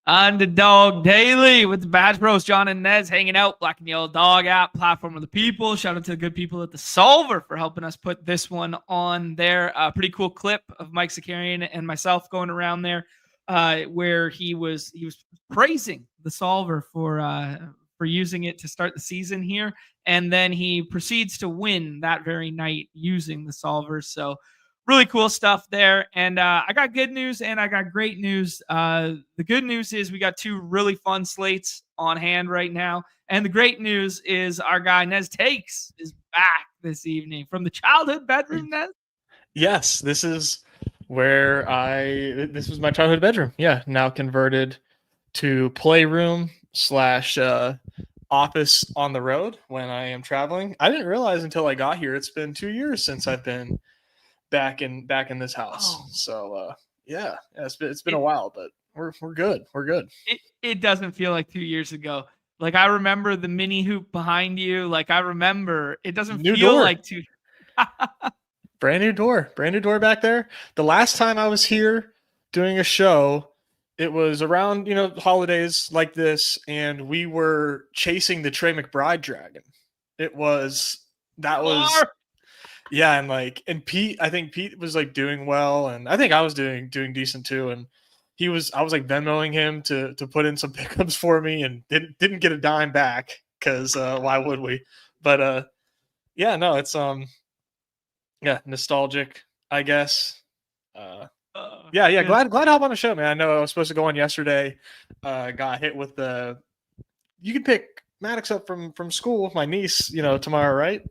Underdog Daily with the Badge Bros, Jon and Nez hanging out. Black and Yellow Dog app, platform of the people. Shout out to the good people at the Solver for helping us put this one on there. Pretty cool clip of Mike Zakarian and myself going around there, where he was praising the Solver for using it to start the season here, and then he proceeds to win that very night using the Solver. So really cool stuff there. And I got good news and I got great news. The good news is we got two really fun slates on hand right now. And the great news is our guy Nez Takes is back this evening from the childhood bedroom, Nez. Yes, this is this was my childhood bedroom. Yeah, now converted to playroom / office on the road when I am traveling. I didn't realize until I got here, it's been 2 years since I've been back in this house. Oh. So yeah, it's been a while, but we're good. We're good. It doesn't feel like 2 years ago. Like I remember the mini hoop behind you. Like I remember it doesn't feel like two. Brand new door back there. The last time I was here doing a show, it was around, holidays like this, and we were chasing the Trey McBride dragon. Yeah, and Pete, I think Pete was like doing well, and I think I was doing decent too. And I was like Venmoing him to put in some pickups for me, and didn't get a dime back because why would we? But yeah, no, it's nostalgic, I guess. Yeah, glad to hop on the show, man. I know I was supposed to go on yesterday. Got hit with you can pick Maddox up from school with my niece, tomorrow, right?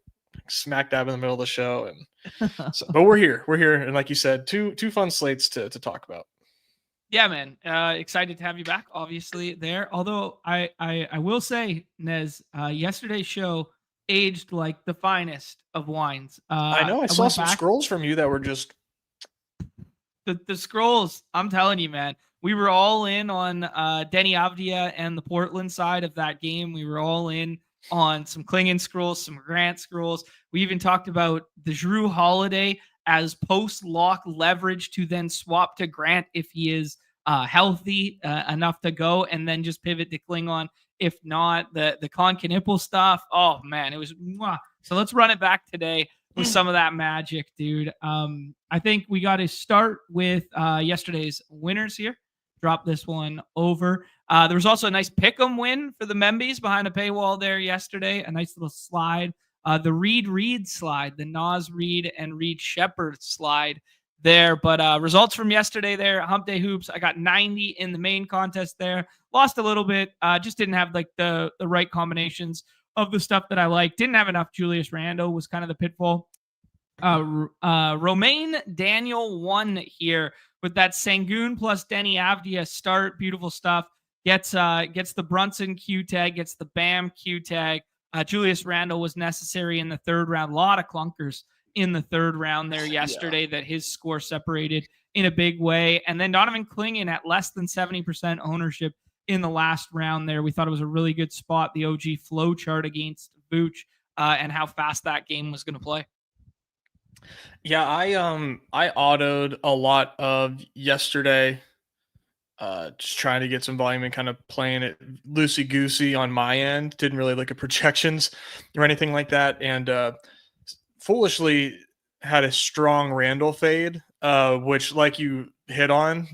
Smack dab in the middle of the show, and but we're here, and like you said, two fun slates to talk about. Yeah, man, excited to have you back. Obviously, there. Although I will say, Nez, yesterday's show aged like the finest of wines. I know. I saw some scrolls from you that were just the scrolls. I'm telling you, man. We were all in on Denny Avdia and the Portland side of that game. We were all in on some Klingon scrolls, some Grant scrolls. We even talked about the Drew Holiday as post-lock leverage to then swap to Grant if he is healthy enough to go, and then just pivot to Klingon if not. The Con Knipple stuff. Oh, man, it was mwah. So let's run it back today with some of that magic, dude. I think we got to start with yesterday's winners here. Drop this one over. There was also a nice pick'em win for the Membies behind a paywall there yesterday. A nice little slide. The Reed slide, the Nas Reed and Reed Shepard slide there. But results from yesterday there, Hump Day Hoops, I got 90 in the main contest there. Lost a little bit. Just didn't have like the right combinations of the stuff that I like. Didn't have enough Julius Randle was kind of the pitfall. Romain Daniel won here with that Sangoon plus Denny Avdia start. Beautiful stuff. Gets the Brunson Q tag, gets the Bam Q tag. Julius Randle was necessary in the third round. A lot of clunkers in the third round there yesterday that his score separated in a big way. And then Donovan Klingon at less than 70% ownership in the last round there. We thought it was a really good spot, the OG flow chart against Vooch, and how fast that game was going to play. Yeah, I autoed a lot of yesterday, just trying to get some volume and kind of playing it loosey-goosey on my end. Didn't really look at projections or anything like that, and foolishly had a strong Randall fade, which, like you hit on,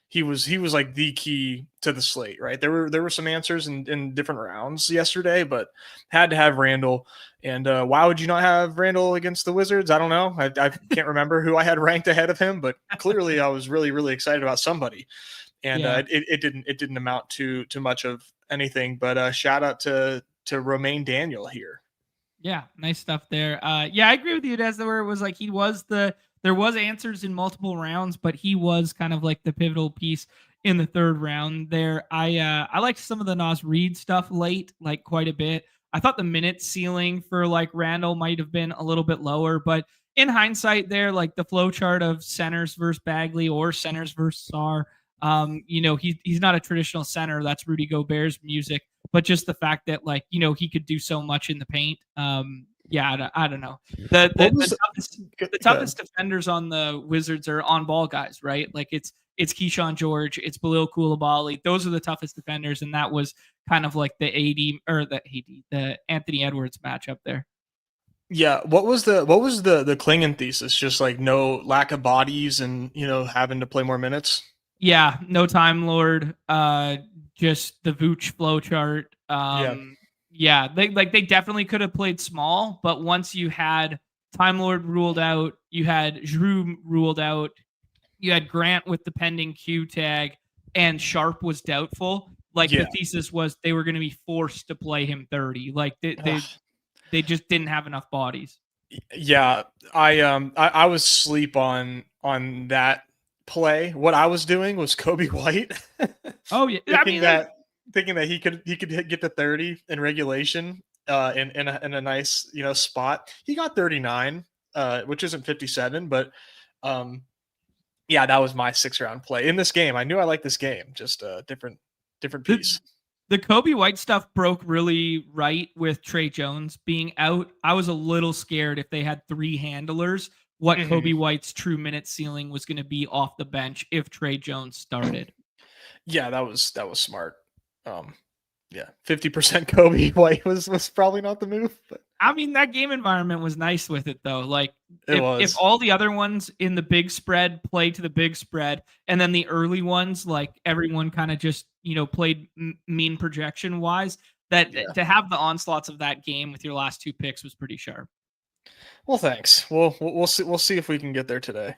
he was like the key to the slate, right? There were some answers in different rounds yesterday, but had to have Randall. And why would you not have Randall against the Wizards? I don't know. I can't remember who I had ranked ahead of him, but clearly I was really, really excited about somebody. And it didn't amount to much of anything. But shout out to Romain Daniel here. Yeah, nice stuff there. Yeah, I agree with you, Des, where it was like there was answers in multiple rounds, but he was kind of like the pivotal piece in the third round there. I liked some of the Nas Reed stuff late, like quite a bit. I thought the minute ceiling for like Randall might have been a little bit lower, but in hindsight there, like the flow chart of centers versus Bagley or centers versus Sarr, he's not a traditional center. That's Rudy Gobert's music, but just the fact that like, he could do so much in the paint. I don't know. The toughest defenders on the Wizards are on ball guys, right? Like it's it's Keyshawn George, it's Bilal Coulibaly. Those are the toughest defenders, and that was kind of like the the Anthony Edwards matchup there. Yeah, what was the Klingon thesis? Just like no lack of bodies and having to play more minutes. Yeah, no Time Lord, just the Vooch flow chart. Yeah, Yeah, they definitely could have played small, but once you had Time Lord ruled out, you had Drew ruled out, you had Grant with the pending Q tag, and Sharp was doubtful. Like the yeah. thesis was they were going to be forced to play him 30. Like Ugh. they just didn't have enough bodies. Yeah, I was sleep on that play. What I was doing was Kobe White, Oh yeah, I thinking mean, that thinking that he could get to 30 in regulation, in a nice spot. He got 39, which isn't 57, but um yeah, that was my 6 round play in this game. I knew I liked this game, just a different the piece. the Kobe White stuff broke really right with Trey Jones being out. I was a little scared if they had three handlers, what Mhm. Kobe White's true minute ceiling was going to be off the bench if Trey Jones started. Yeah, that was smart. Um, yeah, 50% Kobe White was probably not the move, but I mean, that game environment was nice with it though. Like it if was. all the other ones in the big spread play to the big spread, and then the early ones, like everyone kind of just played mean projection wise. That Yeah. to have the onslaughts of that game with your last two picks was pretty sharp. Well, thanks. We'll see if we can get there today.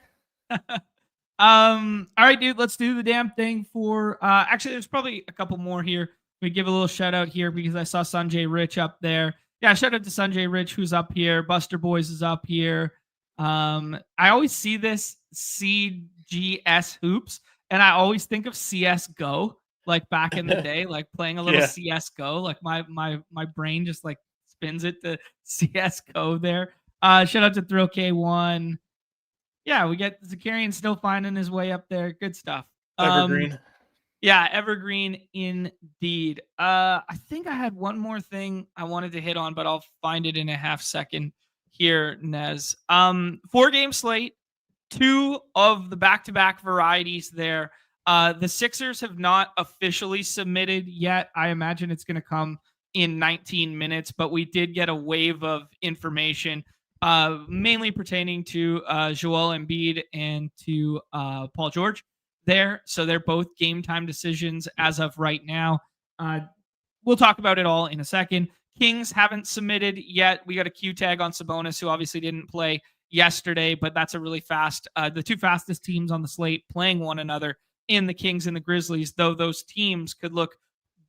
All right, dude, let's do the damn thing for actually there's probably a couple more here. We give a little shout out here because I saw Sanjay Rich up there. Yeah, shout out to Sanjay Rich who's up here. Buster Boys is up here. I always see this CGS hoops and I always think of CS:GO like back in the day, like playing a little Yeah. CS:GO. Like my brain just like spins it to CS:GO there. Shout out to Thrill K1. Yeah, we get Zakarian still finding his way up there. Good stuff. Evergreen. Yeah, evergreen indeed. I think I had one more thing I wanted to hit on, but I'll find it in a half second here, Nez. 4 game slate, two of the back-to-back varieties there. The Sixers have not officially submitted yet. I imagine it's going to come in 19 minutes, but we did get a wave of information, mainly pertaining to Joel Embiid and to Paul George there. So they're both game time decisions as of right now. Uh, we'll talk about it all in a second. Kings haven't submitted yet. We got a Q tag on Sabonis, who obviously didn't play yesterday, but that's a really fast, the two fastest teams on the slate playing one another in the Kings and the Grizzlies, though those teams could look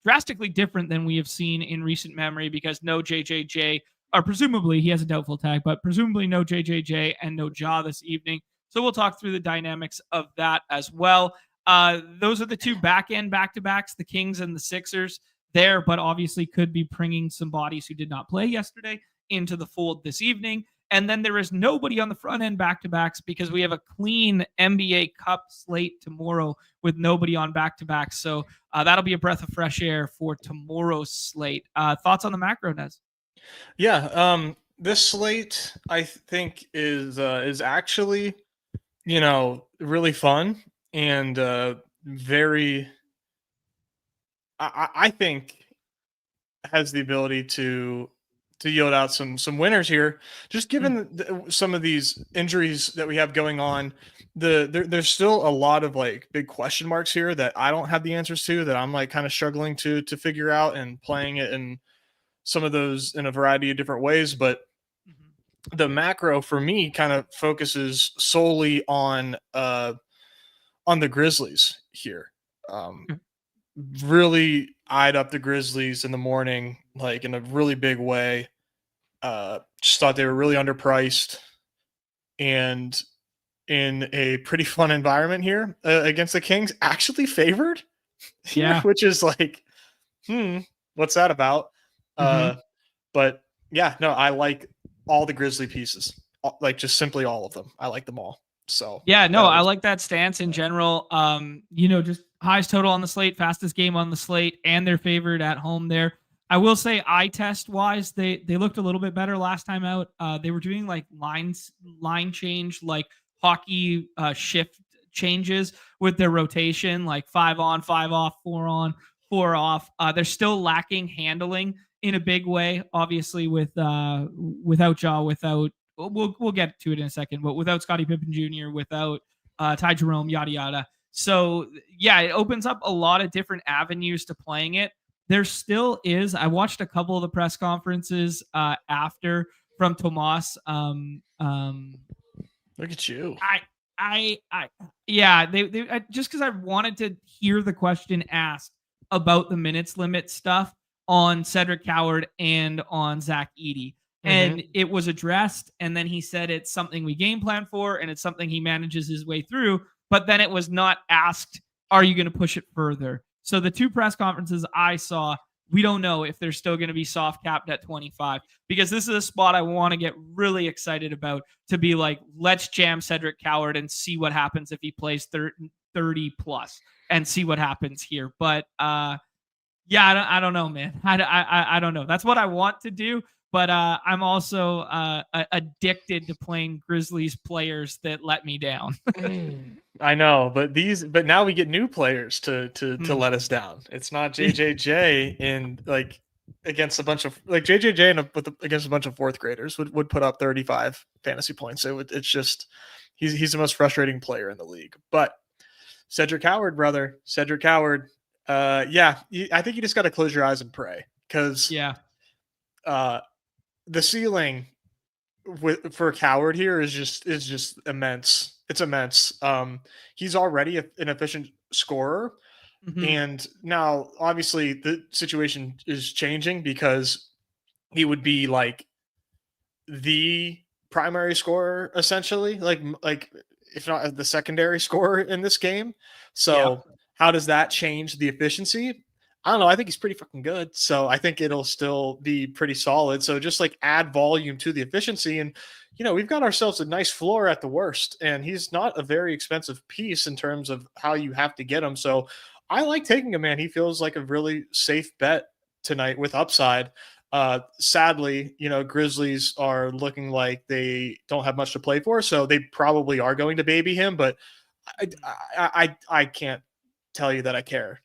drastically different than we have seen in recent memory because no JJJ, or presumably he has a doubtful tag, but presumably no JJJ and no Ja this evening. So we'll talk through the dynamics of that as well. Those are the two back end back to backs, the Kings and the Sixers there, but obviously could be bringing some bodies who did not play yesterday into the fold this evening. And then there is nobody on the front end back to backs because we have a clean NBA Cup slate tomorrow with nobody on back to backs. So that'll be a breath of fresh air for tomorrow's slate. Thoughts on the macro, Nez? Yeah. This slate I think is actually really fun and very. I think has the ability to yield out some winners here. Just given some of these injuries that we have going on, there's still a lot of like big question marks here that I don't have the answers to, that I'm like kind of struggling to figure out and playing it in some of those in a variety of different ways. But the macro for me kind of focuses solely on the Grizzlies here. Um, Really eyed up the Grizzlies in the morning, like in a really big way. Just thought they were really underpriced and in a pretty fun environment here against the Kings, actually favored here, Yeah. which is like, what's that about? Mm-hmm. Uh, but yeah, no, I like all the Grizzly pieces, like just simply all of them. I like them all. So Yeah, no, that I was like that stance in general. Just highest total on the slate, fastest game on the slate, and they're favored at home there. I will say eye test wise, they looked a little bit better last time out. They were doing like line change, like hockey shift changes with their rotation, like 5 on, 5 off, 4 on, 4 off. They're still lacking handling in a big way, obviously without Jaw, without we'll get to it in a second, but without Scottie Pippen Jr., without Ty Jerome, yada yada. So yeah, it opens up a lot of different avenues to playing it. There still is. I watched a couple of the press conferences after from Tomas. Look at you. I yeah, they just because I wanted to hear the question asked about the minutes limit stuff on Cedric Coward and on Zach Edey. And it was addressed, and then he said it's something we game plan for, and it's something he manages his way through. But then it was not asked, are you going to push it further? So the two press conferences I saw, we don't know if they're still going to be soft capped at 25, because this is a spot I want to get really excited about, to be like, let's jam Cedric Coward and see what happens if he plays 30 plus and see what happens here. But yeah, I don't know, man. I don't know. That's what I want to do. But I'm also addicted to playing Grizzlies players that let me down. I know, but now we get new players to let us down. It's not JJJ in like against a bunch of like JJJ against a bunch of fourth graders would put up 35 fantasy points. It's just he's the most frustrating player in the league. But Cedric Coward, brother, Cedric Coward. Yeah, I think you just got to close your eyes and pray, because yeah, the ceiling for Coward here is just immense. It's immense. He's already an efficient scorer, and now obviously the situation is changing, because he would be like the primary scorer essentially, like if not the secondary scorer in this game. So how does that change the efficiency? I don't know. I think he's pretty fucking good. So I think it'll still be pretty solid. So just like add volume to the efficiency. And, we've got ourselves a nice floor at the worst. And he's not a very expensive piece in terms of how you have to get him. So I like taking him, man. He feels like a really safe bet tonight with upside. Sadly, Grizzlies are looking like they don't have much to play for. So they probably are going to baby him. But I can't tell you that I care.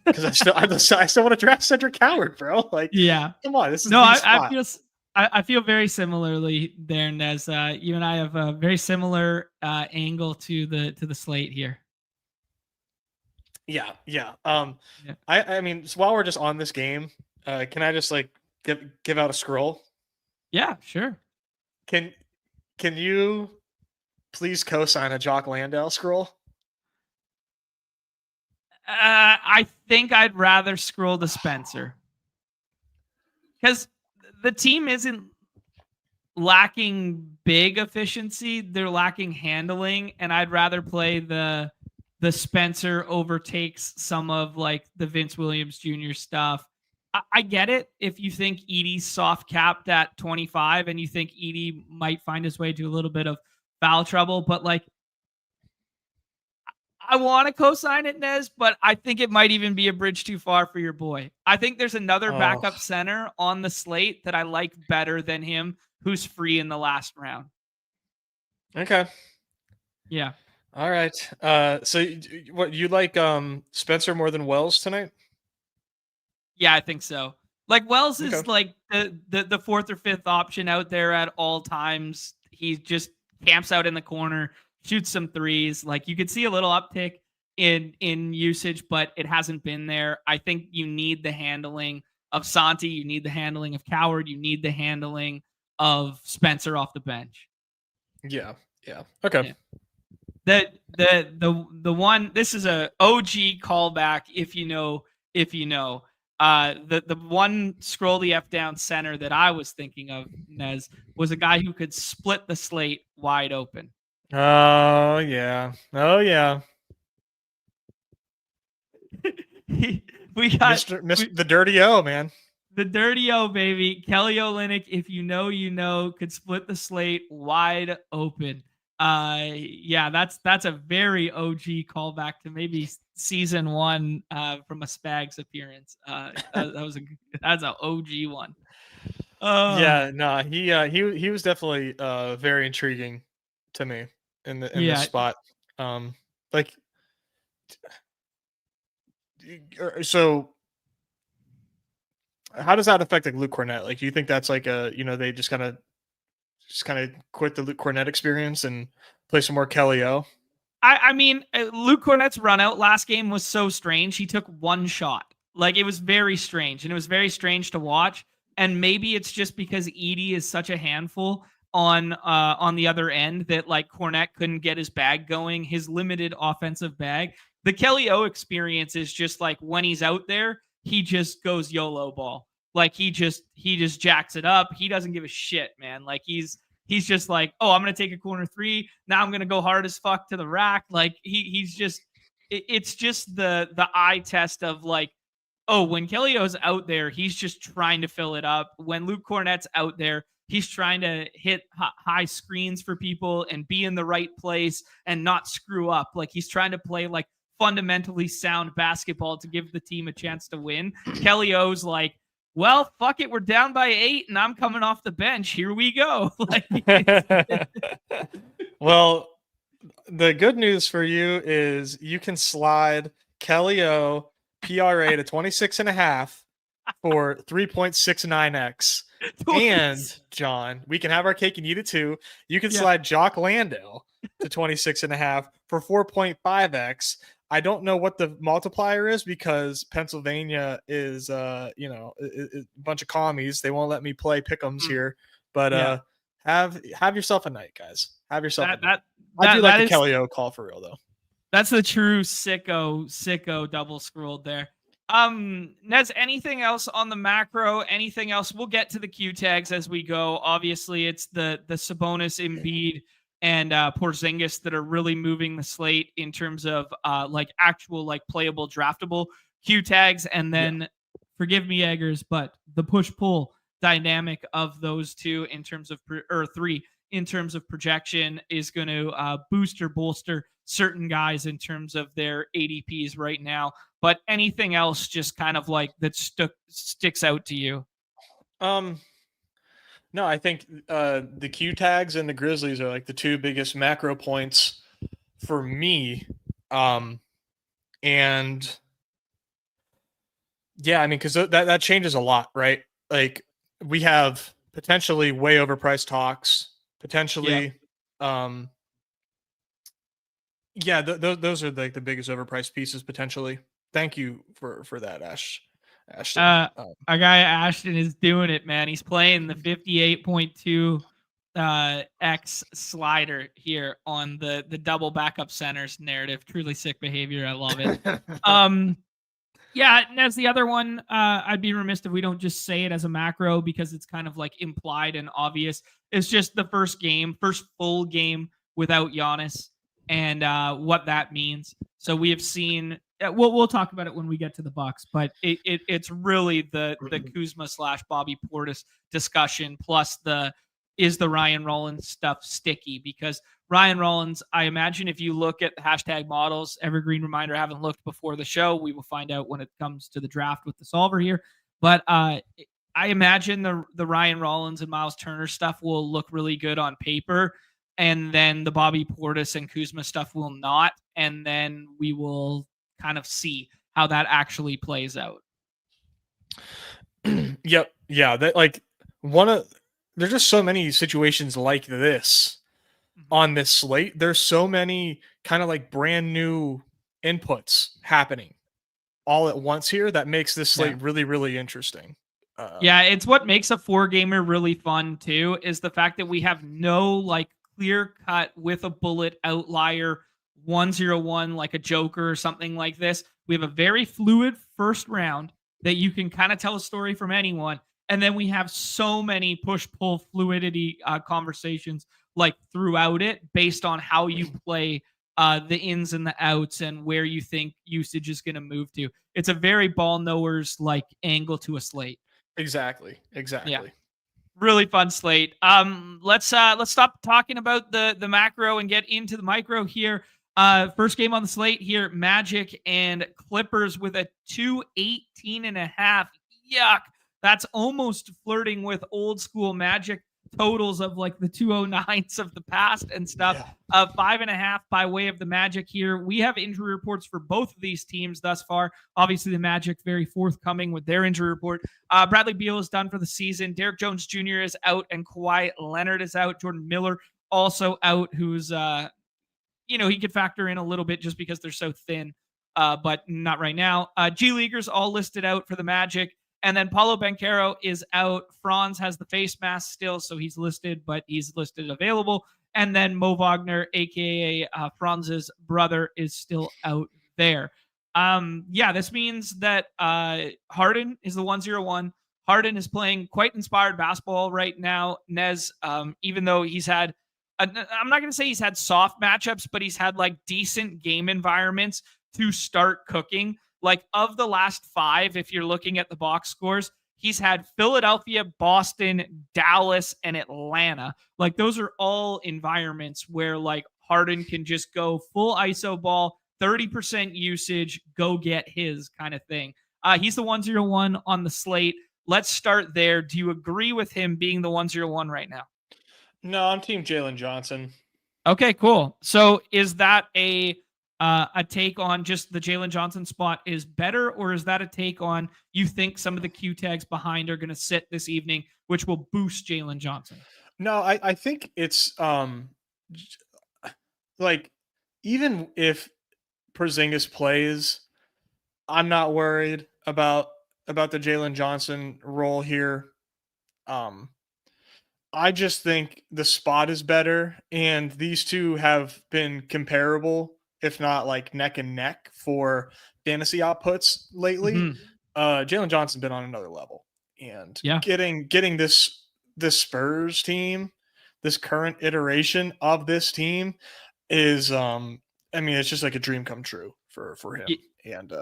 Because I still want to draft Cedric Coward, bro. Like, yeah, come on, this is no. I feel very similarly there, Nez. You and I have a very similar angle to the slate here. Yeah. I mean, so while we're just on this game, can I just like give out a scroll? Yeah, sure. Can you please co-sign a Jock Landale scroll? I think I'd rather scroll to Spencer, because the team isn't lacking big efficiency. They're lacking handling, and I'd rather play the Spencer overtakes some of like the Vince Williams Jr. stuff. I get it if you think Edey's soft capped at 25 and you think Edey might find his way to a little bit of foul trouble, but like, I want to co-sign it, Nez, but I think it might even be a bridge too far for your boy. I think there's another backup center on the slate that I like better than him, who's free in the last round. Okay. Yeah. All right. So what you like Spencer more than Wells tonight? Yeah, I think so. Like, Wells is like the fourth or fifth option out there at all times. He just camps out in the corner, shoots some threes. Like, you could see a little uptick in usage, but it hasn't been there. I think you need the handling of Santi. You need the handling of Coward. You need the handling of Spencer off the bench. Yeah. Okay. Yeah. The one, this is a OG callback, if you know. The one scroll the F down center that I was thinking of, Nez, was a guy who could split the slate wide open. Oh yeah. We got Mr. the Dirty O, man. The Dirty O, baby. Kelly Olynyk, if you know, could split the slate wide open. Yeah, that's a very OG callback to maybe season 1 from a Spags appearance. That's an OG one. Yeah, no, he was definitely very intriguing to me in this spot. Like, so how does that affect like Luke Cornett? Like, do you think that's like they just kind of quit the Luke Cornett experience and play some more Kelly O? I mean, Luke Cornett's run out last game was so strange. He took one shot. Like, it was very strange, and it was very strange to watch. And maybe it's just because Edie is such a handful on the other end that like Cornette couldn't get his bag going, his limited offensive bag. The Kelly O experience is just like when he's out there, he just goes YOLO ball. Like he just jacks it up. He doesn't give a shit, man. Like he's just like, oh, I'm gonna take a corner three. Now I'm gonna go hard as fuck to the rack. Like he's just it's just the eye test of like, oh, when Kelly O's out there, he's just trying to fill it up. When Luke Cornett's out there, he's trying to hit high screens for people and be in the right place and not screw up. Like he's trying to play like fundamentally sound basketball to give the team a chance to win. Kelly O's like, well, fuck it, we're down by 8 and I'm coming off the bench. Here we go. Like, well, the good news for you is you can slide Kelly O PRA to 26.5 for 3.69x. And John, we can have our cake and eat it too. You can slide Jock Landale to 26.5 for 4.5x. I don't know what the multiplier is because Pennsylvania is, a bunch of commies. They won't let me play pick'ems here. But have yourself a night, guys. Have yourself a night. I do like the Kelly O call for real, though. That's the true sicko double scrolled there. Nez, anything else on the macro? Anything else? We'll get to the Q tags as we go. Obviously, it's the Sabonis, Embiid, and Porzingis that are really moving the slate in terms of like actual like playable draftable Q tags, and then forgive me, Eggers, but the push pull dynamic of those two in terms of three in terms of projection is going to boost or bolster certain guys in terms of their ADPs right now. But anything else just kind of like that sticks out to you? No, I think the Q tags and the Grizzlies are like the two biggest macro points for me. And yeah, I mean, because that changes a lot, right? Like we have potentially way overpriced talks, potentially. Those are like the biggest overpriced pieces potentially. Thank you for that, Ashton. Our guy Ashton is doing it, man. He's playing the 58.2 X slider here on the double backup centers narrative. Truly sick behavior. I love it. Yeah, and as the other one, I'd be remiss if we don't just say it as a macro because it's kind of like implied and obvious. It's just the first full game without Giannis and what that means. So we have seen. We'll talk about it when we get to the Bucks, but it's really the Kuzma / Bobby Portis discussion plus is the Ryan Rollins stuff sticky, because Ryan Rollins, I imagine if you look at the hashtag models, evergreen reminder, I haven't looked before the show. We will find out when it comes to the draft with the solver here. But I imagine the Ryan Rollins and Miles Turner stuff will look really good on paper. And then the Bobby Portis and Kuzma stuff will not. And then we will kind of see how that actually plays out. Yep. Yeah. That like there's just so many situations like this on this slate. There's so many kind of like brand new inputs happening all at once here that makes this slate really, really interesting. It's what makes a 4-gamer really fun too, is the fact that we have no like clear cut with a bullet outlier 101 like a Joker or something like this. We have a very fluid first round that you can kind of tell a story from anyone. And then we have so many push-pull fluidity conversations like throughout it based on how you play the ins and the outs and where you think usage is going to move to. It's a very ball knowers like angle to a slate. Exactly. Yeah. Really fun slate. Let's stop talking about the macro and get into the micro here. First game on the slate here, Magic and Clippers with a 218.5. Yuck. That's almost flirting with old school Magic totals of like the 209s of the past and stuff. Yeah. 5.5 by way of the Magic here. We have injury reports for both of these teams thus far. Obviously, the Magic very forthcoming with their injury report. Bradley Beal is done for the season. Derek Jones Jr. is out, and Kawhi Leonard is out. Jordan Miller also out, who's he could factor in a little bit just because they're so thin, but not right now. G Leaguers all listed out for the Magic. And then Paulo Banchero is out. Franz has the face mask still, so he's listed, but he's listed available. And then Mo Wagner, aka Franz's brother, is still out there. This means that Harden is the 101. Harden is playing quite inspired basketball right now. Nez, even though he's had, I'm not going to say he's had soft matchups, but he's had like decent game environments to start cooking. Like of the last 5, if you're looking at the box scores, he's had Philadelphia, Boston, Dallas, and Atlanta. Like those are all environments where like Harden can just go full ISO ball, 30% usage, go get his kind of thing. He's the 101 on the slate. Let's start there. Do you agree with him being the 101 right now? No, I'm team Jalen Johnson. Okay, cool. So is that a take on just the Jalen Johnson spot is better, or is that a take on you think some of the Q tags behind are going to sit this evening, which will boost Jalen Johnson? No, I think it's like even if Porzingis plays, I'm not worried about the Jalen Johnson role here. I just think the spot is better, and these two have been comparable, if not like neck and neck for fantasy outputs lately. Mhm. Jalen Johnson's been on another level, and Yeah. getting this Spurs team, this current iteration of this team is it's just like a dream come true for him. And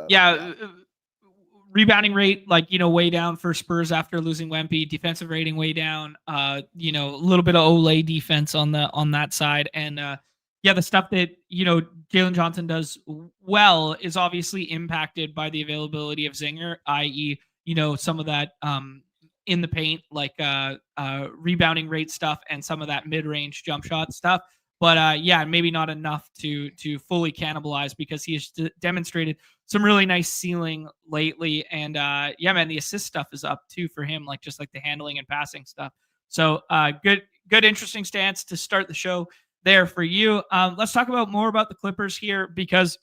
rebounding rate, like, way down for Spurs after losing Wemby. Defensive rating way down. A little bit of Olay defense on that side. And the stuff that, Jalen Johnson does well is obviously impacted by the availability of Zinger, i.e., some of that in the paint, like rebounding rate stuff and some of that mid-range jump shot stuff. But maybe not enough to fully cannibalize, because he has demonstrated some really nice ceiling lately. And man, the assist stuff is up too for him, like just like the handling and passing stuff. So good, interesting stance to start the show there for you. Let's talk more about the Clippers here, because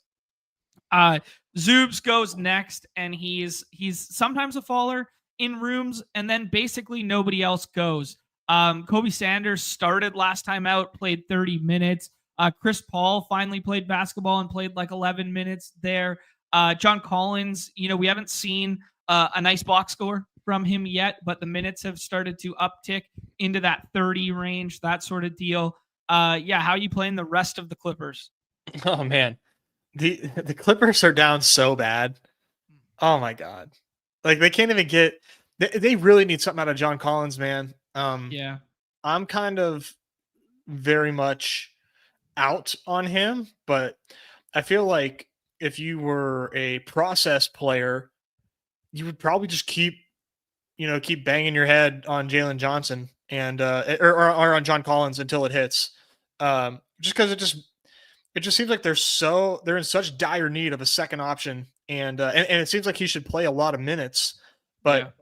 Zoobs goes next, and he's sometimes a faller in rooms, and then basically nobody else goes. Kobe Sanders started last time out, played 30 minutes. Chris Paul finally played basketball and played like 11 minutes there. John Collins, we haven't seen a nice box score from him yet, but the minutes have started to uptick into that 30 range, that sort of deal. How are you playing the rest of the Clippers? Oh man, the Clippers are down so bad. Oh my god, like they can't even get. They really need something out of John Collins, man. I'm kind of very much out on him, but I feel like if you were a process player, you would probably just keep banging your head on Jalen Johnson and or on John Collins until it hits. Just because it just seems like they're in such dire need of a second option, and it seems like he should play a lot of minutes, but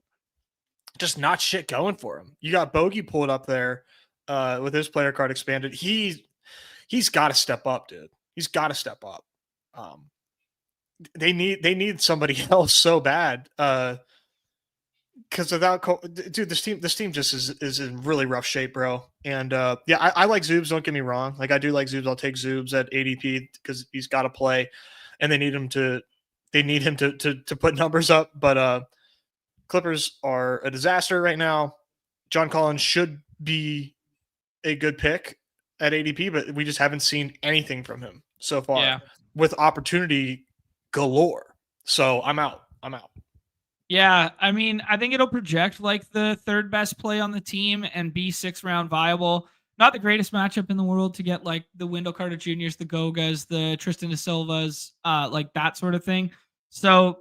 just not shit going for him. You got Bogey pulled up there with his player card expanded. He's got to step up, dude. He's got to step up. They need somebody else so bad. Because without dude, this team just is in really rough shape, bro. And I like Zoobs. Don't get me wrong. Like I do like Zoobs. I'll take Zoobs at ADP because he's got to play, and they need him to put numbers up. But Clippers are a disaster right now. John Collins should be a good pick at ADP, but we just haven't seen anything from him so far with opportunity galore. So I'm out. Yeah, I mean, I think it'll project like the third best play on the team and be 6th round viable. Not the greatest matchup in the world to get like the Wendell Carter Jr.'s, the Gogas, the Tristan da Silvas, like that sort of thing. So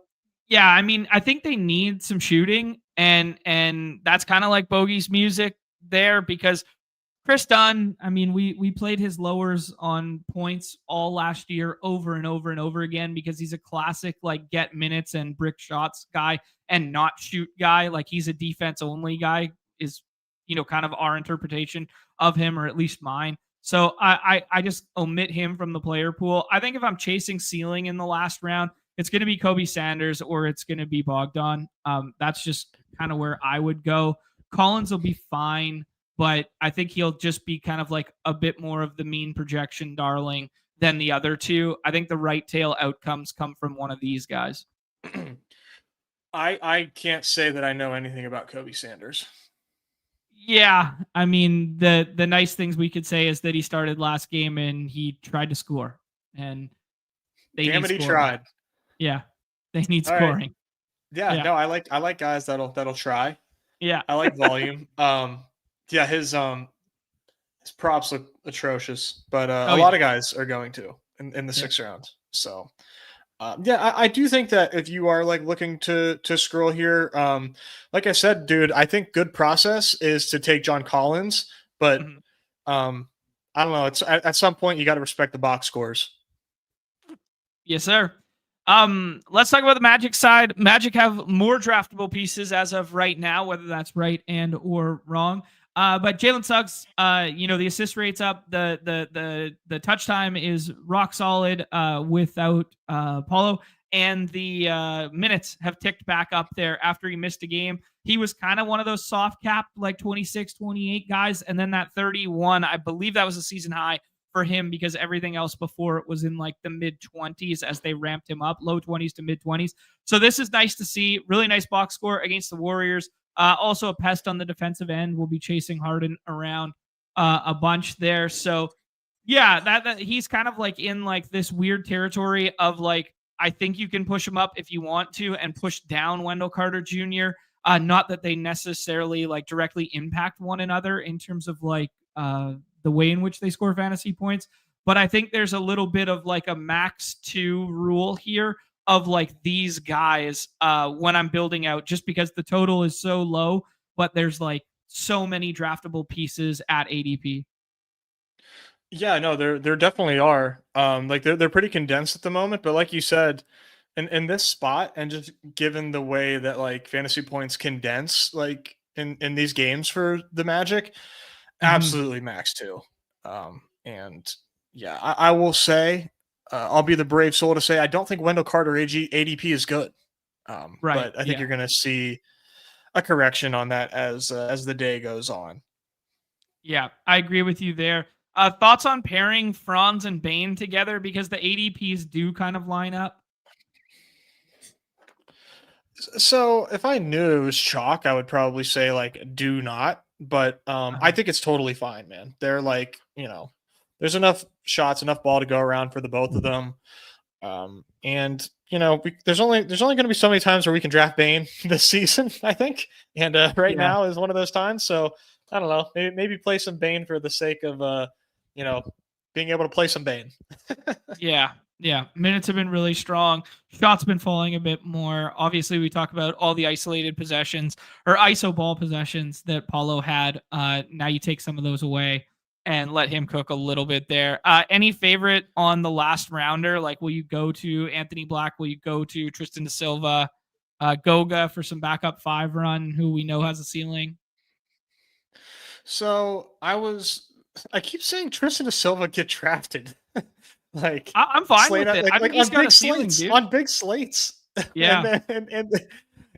I mean, I think they need some shooting, and that's kind of like Bogey's music there because Chris Dunn, I mean, we played his lowers on points all last year over and over and over again because he's a classic like get minutes and brick shots guy and not shoot guy. Like he's a defense only guy is kind of our interpretation of him, or at least mine. So I just omit him from the player pool. I think if I'm chasing ceiling in the last round, it's going to be Kobe Sanders or it's going to be Bogdan. That's just kind of where I would go. Collins will be fine, but I think he'll just be kind of like a bit more of the mean projection darling than the other two. I think the right tail outcomes come from one of these guys. I can't say that I know anything about Kobe Sanders. Yeah, I mean the nice things we could say is that he started last game and he tried to score, and damn it, he tried. Yeah, they need All scoring. Right. Yeah, no, I like guys that'll try. Yeah, I like volume. Yeah, his props look atrocious, but a lot of guys are going to in the 6th round. So. Yeah, I do think that if you are like looking to scroll here, like I said, dude, I think good process is to take John Collins, but I don't know. It's at some point you got to respect the box scores. Yes, sir. Let's talk about the Magic side. Magic have more draftable pieces as of right now, whether that's right and or wrong. But Jalen Suggs, the assist rate's up. The touch time is rock solid without Paulo. And the minutes have ticked back up there after he missed a game. He was kind of one of those soft cap, like 26, 28 guys. And then that 31, I believe that was a season high for him because everything else before it was in like the mid 20s as they ramped him up, low 20s to mid 20s. So this is nice to see. Really nice box score against the Warriors. Also a pest on the defensive end. Will be chasing Harden around a bunch there. So yeah, that he's kind of like in like this weird territory of like, I think you can push him up if you want to and push down Wendell Carter Jr. Not that they necessarily like directly impact one another in terms of like the way in which they score fantasy points. But I think there's a little bit of like a max 2 rule here of like these guys when I'm building out, just because the total is so low, but there's like so many draftable pieces at ADP. Yeah, no, there definitely are. Like they're pretty condensed at the moment, but like you said, in this spot, and just given the way that like fantasy points condense like in these games for the Magic, absolutely max 2. And yeah, I will say, I'll be the brave soul to say I don't think Wendell Carter ADP is good. Right. But I think you're going to see a correction on that as the day goes on. Yeah, I agree with you there. Thoughts on pairing Franz and Bane together, because the ADPs do kind of line up? So if I knew it was chalk, I would probably say like do not. But I think it's totally fine, man. They're like, there's enough shots, enough ball to go around for the both of them. And there's only going to be so many times where we can draft Bane this season, I think. And now is one of those times. So I don't know, maybe play some Bane for the sake of being able to play some Bane. Yeah. Minutes have been really strong. Shots been falling a bit more. Obviously, we talk about all the isolated possessions or ISO ball possessions that Paulo had. Now you take some of those away and let him cook a little bit there. Any favorite on the last rounder? Like, will you go to Anthony Black? Will you go to Tristan da Silva? Goga for some backup 5 run, who we know has a ceiling? So I keep saying Tristan da Silva get drafted. Like I'm fine with it. I think he's got a ceiling, dude. On big slates. Yeah.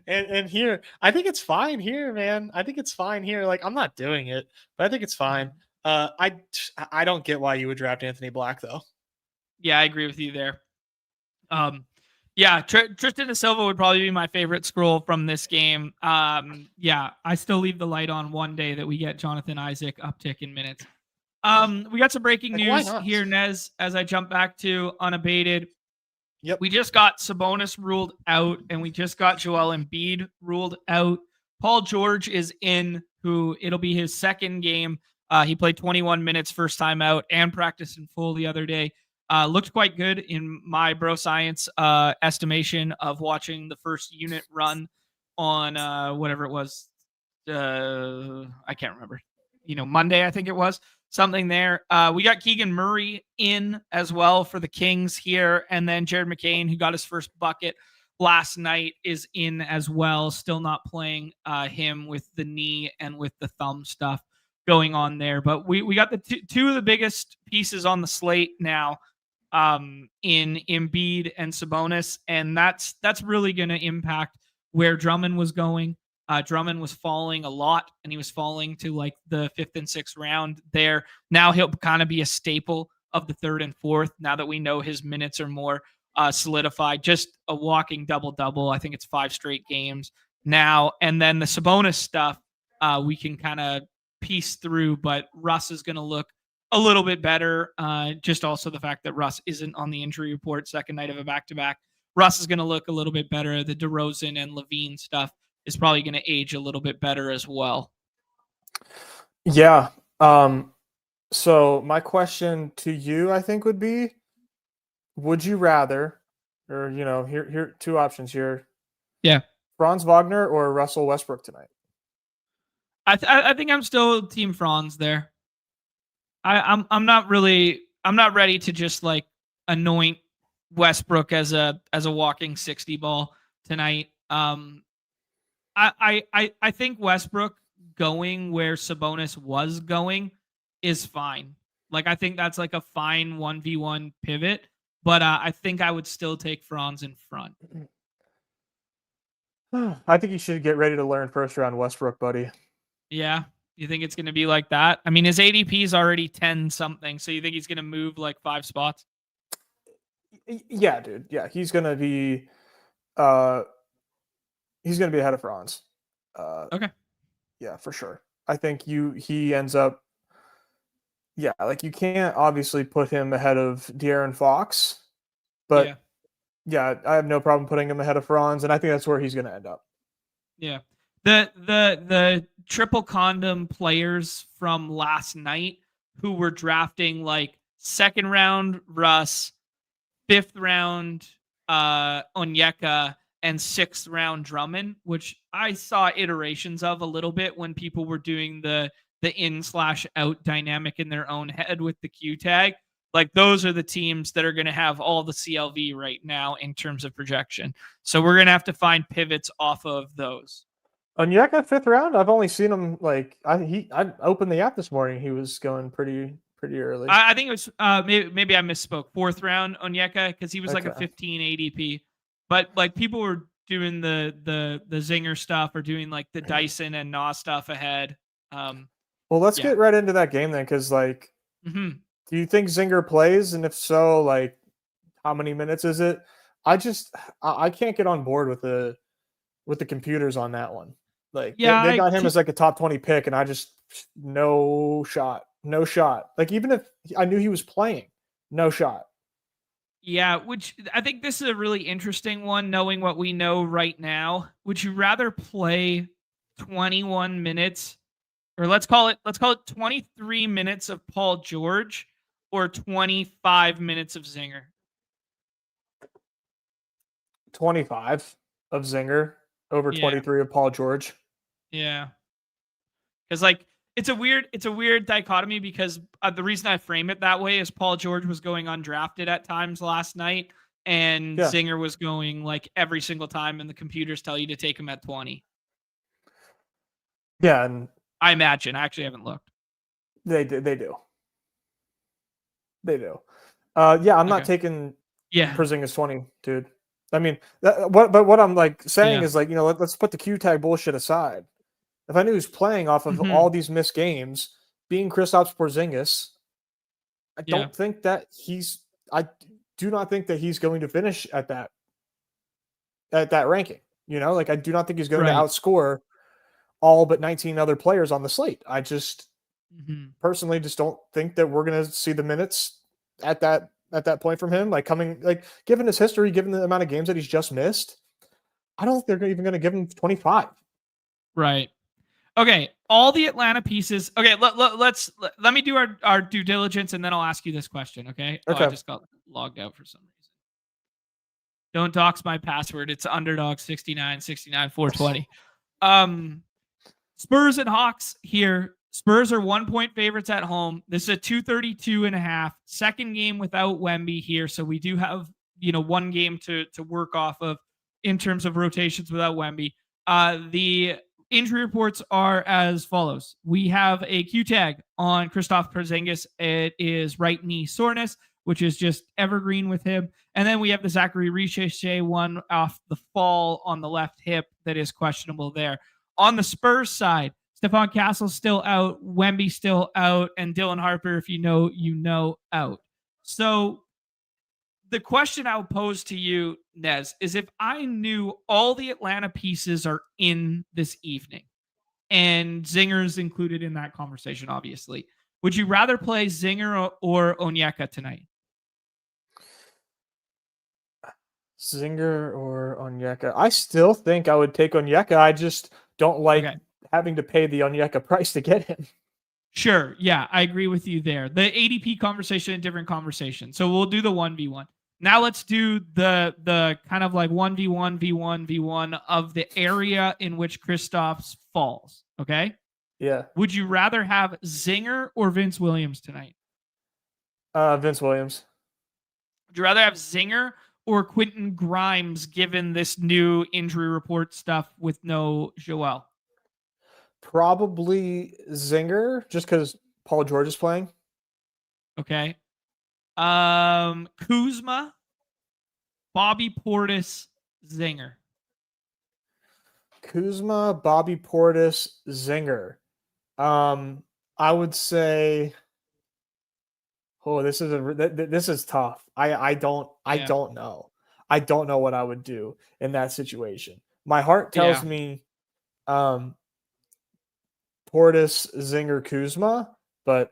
and here, I think it's fine here, man. I think it's fine here. Like, I'm not doing it, but I think it's fine. I don't get why you would draft Anthony Black though. Yeah, I agree with you there. Yeah, Tristan da Silva would probably be my favorite scroll from this game. Yeah, I still leave the light on one day that we get Jonathan Isaac uptick in minutes. We got some breaking news here, Nez, as I jump back to unabated. Yep. We just got Sabonis ruled out, and we just got Joel Embiid ruled out. Paul George is in, who it'll be his second game. He played 21 minutes first time out and practiced in full the other day. Looked quite good in my bro science estimation of watching the first unit run on whatever it was. I can't remember. Monday, I think it was something there. We got Keegan Murray in as well for the Kings here. And then Jared McCain, who got his first bucket last night, is in as well. Still not playing him with the knee and with the thumb stuff going on there. But we got the two of the biggest pieces on the slate now in Embiid and Sabonis. And that's really going to impact where Drummond was going. Drummond was falling a lot, and he was falling to like the 5th and 6th round there. Now he'll kind of be a staple of the 3rd and 4th now that we know his minutes are more solidified. Just a walking double-double. I think it's 5 straight games now. And then the Sabonis stuff we can kind of piece through, but Russ is going to look a little bit better. Just also the fact that Russ isn't on the injury report second night of a back-to-back. Russ is going to look a little bit better. The DeRozan and Levine stuff is probably going to age a little bit better as well. Yeah. So my question to you, I think, would be, would you rather, or, here 2 options here. Yeah. Franz Wagner or Russell Westbrook tonight? I think I'm still team Franz there. I'm not ready to just like anoint Westbrook as a walking 60 ball tonight. I think Westbrook going where Sabonis was going is fine. Like, I think that's like a fine 1v1 pivot, but I think I would still take Franz in front. I think you should get ready to learn first round Westbrook, buddy. Yeah. You think it's going to be like that? I mean, his ADP is already 10 something. So you think he's going to move like 5 spots? Yeah, dude. Yeah. He's going to be ahead of Franz. Okay. Yeah, for sure. I think he ends up, yeah, like you can't obviously put him ahead of De'Aaron Fox, but yeah, I have no problem putting him ahead of Franz, and I think that's where he's going to end up. Yeah. The triple condom players from last night who were drafting like 2nd round Russ, 5th round Onyeka, and 6th round Drummond, which I saw iterations of a little bit when people were doing the in/out dynamic in their own head with the Q tag. Like, those are the teams that are going to have all the CLV right now in terms of projection. So we're going to have to find pivots off of those. Onyeka 5th round. I've only seen him like I opened the app this morning. He was going pretty early. I think it was maybe I misspoke. 4th round Onyeka, because he was like a 15 ADP. But like, people were doing the Zinger stuff or doing like the Dyson and Nas stuff ahead. Well, let's get right into that game then, because like, do you think Zinger plays? And if so, like, how many minutes is it? I can't get on board with the computers on that one. Like, they got him as like a top 20 pick, and I just no shot. Like, even if I knew he was playing, no shot. Yeah, which I think this is a really interesting one, knowing what we know right now. Would you rather play 21 minutes, or let's call it 23 minutes of Paul George, or 25 minutes of Zinger? 25 of Zinger over 23 of Paul George. Yeah. Because like, it's a weird dichotomy, because the reason I frame it that way is Paul George was going undrafted at times last night, and Zinger was going like every single time, and the computers tell you to take him at 20. Yeah, and I imagine. I actually haven't looked. They do. I'm not taking Porzingis 20, dude. I mean, what I'm like saying is like, let's put the Q tag bullshit aside. If I knew he was playing off of all these missed games, being Kristaps Porzingis, I don't think that I do not think that he's going to finish at that ranking. Like, I do not think he's going to outscore all but 19 other players on the slate. I just personally just don't think that we're going to see the minutes at that point from him. Like, given his history, given the amount of games that he's just missed, I don't think they're even going to give him 25. Right. Okay, all the Atlanta pieces. Okay, let me do our due diligence, and then I'll ask you this question. Okay. Oh, I just got logged out for some reason. Don't dox my password. It's Underdog 69 420. Spurs and Hawks here. Spurs are 1-point favorites at home. This is a 232.5. Second game without Wemby here. So we do have, one game to work off of in terms of rotations without Wemby. The injury reports are as follows. We have a Q tag on Kristaps Porzingis. It is right knee soreness, which is just evergreen with him. And then we have the Zachary Richer one off the fall on the left hip that is questionable there. On the Spurs side, Stephon Castle's still out, Wemby still out, and Dylan Harper, if you know, out. So the question I would pose to you, Nez, is if I knew all the Atlanta pieces are in this evening, and Zinger's included in that conversation, obviously, would you rather play Zinger or Onyeka tonight? Zinger or Onyeka? I still think I would take Onyeka. I just don't like having to pay the Onyeka price to get him. Sure. Yeah, I agree with you there. The ADP conversation, a different conversation. So we'll do the 1v1. Now let's do the kind of like 1v1, v1, v1 of the area in which Kristaps falls. Okay? Yeah. Would you rather have Zinger or Vince Williams tonight? Vince Williams. Would you rather have Zinger or Quentin Grimes given this new injury report stuff with no Joel? Probably Zinger, just because Paul George is playing. Okay. Kuzma, Bobby Portis, Zinger. Kuzma, Bobby Portis, Zinger. I would say, this is tough. I don't know. I don't know what I would do in that situation. My heart tells me, Portis, Zinger, Kuzma, but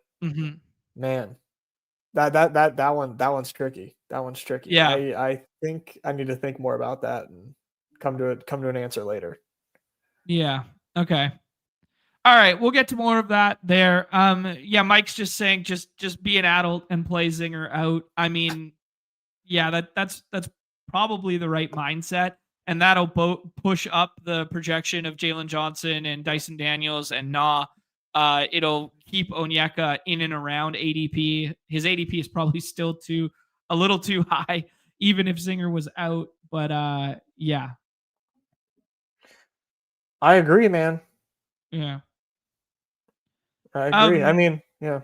man, that one's tricky. That one's tricky. Yeah. I think I need to think more about that and come to an answer later. Yeah. Okay. All right, we'll get to more of that there. Mike's just saying just be an adult and play Zinger out. I mean, yeah, that's probably the right mindset, and that'll push up the projection of Jalen Johnson and Dyson Daniels and it'll keep Onyeka in and around ADP. His ADP is probably still a little too high, even if Zinger was out. But yeah. I agree, man. Yeah. I agree. I mean, yeah.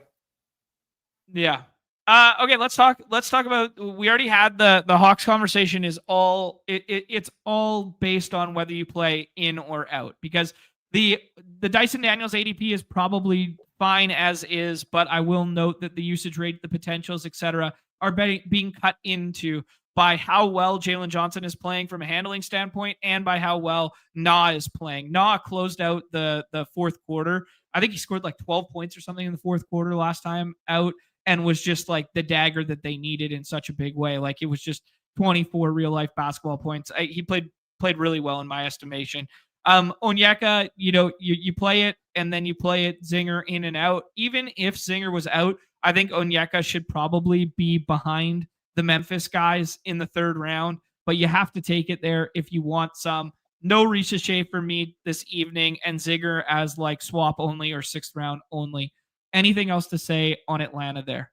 Yeah. Okay, let's talk about, we already had the Hawks conversation is all it's all based on whether you play in or out, because the Dyson Daniels ADP is probably fine as is, but I will note that the usage rate, the potentials, etc., are being cut into by how well Jalen Johnson is playing from a handling standpoint and by how well is playing. Closed out the fourth quarter. I think he scored like 12 points or something in the fourth quarter last time out, and was just like the dagger that they needed in such a big way. Like it was just 24 real life basketball points. He played really well in my estimation. Onyeka, you play it and then you play it Zinger in and out. Even if Zinger was out, I think Onyeka should probably be behind the Memphis guys in the third round, but you have to take it there if you want some. No Richer for me this evening, and Zinger as like swap only or sixth round only. Anything else to say on Atlanta there?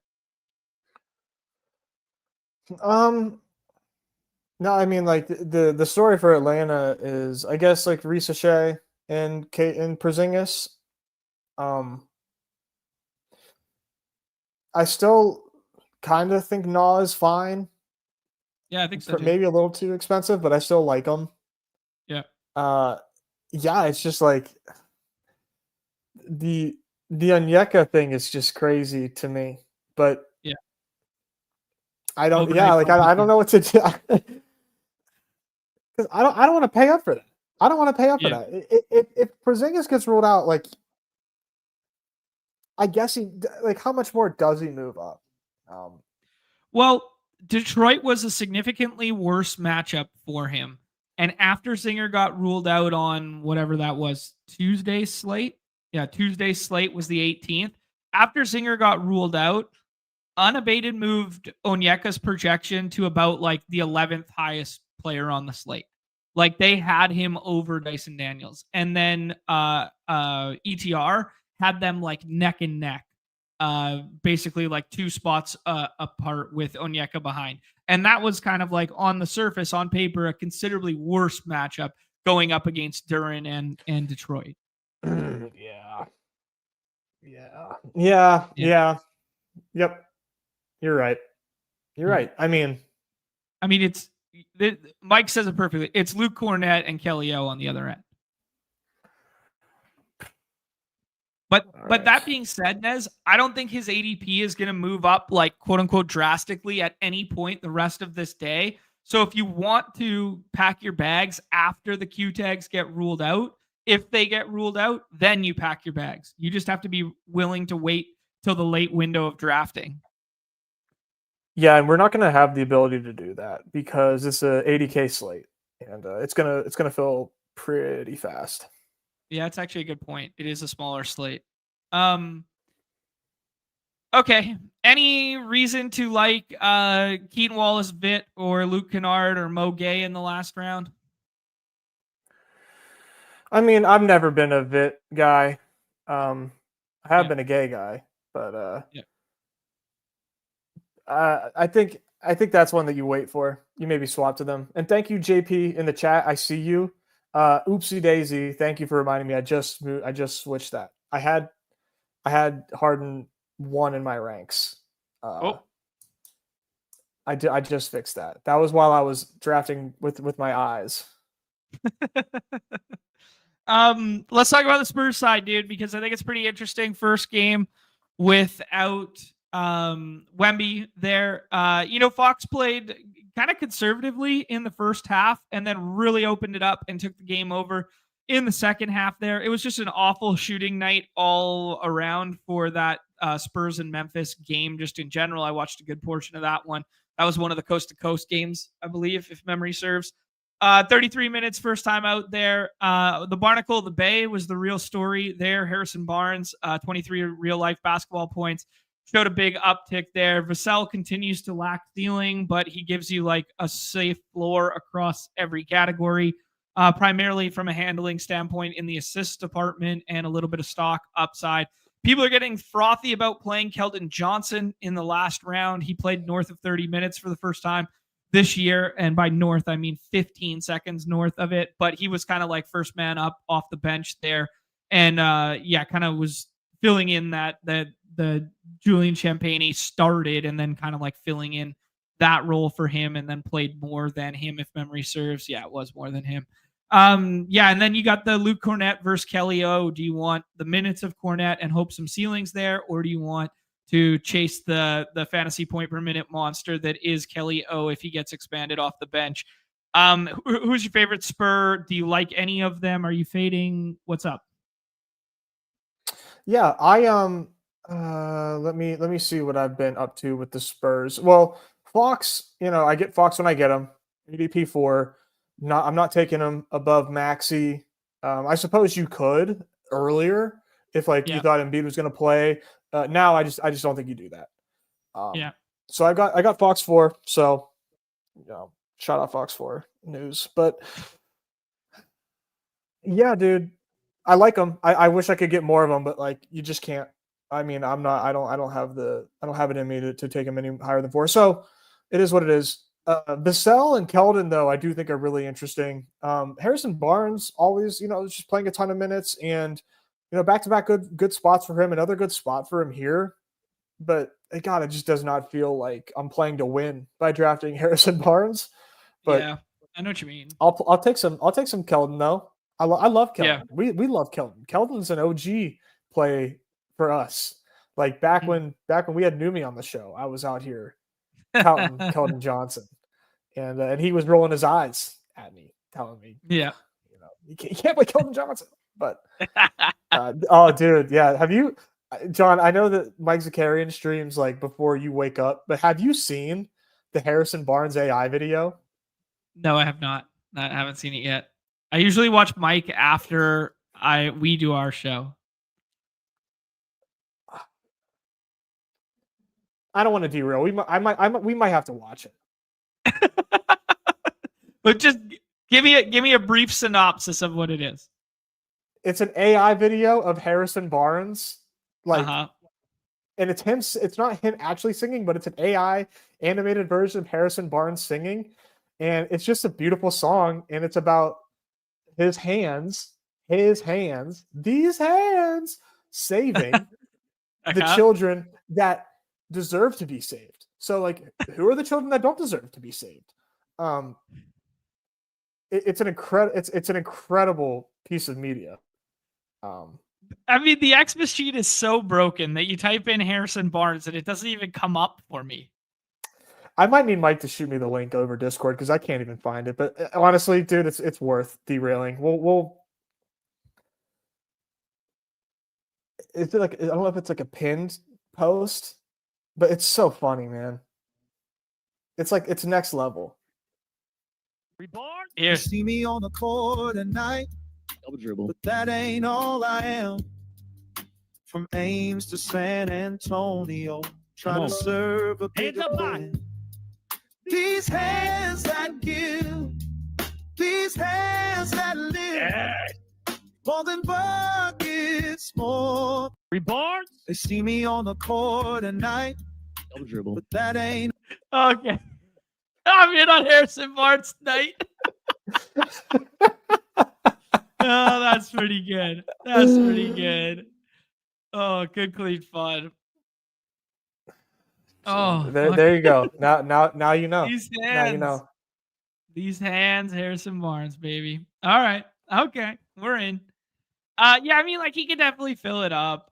No, I mean, like the story for Atlanta is, I guess, like Richer and Porzingis. I still kind of think is fine. Yeah, I think so. Maybe a little too expensive, but I still like him. Yeah. Yeah, it's just like the Onyeka thing is just crazy to me. But yeah, I don't. I don't know what to do. Because I don't want to pay up for that. I don't want to pay up for that. If Porzingis gets ruled out, like, I guess how much more does he move up? Well, Detroit was a significantly worse matchup for him. And after Zinger got ruled out on whatever that was, Tuesday's slate. Yeah, Tuesday's slate was the 18th. After Zinger got ruled out, unabated moved Onyeka's projection to about like the 11th highest player on the slate. Like they had him over Dyson Daniels. And then ETR had them like neck and neck, basically like 2 spots apart with Onyeka behind. And that was kind of like on the surface, on paper, a considerably worse matchup going up against Duran and Detroit. Yeah. Yep. You're right. I mean, it's Mike says it perfectly. It's Luke Cornett and Kelly O on the other end. But that being said, Nez, I don't think his ADP is going to move up like quote unquote drastically at any point the rest of this day. So if you want to pack your bags after the Q tags get ruled out, if they get ruled out, then you pack your bags. You just have to be willing to wait till the late window of drafting. Yeah, and we're not going to have the ability to do that because it's a 80K slate, and it's gonna fill pretty fast. Yeah, it's actually a good point. It is a smaller slate. Okay. Any reason to like Keaton Wallace-Vitt or Luke Kennard or Mo Gay in the last round? I mean, I've never been a Vitt guy. I have been a Gay guy, but I think that's one that you wait for. You maybe swap to them. And thank you, JP, in the chat. I see you. Oopsie daisy. Thank you for reminding me. I just switched that. I had Harden 1 in my ranks. I just fixed that. That was while I was drafting with my eyes. Let's talk about the Spurs side, dude, because I think it's pretty interesting. First game without Wemby there. Fox played kind of conservatively in the first half and then really opened it up and took the game over in the second half there. It was just an awful shooting night all around for that Spurs and Memphis game just in general. I watched a good portion of that one. That was one of the coast-to-coast games, I believe, if memory serves. 33 minutes first time out there. The Barnacle of the Bay was the real story there. Harrison Barnes, 23 real-life basketball points. Showed a big uptick there. Vassell continues to lack ceiling, but he gives you like a safe floor across every category, primarily from a handling standpoint in the assist department and a little bit of stock upside. People are getting frothy about playing Keldon Johnson in the last round. He played north of 30 minutes for the first time this year. And by north, I mean 15 seconds north of it. But he was kind of like first man up off the bench there. And kind of was filling in that the Julian Champagny started and then kind of like filling in that role for him and then played more than him, if memory serves. Yeah, it was more than him. And then you got the Luke Cornett versus Kelly O. Do you want the minutes of Cornett and hope some ceilings there, or do you want to chase the fantasy point per minute monster that is Kelly O if he gets expanded off the bench? Who's your favorite Spur? Do you like any of them? Are you fading? What's up? Yeah, let me see what I've been up to with the Spurs. Well, Fox, I get Fox when I get him. ADP 4. I'm not taking him above Maxey. I suppose you could earlier if you thought Embiid was going to play. Now I just don't think you do that. So I got Fox 4. So shout out Fox 4 news. But yeah, dude, I like them. I wish I could get more of them, but you just can't. I mean, I don't have it in me to take him any higher than 4. So it is what it is. Vassell and Keldon, though, I do think are really interesting. Harrison Barnes always, just playing a ton of minutes and, back-to-back good spots for him. Another good spot for him here. But, God, it just does not feel like I'm playing to win by drafting Harrison Barnes. But yeah, I know what you mean. I'll take some Keldon, though. I love Keldon. Yeah. We love Keldon. Keldon's an OG play for us. Back when we had Numi on the show, I was out here touting Keldon Johnson, and he was rolling his eyes at me, telling me, you can't play Keldon Johnson. But oh, dude, yeah. Have you, John? I know that Mike Zakarian streams before you wake up, but have you seen the Harrison Barnes AI video? No, I have not. I haven't seen it yet. I usually watch Mike after we do our show. I don't want to derail. We might have to watch it. But just give me a brief synopsis of what it is. It's an AI video of Harrison Barnes, like, and it's him. It's not him actually singing, but it's an AI animated version of Harrison Barnes singing, and it's just a beautiful song. And it's about these hands saving the children that deserve to be saved. So, like, who are the children that don't deserve to be saved? It's an incredible piece of media. I mean, the X machine is so broken that you type in Harrison Barnes and it doesn't even come up for me. I might need Mike to shoot me the link over Discord because I can't even find it. But honestly, dude, it's worth derailing. We'll. Is it like, I don't know if it's like a pinned post, but it's so funny, man. It's like, it's next level. Reborn. Here. You see me on the court at night. Double dribble. But that ain't all I am. From Ames to San Antonio, trying to serve a bigger plan. These hands that give, these hands that live, more than buckets, more. Reborn. They see me on the court at night. Double dribble. But that ain't. Okay. I'm in on Harrison Barnes tonight. Oh, that's pretty good. That's pretty good. Oh, good, clean fun. Oh, there you go. Now you know. These hands. Now you know. These hands, Harrison Barnes, baby. All right. Okay. We're in. Yeah, I mean, like, he could definitely fill it up.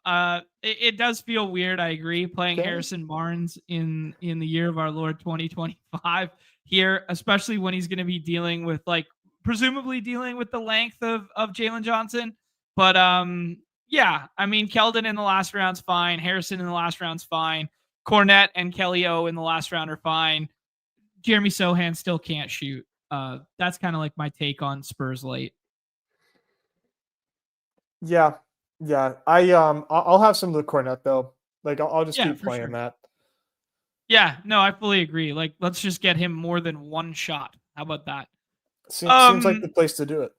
It does feel weird, I agree, playing Harrison Barnes in the year of our Lord 2025 here, especially when he's going to be dealing with, like, presumably dealing with the length of Jalen Johnson. But yeah, I mean, Keldon in the last round's fine. Harrison in the last round's fine. Cornette and Kelly O in the last round are fine. Jeremy Sohan still can't shoot. That's kind of like my take on Spurs late. Yeah. I'll have some of the Cornette though. Like, I'll just keep playing that. Yeah, no, I fully agree. Like, let's just get him more than one shot. How about that? Seems like the place to do it.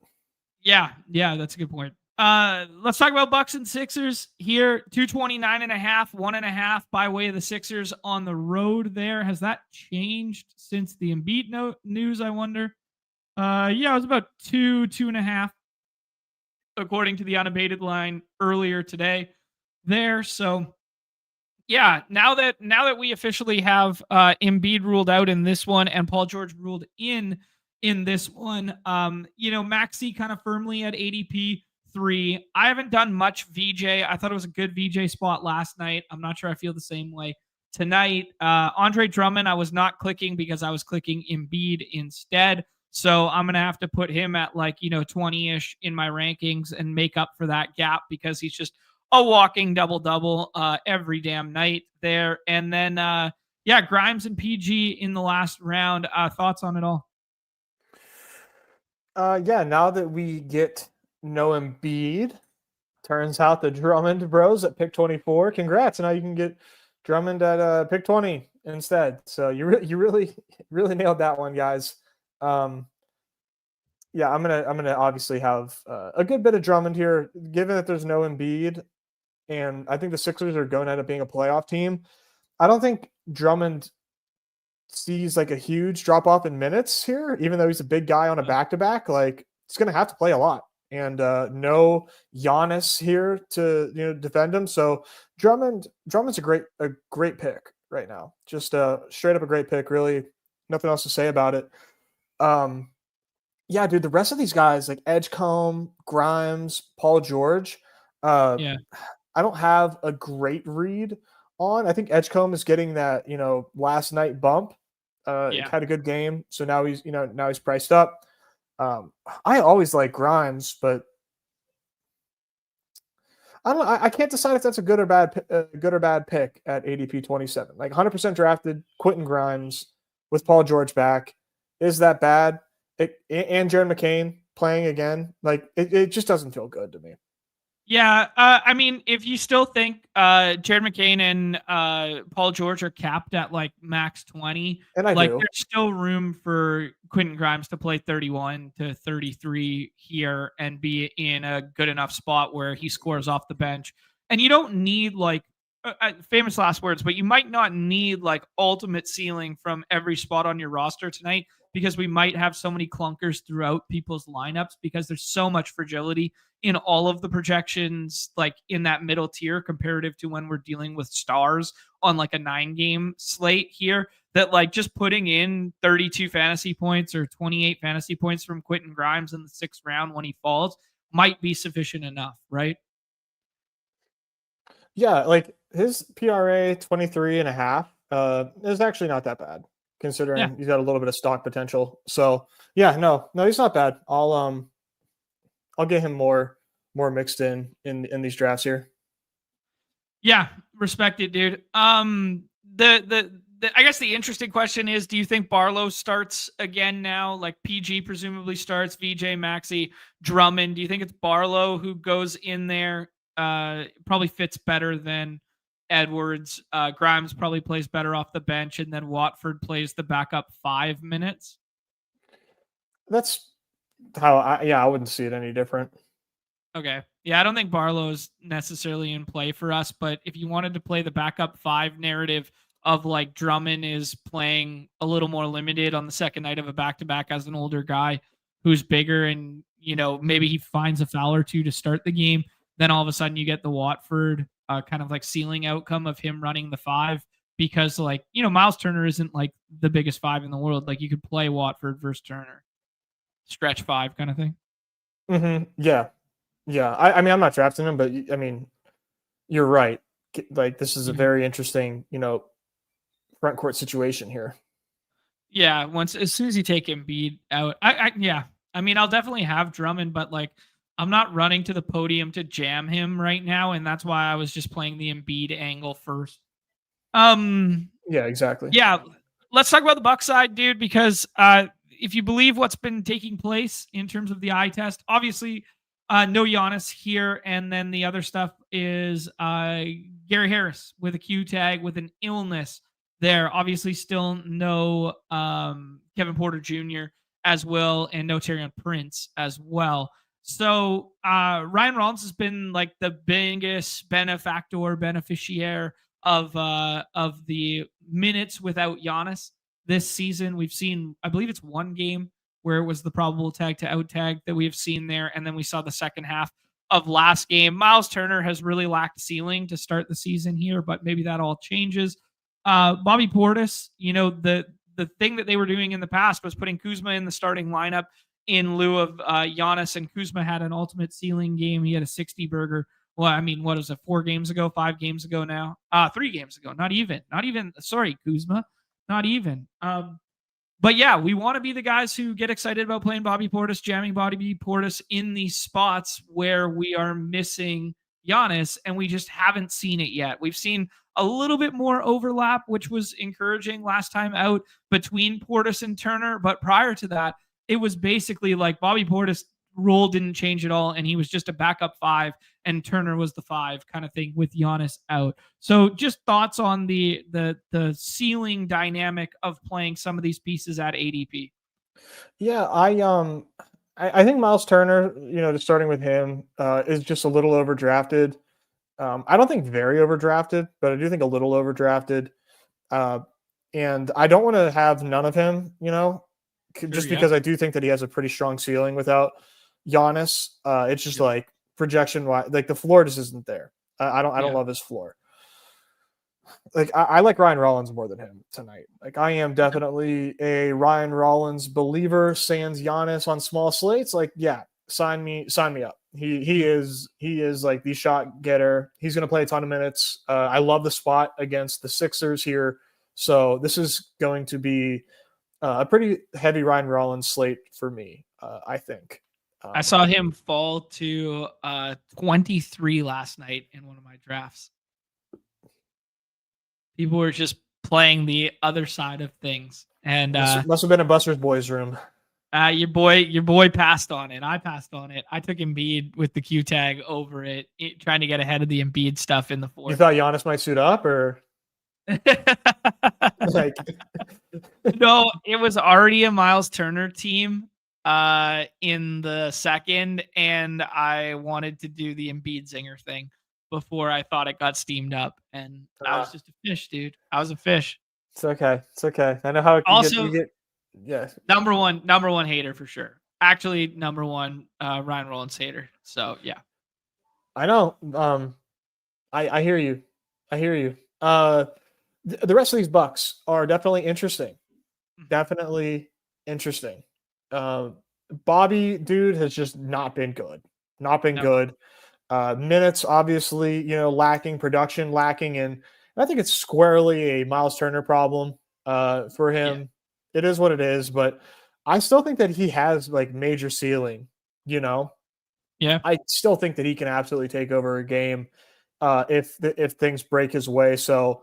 Yeah, that's a good point. Let's talk about Bucks and Sixers here. 229.5, 1.5 by way of the Sixers on the road there. Has that changed since the Embiid news, I wonder? Yeah, it was about 2.5, according to the unabated line earlier today there. So yeah, now that we officially have Embiid ruled out in this one and Paul George ruled in this one, Maxey kind of firmly at ADP 3. I haven't done much VJ. I thought it was a good VJ spot last night. I'm not sure I feel the same way tonight. Andre Drummond, I was not clicking because I was clicking Embiid instead. So I'm going to have to put him at 20-ish in my rankings and make up for that gap because he's just a walking double-double every damn night there. And then, Grimes and PG in the last round. Thoughts on it all? Now that we get no Embiid, turns out the Drummond bros at pick 24. Congrats. Now you can get Drummond at pick 20 instead. So you really nailed that one, guys. I'm gonna obviously have a good bit of Drummond here, given that there's no Embiid, and I think the Sixers are going to end up being a playoff team. I don't think Drummond sees like a huge drop off in minutes here, even though he's a big guy on a back-to-back. Like, he's going to have to play a lot, and no Giannis here to defend him. So Drummond's a great pick right now. Just straight up a great pick. Really, nothing else to say about it. Dude, the rest of these guys like Edgecombe, Grimes, Paul George. I don't have a great read on. I think Edgecombe is getting that last night bump. He had a good game, so now he's priced up. I always like Grimes, but I don't know. I can't decide if that's a good or bad pick at ADP 27. Like 100% drafted Quentin Grimes with Paul George back. Is that bad? And Jaron McCain playing again. Like it just doesn't feel good to me. Yeah, I mean, if you still think Jared McCain and Paul George are capped at like max 20, And I like do. there's still room for Quentin Grimes to play 31 to 33 here and be in a good enough spot where he scores off the bench. And you don't need like famous last words, but you might not need like ultimate ceiling from every spot on your roster tonight because we might have so many clunkers throughout people's lineups because there's so much fragility in all of the projections, like in that middle tier comparative to when we're dealing with stars on like a 9-game slate here, that like just putting in 32 fantasy points or 28 fantasy points from Quentin Grimes in the 6th round when he falls might be sufficient enough, right? Yeah, like his PRA 23.5 is actually not that bad considering he's got a little bit of stock potential. So yeah, no, he's not bad. I'll get him more mixed in these drafts here. Yeah, respect it, dude. I guess the interesting question is, do you think Barlow starts again now? Like PG presumably starts, VJ, Maxey, Drummond. Do you think it's Barlow who goes in there? Probably fits better than Edwards. Grimes probably plays better off the bench, and then Watford plays the backup 5 minutes. That's how I wouldn't see it any different. Okay. Yeah, I don't think Barlow's necessarily in play for us, but if you wanted to play the backup 5 narrative of like Drummond is playing a little more limited on the second night of a back-to-back as an older guy who's bigger and, maybe he finds a foul or two to start the game, then all of a sudden you get the Watford kind of like ceiling outcome of him running the 5 because like, Miles Turner isn't like the biggest 5 in the world. Like you could play Watford versus Turner. Stretch 5 kind of thing. Mm-hmm. Yeah. Yeah, I mean, I'm not drafting him, but I mean, you're right. Like, this is a very interesting, front court situation here. Yeah, as soon as you take Embiid out, I mean, I'll definitely have Drummond, but like, I'm not running to the podium to jam him right now, and that's why I was just playing the Embiid angle first. Yeah, exactly. Yeah, let's talk about the Bucks side, dude, because if you believe what's been taking place in terms of the eye test, obviously. No Giannis here, and then the other stuff is Gary Harris with a Q tag with an illness there. Obviously, still no Kevin Porter Jr. as well, and no Taurean Prince as well. So Ryan Rollins has been like the biggest beneficiary of the minutes without Giannis this season. We've seen, I believe it's one game where it was the probable tag to out tag that we have seen there. And then we saw the second half of last game. Miles Turner has really lacked ceiling to start the season here, but maybe that all changes. Bobby Portis, the thing that they were doing in the past was putting Kuzma in the starting lineup in lieu of Giannis, and Kuzma had an ultimate ceiling game. He had a 60 burger. Well, I mean, what was it? 4 games ago, 5 games ago now? 3 games ago. Not even. Sorry, Kuzma. Not even. But yeah, we want to be the guys who get excited about playing Bobby Portis, jamming Bobby Portis in these spots where we are missing Giannis, and we just haven't seen it yet. We've seen a little bit more overlap, which was encouraging last time out between Portis and Turner. But prior to that, it was basically like Bobby Portis' role didn't change at all, and he was just a backup 5, and Turner was the 5 kind of thing with Giannis out. So just thoughts on the ceiling dynamic of playing some of these pieces at ADP. Yeah, I think Miles Turner, just starting with him, is just a little overdrafted. I don't think very overdrafted, but I do think a little overdrafted. And I don't want to have none of him, because I do think that he has a pretty strong ceiling without Giannis. It's just like projection wise, like the floor just isn't there. I don't love his floor. Like I like Ryan Rollins more than him tonight. Like I am definitely a Ryan Rollins believer. Sans Giannis on small slates. Like sign me up. He is like the shot getter. He's going to play a ton of minutes. I love the spot against the Sixers here. So this is going to be a pretty heavy Ryan Rollins slate for me. I think. I saw him fall to 23 last night in one of my drafts. People were just playing the other side of things, and must have been a Buster's Boys room. Your boy passed on it. I passed on it. I took Embiid with the Q tag over trying to get ahead of the Embiid stuff in the You fourth. thought Giannis might suit up, or like? No, it was already a Miles Turner team in the second, and I wanted to do the Embiid zinger thing before I thought it got steamed up, and I was just a fish, dude. I was a fish. It's okay. It's okay. I know how Also, yeah. number one hater for sure. Actually, number one Ryan Rollins hater. So yeah. I know. I hear you. I hear you. The rest of these Bucks are definitely interesting. Definitely interesting. Bobby, dude, has just not been good. Not been good. Minutes, obviously, lacking, production lacking, and I think it's squarely a Miles Turner problem for him. Yeah. It is what it is, but I still think that he has like major ceiling, Yeah. I still think that he can absolutely take over a game if things break his way. So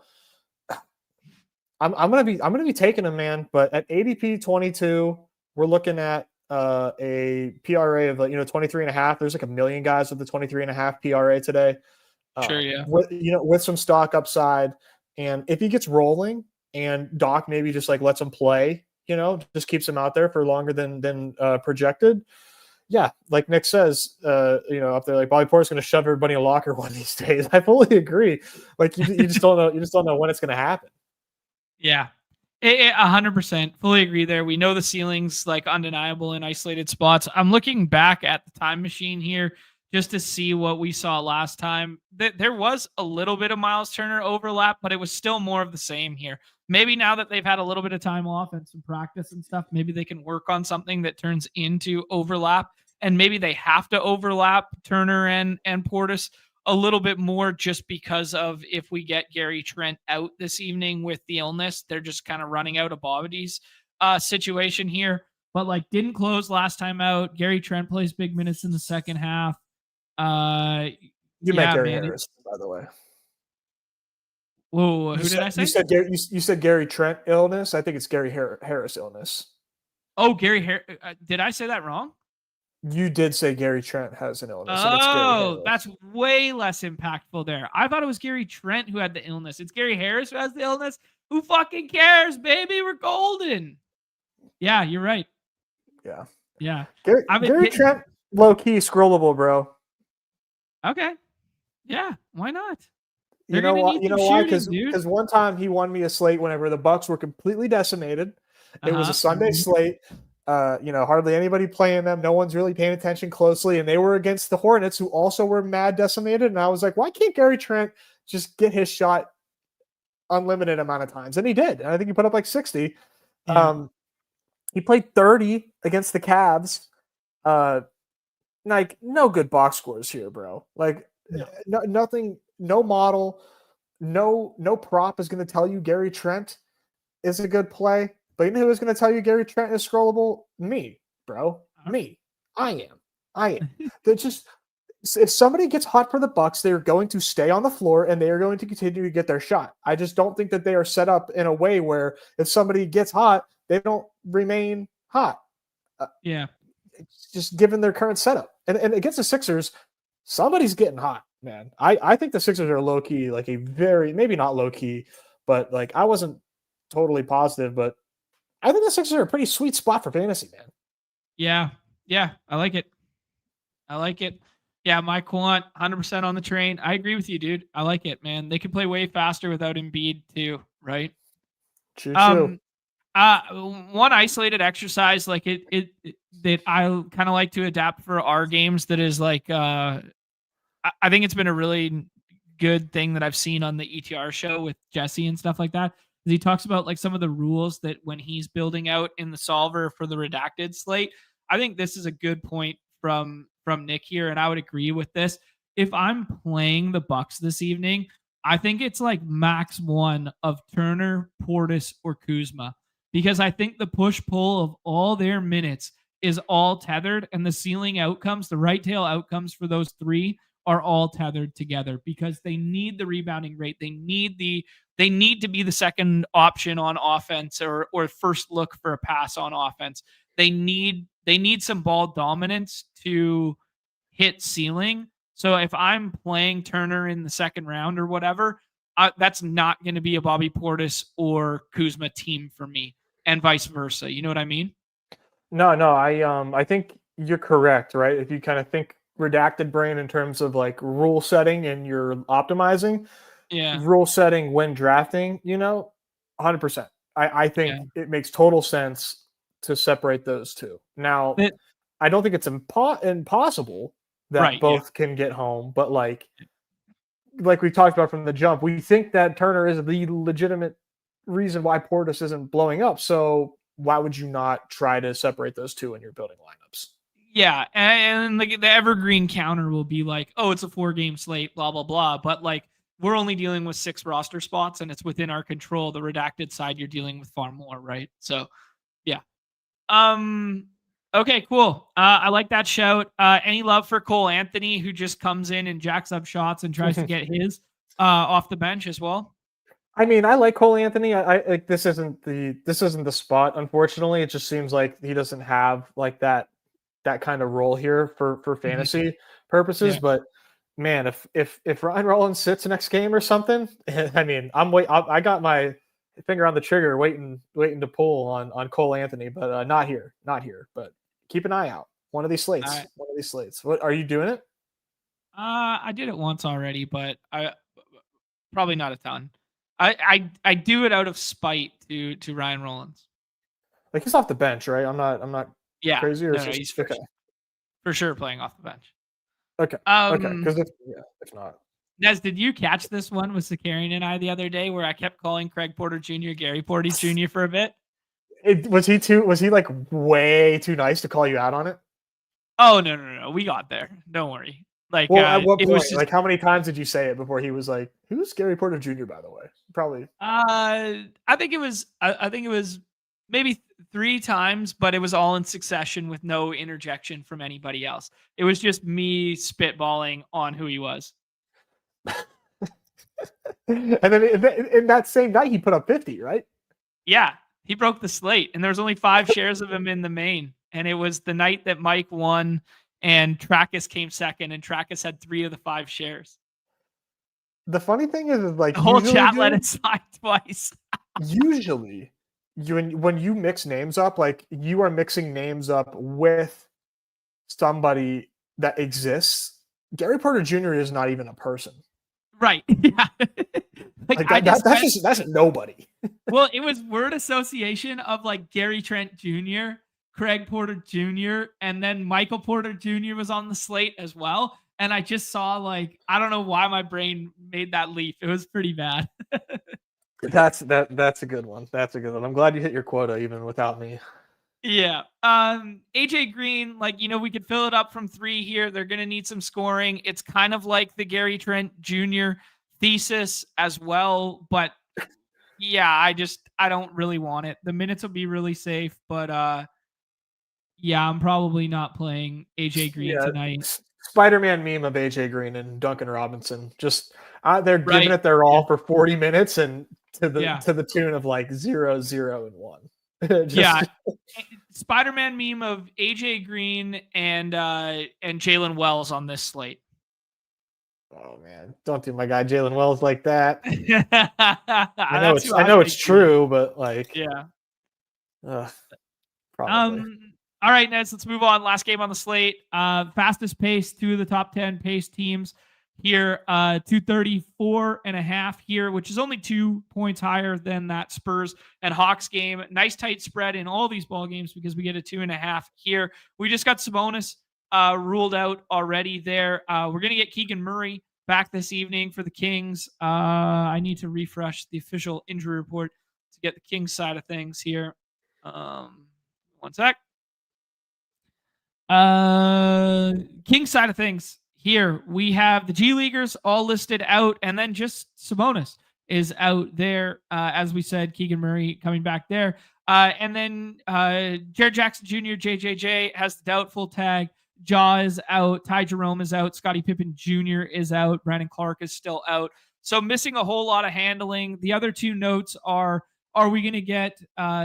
I'm gonna be taking him, man. But at ADP 22, we're looking at a PRA of 23.5. There's like a million guys with the 23.5 PRA today. Sure, yeah. With some stock upside, and if he gets rolling, and Doc maybe just like lets him play, just keeps him out there for longer than projected. Yeah, like Nick says, up there, like Bobby Portis going to shove everybody in a locker one of these days. I fully agree. Like you just don't know. You just don't know when it's going to happen. Yeah, 100% fully agree there. We know the ceiling's like undeniable in isolated spots. I'm looking back at the time machine here just to see what we saw last time. There was a little bit of Miles Turner overlap, but it was still more of the same here. Maybe now that they've had a little bit of time off and some practice and stuff, maybe they can work on something that turns into overlap. And maybe they have to overlap Turner and Portis a little bit more just because of if we get Gary Trent out this evening with the illness, they're just kind of running out of Bobody's situation here. But like didn't close last time out. Gary Trent plays big minutes in the second half. You meant Gary Harris, by the way. Whoa, who did I say? You said Gary Trent illness. I think it's Gary Harris illness. Oh, Gary Harris. Did I say that wrong? You did say Gary Trent has an illness. Oh, that's way less impactful there. I thought it was Gary Trent who had the illness. It's Gary Harris who has the illness. Who fucking cares, baby? We're golden. Yeah, you're right. Yeah. Gary Trent, low key scrollable, bro. Okay. Yeah. Why not? You know why? Because one time he won me a slate whenever the Bucks were completely decimated. It was a Sunday slate. Hardly anybody playing them. No one's really paying attention closely. And they were against the Hornets, who also were mad decimated. And I was like, why can't Gary Trent just get his shot unlimited amount of times? And he did. And I think he put up like 60. Yeah. He played 30 against the Cavs. Like, no good box scores here, bro. Like, nothing, no model, no prop is going to tell you Gary Trent is a good play. But you know who is going to tell you Gary Trent is scrollable? Me, bro. Me. I am. They're just, if somebody gets hot for the Bucks, they're going to stay on the floor and they are going to continue to get their shot. I just don't think that they are set up in a way where if somebody gets hot, they don't remain hot. Just given their current setup. And against the Sixers, somebody's getting hot, man. I think the Sixers are low key, like a very, maybe not low key, but like I wasn't totally positive, but I think the Sixers are a pretty sweet spot for fantasy, man. Yeah. I like it. Yeah, my quant, 100% on the train. I agree with you, dude. I like it, man. They can play way faster without Embiid too, right? True. One isolated exercise like it that I kind of like to adapt for our games that is like I think it's been a really good thing that I've seen on the ETR show with Jesse and stuff like that. He talks about like some of the rules that when he's building out in the solver for the redacted slate. I think this is a good point from Nick here, and I would agree with this. If I'm playing the Bucks this evening, I think it's like max one of Turner, Portis, or Kuzma, because I think the push-pull of all their minutes is all tethered, and the ceiling outcomes, the right tail outcomes for those three are all tethered together because they need the rebounding rate. They need the they need to be the second option on offense or first look for a pass on offense. They need some ball dominance to hit ceiling. So if I'm playing Turner in the second round or whatever, that's not going to be a Bobby Portis or Kuzma team for me, and vice versa. You know what I mean? No, I think you're correct, right? If you kind of think redacted brain in terms of like rule setting and you're optimizing, rule setting when drafting, 100%. I think it makes total sense to separate those two. Now, I don't think it's impossible that both can get home, but like we talked about from the jump, we think that Turner is the legitimate reason why Portis isn't blowing up. So why would you not try to separate those two in your building lineups? Yeah, and like the evergreen counter will be like, oh, it's a 4-game slate, blah blah blah. But like we're only dealing with 6 roster spots, and it's within our control. The redacted side, you're dealing with far more, right? So, yeah. Okay, cool. I like that shout. Any love for Cole Anthony, who just comes in and jacks up shots and tries to get his off the bench as well? I mean, I like Cole Anthony. I like this isn't the spot, unfortunately. It just seems like he doesn't have like that kind of role here for fantasy purposes. Yeah. But man, if Ryan Rollins sits next game or something, I mean, I got my finger on the trigger, waiting to pull on Cole Anthony, but not here. But keep an eye out. One of these slates. Right. One of these slates. What are you doing it? I did it once already, but I probably not a ton. I do it out of spite to Ryan Rollins. Like he's off the bench, right? I'm not crazy. Or he's for sure playing off the bench. Okay. Okay. Because if not. Nez, did you catch this one with Zakarian and I the other day where I kept calling Craig Porter Jr. Gary Porter Jr. for a bit? Was he like way too nice to call you out on it? Oh no. We got there. Don't worry. Like, well, at what point? Like, how many times did you say it before he was like, "Who's Gary Porter Jr.?" By the way, probably. I think it was maybe 3 times, but it was all in succession with no interjection from anybody else. It was just me spitballing on who he was. And then in that same night, he put up 50, right? Yeah, he broke the slate, and there was only 5 shares of him in the main, and it was the night that Mike won. And Trackus came second, and Trackus had 3 of the 5 shares. The funny thing is like the whole chat let it slide twice. Usually, when you mix names up, like you are mixing names up with somebody that exists. Gary Porter Jr. is not even a person, right? Yeah, that's nobody. Well, it was word association of like Gary Trent Jr., Craig Porter Jr., and then Michael Porter Jr. was on the slate as well. And I just saw like, I don't know why my brain made that leap. It was pretty bad. That's a good one. That's a good one. I'm glad you hit your quota even without me. Yeah. AJ Green, like, we could fill it up from 3 here. They're going to need some scoring. It's kind of like the Gary Trent Jr. thesis as well. But yeah, I don't really want it. The minutes will be really safe, but yeah, I'm probably not playing AJ Green tonight. Spider-Man meme of AJ Green and Duncan Robinson. Just they're giving it their all for 40 minutes and to the tune of like 0, 0, and 1. Yeah. Spider-Man meme of AJ Green and Jalen Wells on this slate. Oh man, don't do my guy Jalen Wells like that. I know it's true, but like probably. All right, Nez, let's move on. Last game on the slate. Fastest pace, 2 of the top 10 pace teams here. 234.5 here, which is only 2 points higher than that Spurs and Hawks game. Nice tight spread in all these ball games because we get a 2.5 here. We just got Sabonis ruled out already there. We're going to get Keegan Murray back this evening for the Kings. I need to refresh the official injury report to get the Kings side of things here. One sec. Kings side of things here, we have the G Leaguers all listed out, and then just Sabonis is out there. As we said, Keegan Murray coming back there. And then Jared Jackson Jr., JJJ has the doubtful tag. Ja is out. Ty Jerome is out. Scottie Pippen Jr. is out. Brandon Clark is still out. So missing a whole lot of handling. The other two notes are we going to get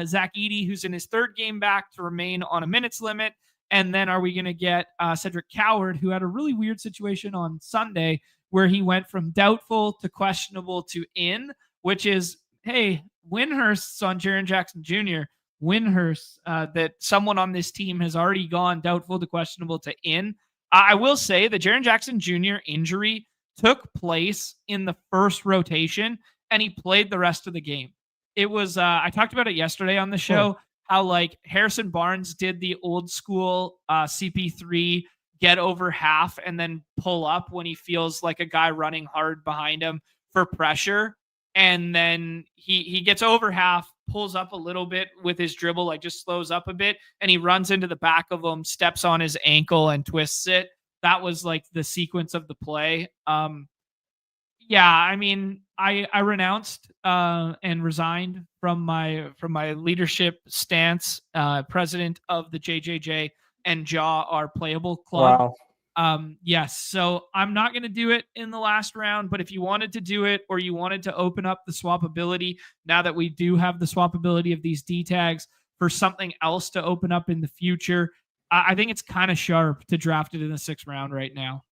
Zach Edey, who's in his third game back, to remain on a minutes limit? And then are we going to get Cedric Coward, who had a really weird situation on Sunday where he went from doubtful to questionable to in, which is, hey, Winhurst's on Jaren Jackson Jr. Winhurst, that someone on this team has already gone doubtful to questionable to in. I will say the Jaren Jackson Jr. injury took place in the first rotation, and he played the rest of the game. It was, I talked about it yesterday on the show, how like Harrison Barnes did the old school CP3 get over half and then pull up when he feels like a guy running hard behind him for pressure. And then he gets over half, pulls up a little bit with his dribble, like just slows up a bit, and he runs into the back of him, steps on his ankle and twists it. That was like the sequence of the play. Yeah, I mean, I renounced and resigned from my leadership stance, president of the JJJ and Jaw are playable club. Wow. Yes, so I'm not going to do it in the last round, but if you wanted to do it or you wanted to open up the swappability, now that we do have the swappability of these D tags for something else to open up in the future, I think it's kind of sharp to draft it in the 6th round right now.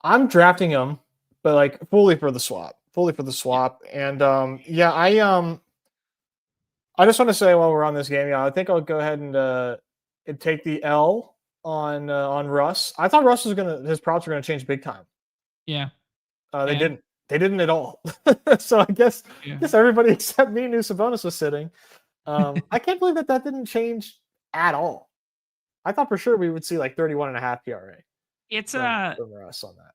I'm drafting him, but like fully for the swap. And yeah, I just want to say while we're on this game, yeah, I think I'll go ahead and take the L on Russ. I thought Russ was his props were gonna change big time. Yeah. They didn't. They didn't at all. So I guess everybody except me knew Sabonis was sitting. I can't believe that didn't change at all. I thought for sure we would see like 31.5 PRA. It's from Russ on that.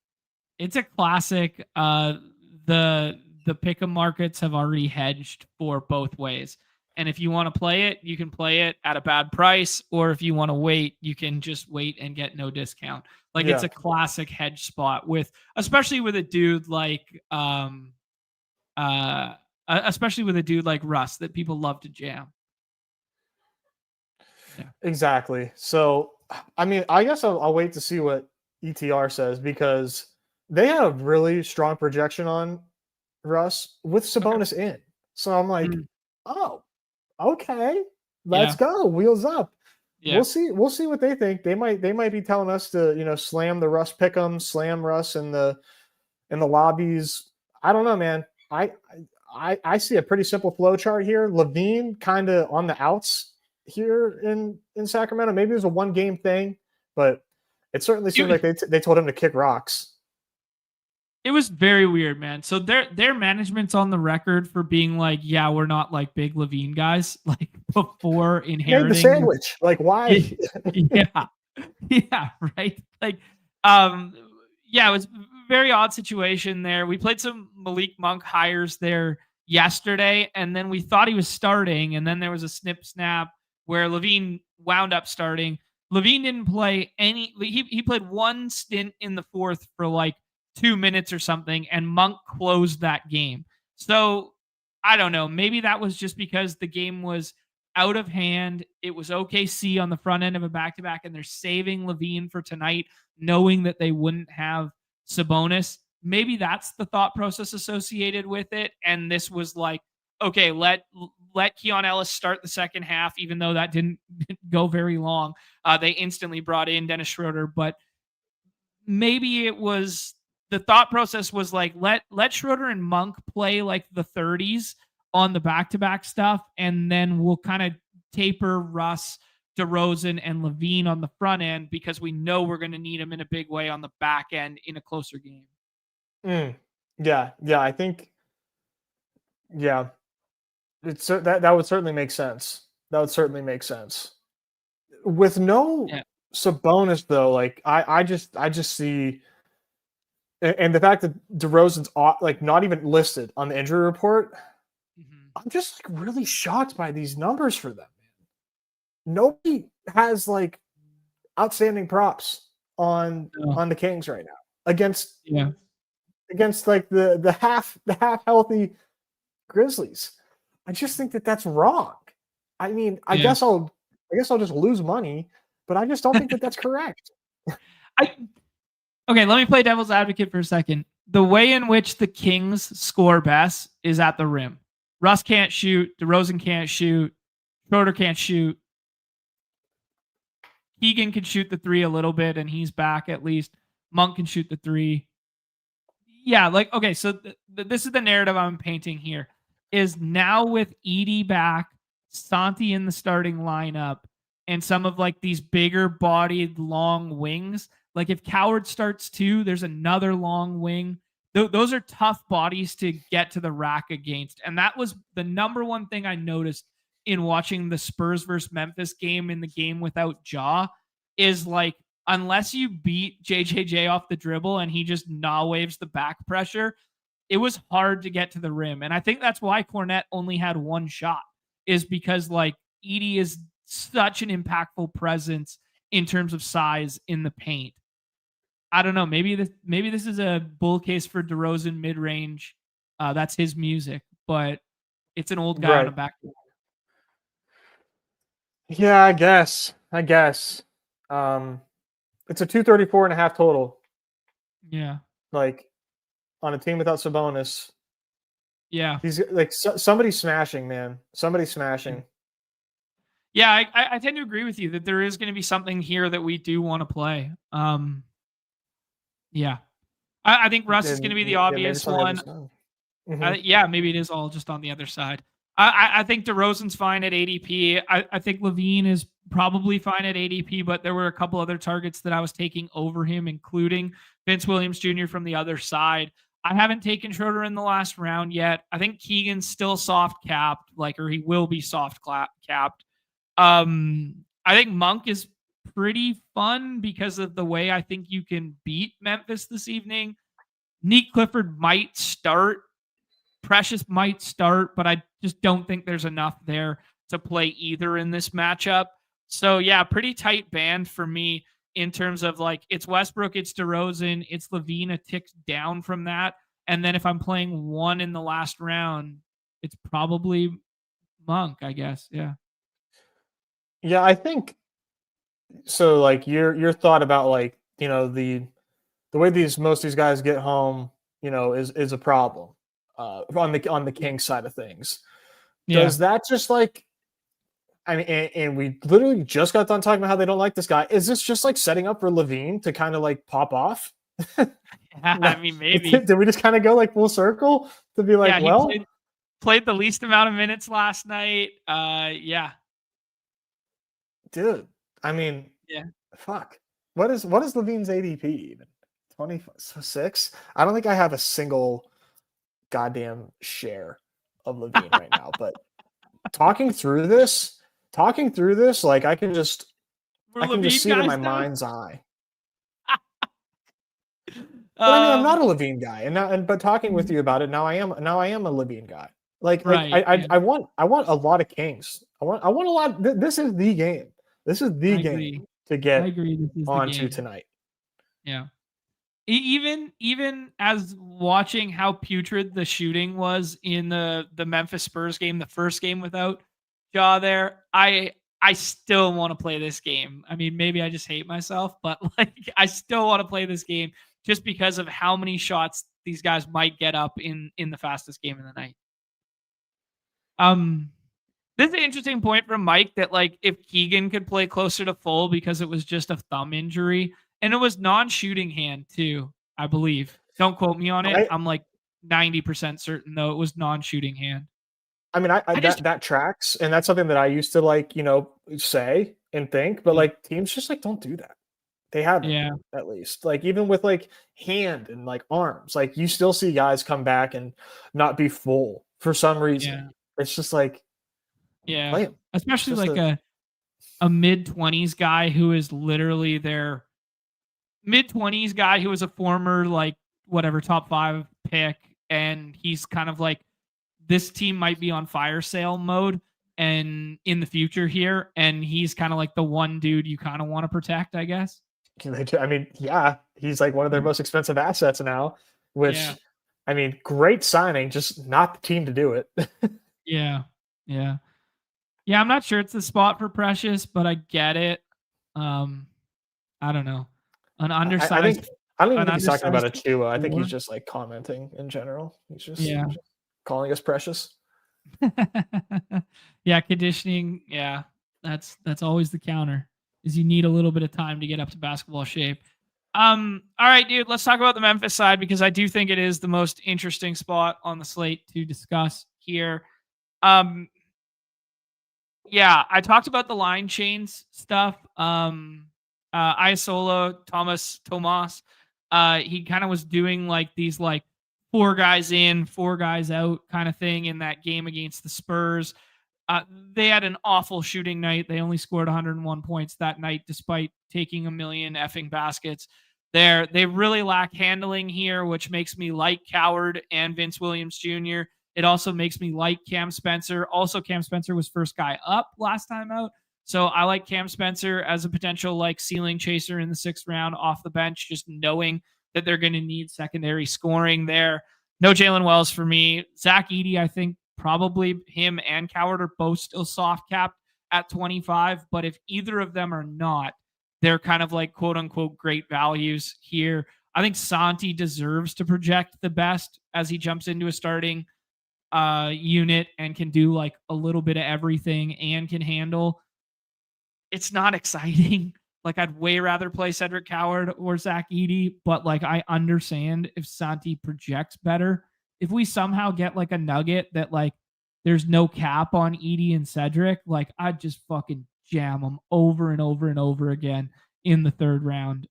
It's a classic. The pick'em markets have already hedged for both ways. And if you want to play it, you can play it at a bad price, or if you want to wait, you can just wait and get no discount. Like it's a classic hedge spot especially with a dude like Russ that people love to jam. Yeah. Exactly. So, I mean, I guess I'll wait to see what ETR says, because they have a really strong projection on Russ with Sabonis in. So I'm like, oh, okay, let's go, wheels up. Yeah. We'll see what they think. They might be telling us to slam the Russ pick'em, slam Russ in the lobbies. I don't know, man. I see a pretty simple flow chart here. Levine kind of on the outs here in Sacramento. Maybe it was a 1-game thing, but it certainly seemed like they told him to kick rocks. It was very weird, man. So their management's on the record for being like, yeah, we're not like big Levine guys, like before inheriting the sandwich. Like, why? yeah, right. Like, it was a very odd situation there. We played some Malik Monk hires there yesterday, and then we thought he was starting, and then there was a snip snap where Levine wound up starting. Levine didn't play any. He played one stint in the 4th for like 2 minutes or something, and Monk closed that game. So I don't know. Maybe that was just because the game was out of hand. It was OKC on the front end of a back-to-back, and they're saving Levine for tonight, knowing that they wouldn't have Sabonis. Maybe that's the thought process associated with it. And this was like, okay, let Keon Ellis start the second half, even though that didn't go very long. They instantly brought in Dennis Schroeder, but maybe it was the thought process was like, let Schroeder and Monk play like the 30s on the back-to-back stuff, and then we'll kind of taper Russ, DeRozan, and Levine on the front end, because we know we're going to need them in a big way on the back end in a closer game. Yeah, I think, it's that would certainly make sense. With no Sabonis though, like I just see, and the fact that DeRozan's like not even listed on the injury report, I'm just like really shocked by these numbers for them, man. Nobody has like outstanding props on the Kings right now against like the half healthy Grizzlies. I just think that's wrong. I mean, I guess I'll just lose money, but I just don't think that's correct. Okay, let me play devil's advocate for a second. The way in which the Kings score best is at the rim. Russ can't shoot. DeRozan can't shoot. Schroeder can't shoot. Keegan can shoot the three a little bit, and he's back at least. Monk can shoot the three. Yeah, like, okay, so this is the narrative I'm painting here. Is now with Edie back, Santi in the starting lineup, and some of like these bigger bodied long wings. Like if Coward starts too, there's another long wing. Those are tough bodies to get to the rack against. And that was the number one thing I noticed in watching the Spurs versus Memphis game in the game without Ja is like, unless you beat JJJ off the dribble and he just waves the back pressure, it was hard to get to the rim. And I think that's why Cornette only had one shot, is because like Edie is such an impactful presence in terms of size in the paint. I don't know. Maybe this is a bull case for DeRozan mid-range. That's his music, but it's an old guy on a backboard. Yeah, I guess. It's a 234.5 total. Yeah. Like on a team without Sabonis. Yeah. He's like somebody's smashing, man. Somebody's smashing. Yeah, I tend to agree with you that there is going to be something here that we do want to play. Yeah. I think Russ is going to be the obvious one. Mm-hmm. Maybe it is all just on the other side. I think DeRozan's fine at ADP. I think Levine is probably fine at ADP, but there were a couple other targets that I was taking over him, including Vince Williams Jr. from the other side. I haven't taken Schroeder in the last round yet. I think Keegan's still soft capped, or he will be soft capped. I think Monk is pretty fun because of the way I think you can beat Memphis this evening. Nick Clifford might start. Precious might start, but I just don't think there's enough there to play either in this matchup. So yeah, pretty tight band for me in terms of like it's Westbrook, it's DeRozan, it's Levine a tick down from that. And then if I'm playing one in the last round, it's probably Monk, I guess. Yeah. Yeah, I think so. Like your thought about like, the way most of these guys get home, is a problem on the King side of things. Yeah. Does that just like, I mean, and we literally just got done talking about how they don't like this guy. Is this just like setting up for Levine to kind of like pop off? I mean, maybe. Did we just kind of go like full circle to be like, he played the least amount of minutes last night. Yeah. Dude, I mean, yeah. Fuck. What is Levine's ADP even? 26? I don't think I have a single goddamn share of Levine right now, but talking through this, like I can just see it in my mind's eye. But I mean, I'm not a Levine guy, but talking with you about it now, I am a Levine guy. I want a lot of Kings. I want a lot. This is the game. This is the game to get onto tonight. Yeah. Even as watching how putrid the shooting was in the Memphis Spurs game, the first game without Ja there, I still want to play this game. I mean, maybe I just hate myself, but like I still want to play this game just because of how many shots these guys might get up in the fastest game of the night. This is an interesting point from Mike that like if Keegan could play closer to full because it was just a thumb injury and it was non-shooting hand too, I believe. Don't quote me on it. I'm like 90% certain though it was non-shooting hand. I mean, that tracks, and that's something that I used to like, say and think, but like teams just like don't do that. They haven't, at least. Like even with like hand and like arms, like you still see guys come back and not be full for some reason. Yeah. It's just like, yeah, especially like a mid-20s guy who is literally their mid-20s guy who was a former like whatever top 5 pick, and he's kind of like this team might be on fire sale mode and in the future here, and he's kind of like the one dude you kind of want to protect, I guess. I mean, yeah, he's like one of their most expensive assets now, which I mean, great signing, just not the team to do it. Yeah. I'm not sure it's the spot for Precious, but I get it. I don't know. An I undersized. don't even an think he's talking about undersized Achua. I think four. he's just like commenting in general. He's just Yeah. calling us precious. Yeah, conditioning. Yeah, that's always the counter. Is you need a little bit of time to get up to basketball shape. All right, dude. Let's talk about the Memphis side because I do think it is the most interesting spot on the slate to discuss here. Yeah, I talked about the line chains stuff. Isola, Tomas, he kind of was doing like these like 4 guys in, 4 guys out kind of thing in that game against the Spurs. They had an awful shooting night. They only scored 101 points that night, despite taking a million effing baskets. They really lack handling here, which makes me like Coward and Vince Williams Jr. It also makes me like Cam Spencer. Also, Cam Spencer was first guy up last time out. So I like Cam Spencer as a potential like ceiling chaser in the 6th round off the bench, just knowing that they're going to need secondary scoring there. No Jalen Wells for me. Zach Edey, I think probably him and Coward are both still soft capped at 25. But if either of them are not, they're kind of like quote unquote great values here. I think Santi deserves to project the best as he jumps into a starting unit and can do like a little bit of everything and can handle. It's not exciting. Like I'd way rather play Cedric Coward or Zach Edey, but like I understand if Santi projects better. If we somehow get like a nugget that like there's no cap on Edey and Cedric, like I'd just fucking jam them over and over and over again in the 3rd round.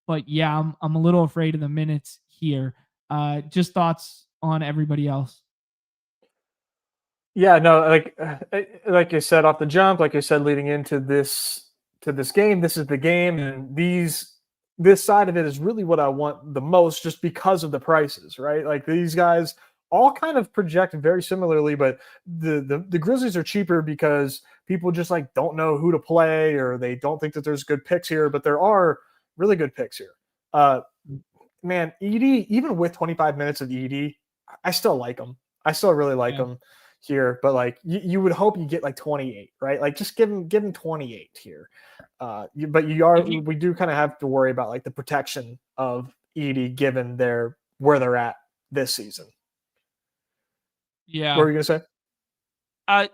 But yeah, I'm a little afraid of the minutes here. Just thoughts on everybody else. Yeah, no, like I said off the jump, like I said leading into this game, this is the game, and this side of it is really what I want the most, just because of the prices, right? Like these guys all kind of project very similarly, but the Grizzlies are cheaper because people just like don't know who to play or they don't think that there's good picks here, but there are really good picks here. Man, Edey, even with 25 minutes of Edey, I still like him. I still really like him here, but like you would hope you get like 28, right? Like just give him 28 here. But we do kind of have to worry about like the protection of Edey given where they're at this season. Yeah. What were you gonna say?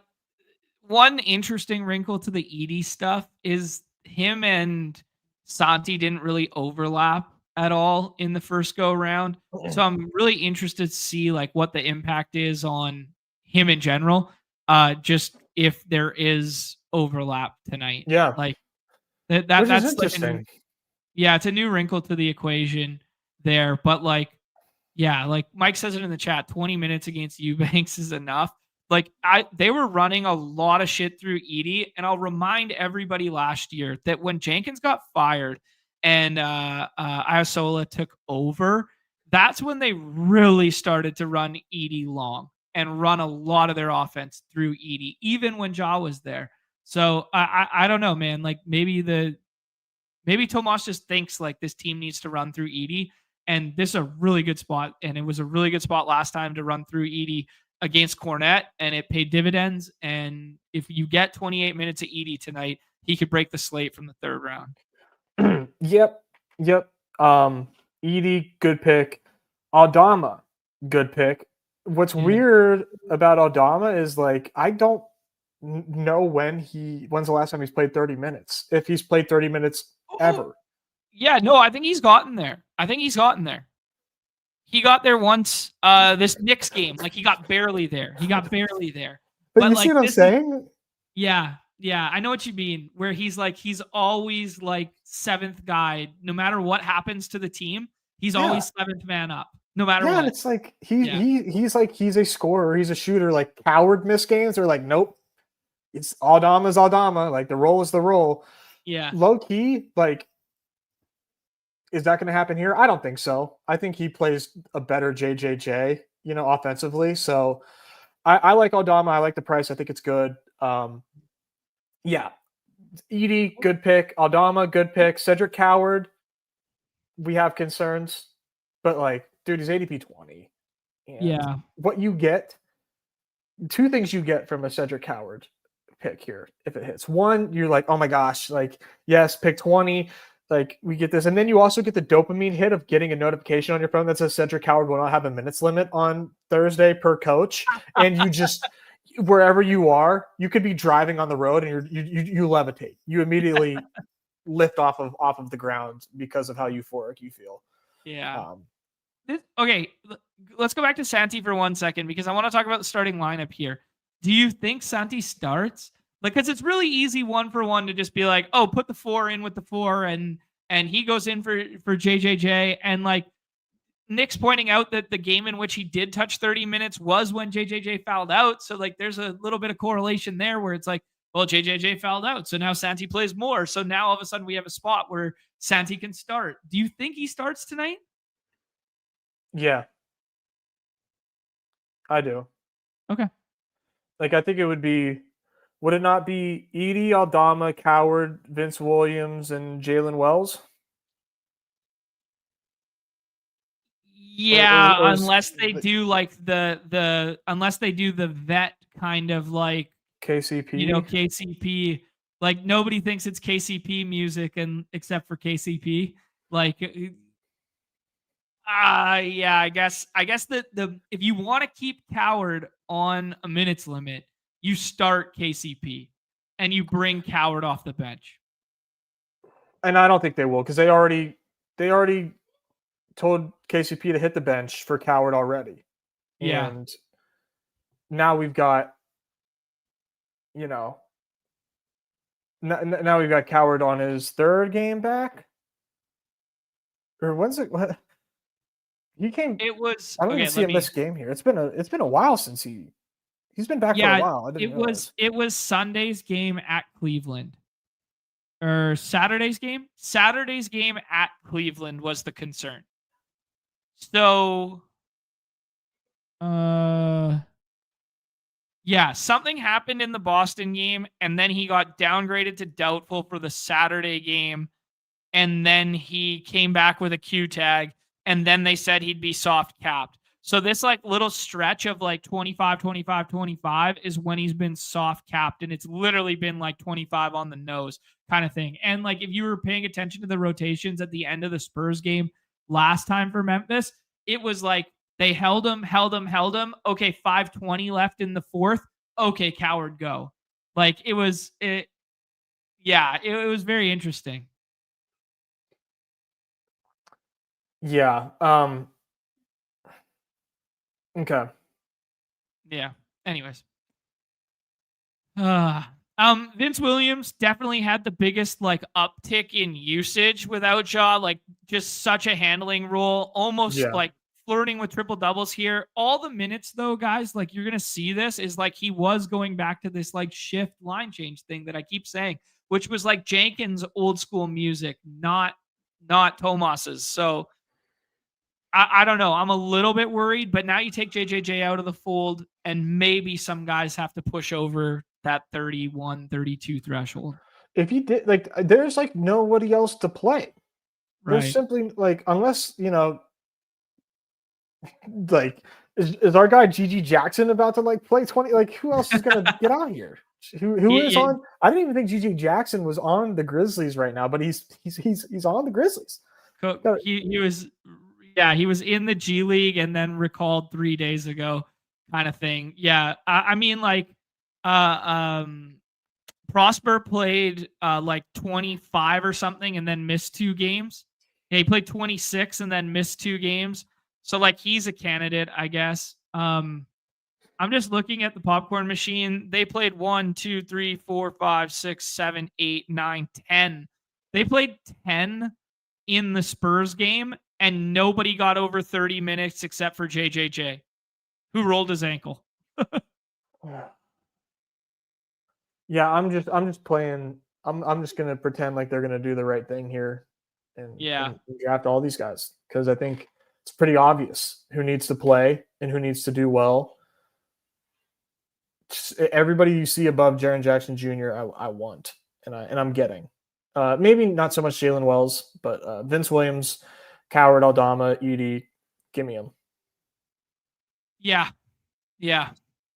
One interesting wrinkle to the Edey stuff is him and Santi didn't really overlap at all in the first go round. So I'm really interested to see like what the impact is on him in general. Just if there is overlap tonight. Yeah. Like Which that's is interesting. Like it's a new wrinkle to the equation there. But like, yeah, like Mike says it in the chat, 20 minutes against Eubanks is enough. Like they were running a lot of shit through Edey, and I'll remind everybody last year that when Jenkins got fired and Isola took over, that's when they really started to run Edey long and run a lot of their offense through Edey, even when Ja was there. So I don't know, man. Like maybe Tomas just thinks like this team needs to run through Edey, and this is a really good spot, and it was a really good spot last time to run through Edey against Cornette, and it paid dividends. And if you get 28 minutes of Edey tonight, he could break the slate from the 3rd round. Yep. Edey, good pick. Aldama, good pick. What's weird about Aldama is like I don't know when's the last time he's played 30 minutes. If he's played 30 minutes ever. Yeah, no, I think he's gotten there. He got there once this Knicks game. Like he got barely there. But you like, see what I'm saying? Yeah, I know what you mean. Where he's always like 7th guy. No matter what happens to the team, he's always 7th man up. No matter what. And it's like he's a scorer, he's a shooter. Like Coward missed games, they're like, nope. It's Aldama's Aldama. Like the role is the role. Yeah. Low key, like, is that going to happen here? I don't think so. I think he plays a better JJJ, offensively. So I like Aldama. I like the price. I think it's good. Yeah. Edey, good pick. Aldama, good pick. Cedric Coward, we have concerns. But like, dude, he's ADP 20. And what you get, 2 things you get from a Cedric Coward pick here if it hits. One, you're like, oh my gosh, like, yes, pick 20. Like we get this, and then you also get the dopamine hit of getting a notification on your phone that says Cedric Howard will not have a minutes limit on Thursday per coach, and you just wherever you are, you could be driving on the road and you levitate. You immediately lift off of the ground because of how euphoric you feel. Yeah. Okay, let's go back to Santi for 1 second because I want to talk about the starting lineup here. Do you think Santi starts? Like, because it's really easy 1-for-1 to just be like, oh, put the 4 in with the 4, and he goes in for JJJ. And like Nick's pointing out that the game in which he did touch 30 minutes was when JJJ fouled out. So like, there's a little bit of correlation there where it's like, well, JJJ fouled out, so now Santi plays more. So now all of a sudden we have a spot where Santi can start. Do you think he starts tonight? Yeah, I do. Okay. Like, I think it would it not be Edie, Aldama, Coward, Vince Williams, and Jalen Wells? Yeah, unless they do like unless they do the vet kind of like KCP. KCP. Like nobody thinks it's KCP music and except for KCP. Like yeah, I guess that if you want to keep Coward on a minutes limit, you start KCP and you bring Coward off the bench. And I don't think they will because they already told KCP to hit the bench for Coward already. Yeah. And now we've got, now we've got Coward on his third game back. Or when's it? What? He came. It was. I don't even see him this game here. It's been a while since he's been back for a while. It was Sunday's game at Cleveland. Or Saturday's game? Saturday's game at Cleveland was the concern. So, yeah, something happened in the Boston game, and then he got downgraded to doubtful for the Saturday game, and then he came back with a Q tag, and then they said he'd be soft capped. So this like little stretch of like 25, 25, 25 is when he's been soft capped, and it's literally been like 25 on the nose kind of thing. And like if you were paying attention to the rotations at the end of the Spurs game last time for Memphis, it was like they held him. Okay, 5:20 left in the fourth. Okay, Coward, go. Like it was very interesting. Yeah. Okay. Yeah. Anyways. Vince Williams definitely had the biggest like uptick in usage without Ja, like just such a handling role, almost like flirting with triple doubles here. All the minutes though, guys, like you're going to see this is like he was going back to this like shift line change thing that I keep saying, which was like Jenkins old school music, not Tomas's. So I don't know. I'm a little bit worried, but now you take JJJ out of the fold and maybe some guys have to push over that 31, 32 threshold. If you did, like, there's like nobody else to play. There's simply like, unless, like, is our guy Gigi Jackson about to like play 20? Like, who else is going to get out here? Who is on? I didn't even think Gigi Jackson was on the Grizzlies right now, but he's on the Grizzlies. He was. Yeah, he was in the G League and then recalled 3 days ago kind of thing. Yeah, I mean, like, Prosper played like 25 or something and then missed 2 games. Yeah, he played 26 and then missed 2 games. So, like, he's a candidate, I guess. I'm just looking at the popcorn machine. They played 1, 2, 3, 4, 5, 6, 7, 8, 9, 10. They played 10 in the Spurs game. And nobody got over 30 minutes except for JJJ, who rolled his ankle. Yeah, I'm just playing. I'm just gonna pretend like they're gonna do the right thing here, and draft all these guys because I think it's pretty obvious who needs to play and who needs to do well. Just everybody you see above Jaren Jackson Jr. I want and I'm getting. Maybe not so much Jalen Wells, but Vince Williams. Coward, Aldama, Edie, give me him. Yeah.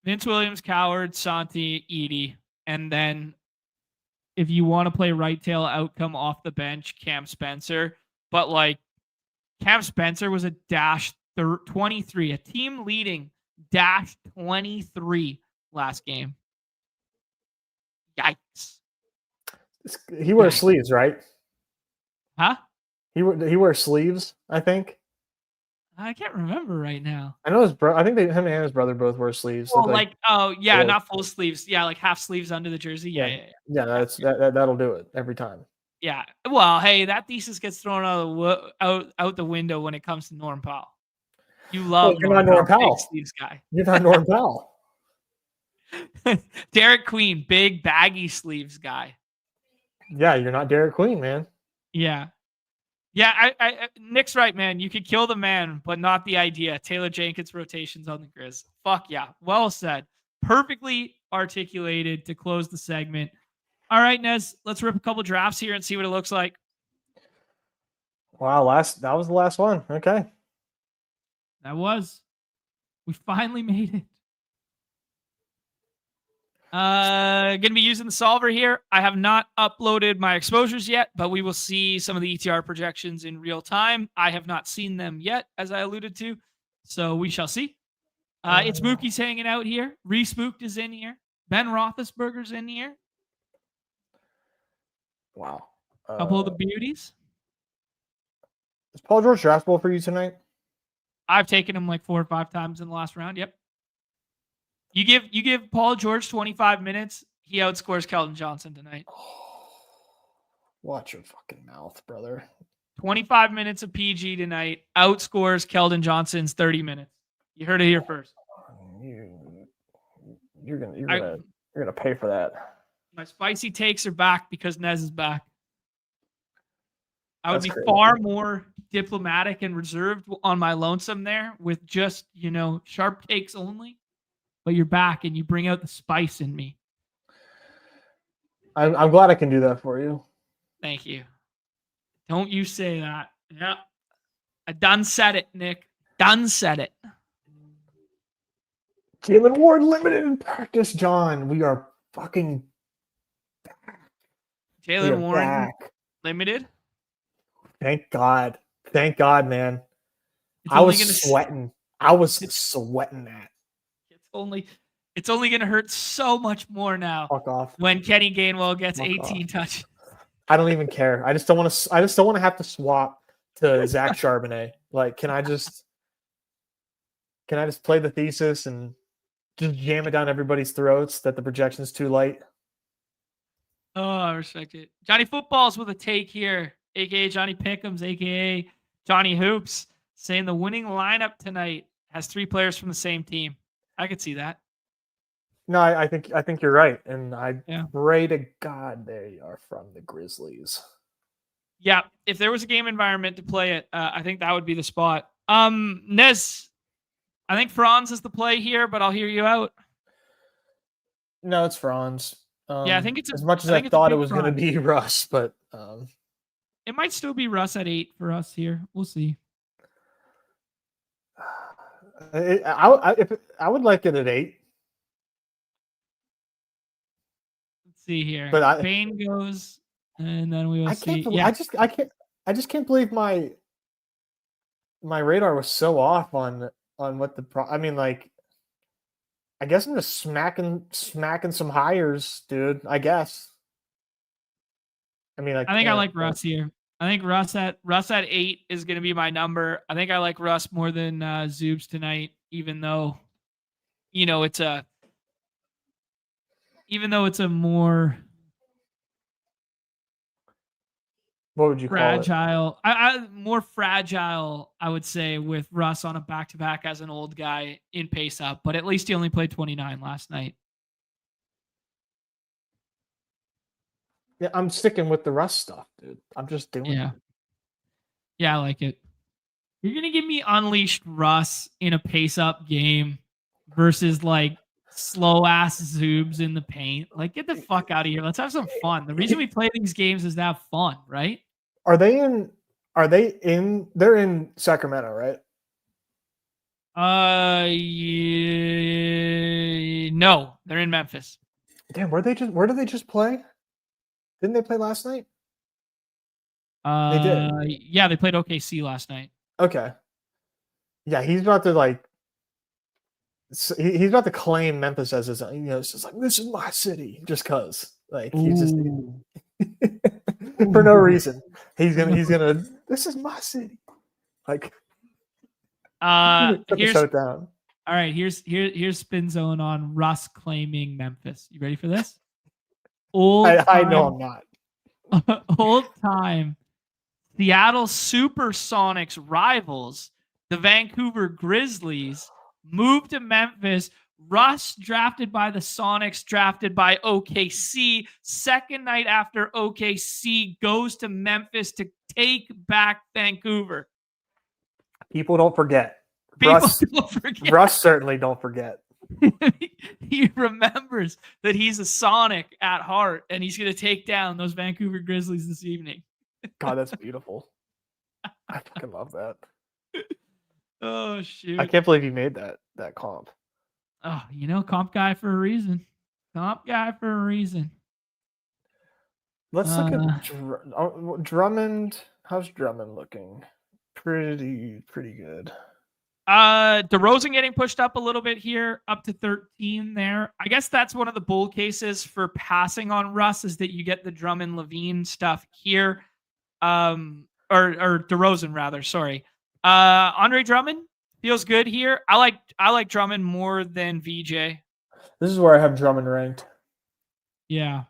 Vince Williams, Coward, Santi, Edie, and then if you want to play right tail outcome off the bench, Cam Spencer. But like Cam Spencer was a dash 23, a team leading dash 23 last game. Yikes. He wears sleeves, right? Huh? He wears sleeves, I think. I can't remember right now. I know his bro. I think him and his brother both wear sleeves. Oh, Yeah. not full sleeves. Yeah, like half sleeves under the jersey. Yeah. That'll do it every time. Yeah. Well, hey, that thesis gets thrown out the window when it comes to Norm Powell. You love you're not Norm Powell. Big sleeves guy. You're not Norm Powell. Derek Queen, big baggy sleeves guy. Yeah, you're not Derek Queen, man. Yeah. Yeah, Nick's right, man. You could kill the man, but not the idea. Taylor Jenkins rotations on the Grizz. Fuck yeah. Well said. Perfectly articulated to close the segment. All right, Nez, let's rip a couple drafts here and see what it looks like. Wow, that was the last one. Okay. We finally made it. Going to be using the solver here. I have not uploaded my exposures yet, but we will see some of the ETR projections in real time. I have not seen them yet, as I alluded to, so we shall see. It's Mookie's hanging out here. Respooked is in here. Ben Roethlisberger's in here. Wow. Couple of the beauties. Is Paul George draftable for you tonight? I've taken him like 4 or 5 times in the last round. Yep. You give Paul George 25 minutes, he outscores Keldon Johnson tonight. Watch your fucking mouth, brother. 25 minutes of PG tonight outscores Keldon Johnson's 30 minutes. You heard it here first. You're gonna pay for that. My spicy takes are back because Nez is back. I would be crazy. far more diplomatic and reserved on my lonesome there with just, sharp takes only. But you're back and you bring out the spice in me. I'm glad I can do that for you. Thank you. Don't you say that. Yeah. I done said it, Nick. Done said it. Jalen Ward limited in practice, John. We are fucking back. Jalen Warren limited. Thank God. Thank God, man. I was sweating. I was sweating that. It's only going to hurt so much more now. Fuck off. When Kenny Gainwell gets 18 touches. I don't even care. I just don't want to have to swap to Zach Charbonnet. Like, can I just play the thesis and just jam it down everybody's throats that the projection's too light? Oh, I respect it. Johnny Footballs with a take here, aka Johnny Pick'ems, aka Johnny Hoops, saying the winning lineup tonight has 3 players from the same team. I could see that. No, I think you're right, and I pray to God they are from the Grizzlies. Yeah, if there was a game environment to play it, I think that would be the spot. Nez, I think Franz is the play here, but I'll hear you out. No, it's Franz. I think it's as much as I thought it was going to be Russ, but it might still be Russ at 8 for us here. We'll see. I would like it at 8. Let's see here. But Bane goes, and then we will see. I just can't believe my radar was so off on what I mean, like, I guess I'm just smacking some hires, dude. I guess. I mean, I think I like Russ here. I think Russ at 8 is going to be my number. I think I like Russ more than Zoobs tonight, even though it's a more what would you fragile, call it? More fragile, I would say, with Russ on a back-to-back as an old guy in pace up, but at least he only played 29 last night. Yeah, I'm sticking with the Russ stuff, dude. I'm just doing it. Yeah, I like it. You're going to give me unleashed Russ in a pace-up game versus, like, slow-ass Zoobs in the paint. Like, get the fuck out of here. Let's have some fun. The reason we play these games is to have fun, right? They're in Sacramento, right? No, they're in Memphis. Damn, where do they just play? Didn't they play last night? They did. Yeah, they played OKC last night. Okay. Yeah, he's about to like. He's about to claim Memphis as his. It's just like, this is my city, just cause like he's just for no reason. He's gonna. This is my city. Like. Shut it down. All right, here's Spin Zone on Russ claiming Memphis. You ready for this? I know I'm not. Old time Seattle Supersonics rivals, the Vancouver Grizzlies, moved to Memphis. Russ drafted by the Sonics, drafted by OKC. Second night after OKC goes to Memphis to take back Vancouver. People don't forget. Russ certainly don't forget. He remembers that he's a Sonic at heart, and he's going to take down those Vancouver Grizzlies this evening. God, that's beautiful. I fucking love that. Oh, shoot. I can't believe he made that comp. Oh, comp guy for a reason. Comp guy for a reason. Let's look at Drummond. How's Drummond looking? Pretty good. DeRozan getting pushed up a little bit here, up to 13 there. I guess that's one of the bull cases for passing on Russ is that you get the Drummond Levine stuff here. Or DeRozan rather, sorry. Andre Drummond feels good here. I like Drummond more than VJ. This is where I have Drummond ranked. Yeah.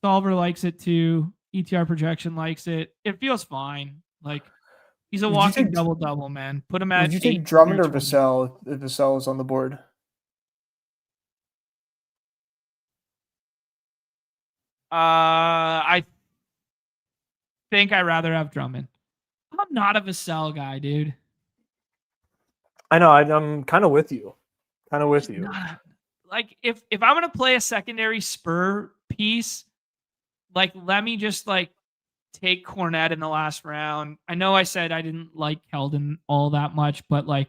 Solver likes it too. ETR projection likes it. It feels fine. Like, he's a walking double-double, man. Put him at. Did you take Drummond or Vassell if Vassell is on the board? I think I'd rather have Drummond. I'm not a Vassell guy, dude. I know. I'm kind of with you. Like, if I'm going to play a secondary Spur piece, like, let me just, like, take Cornette in the last round. I know I said I didn't like Keldon all that much, but like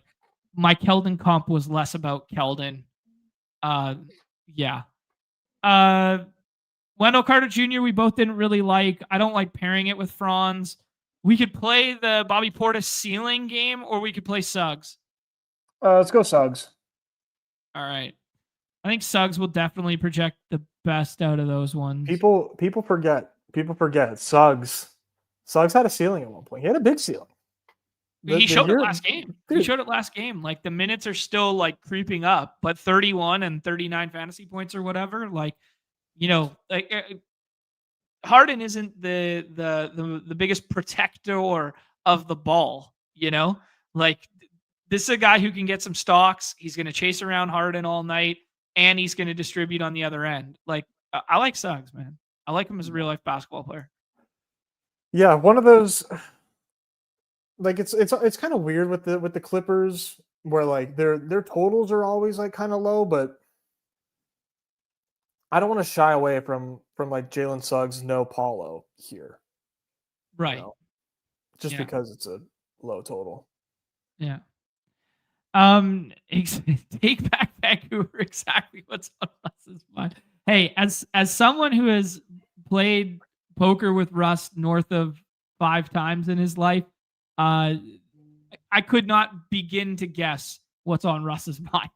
my Keldon comp was less about Keldon. Yeah. Wendell Carter Jr. we both didn't really like. I don't like pairing it with Franz. We could play the Bobby Portis ceiling game, or we could play Suggs. Let's go Suggs. All right. I think Suggs will definitely project the best out of those ones. People forget. Suggs had a ceiling at one point. He had a big ceiling. He showed it last game. Dude. He showed it last game. Like, the minutes are still like creeping up, but 31 and 39 fantasy points or whatever. Like, like Harden isn't the biggest protector of the ball. Like, this is a guy who can get some stocks. He's going to chase around Harden all night, and he's going to distribute on the other end. Like, I like Suggs, man. I like him as a real life basketball player. Yeah, one of those. Like, it's kind of weird with the Clippers, where like their totals are always like kind of low, but I don't want to shy away from like Jalen Suggs, no Paulo here, right? Just because it's a low total. Yeah. Take back Vancouver. Exactly what's on Russ's mind. Hey, as someone who has played poker with Russ north of 5 times in his life, I could not begin to guess what's on Russ's mind.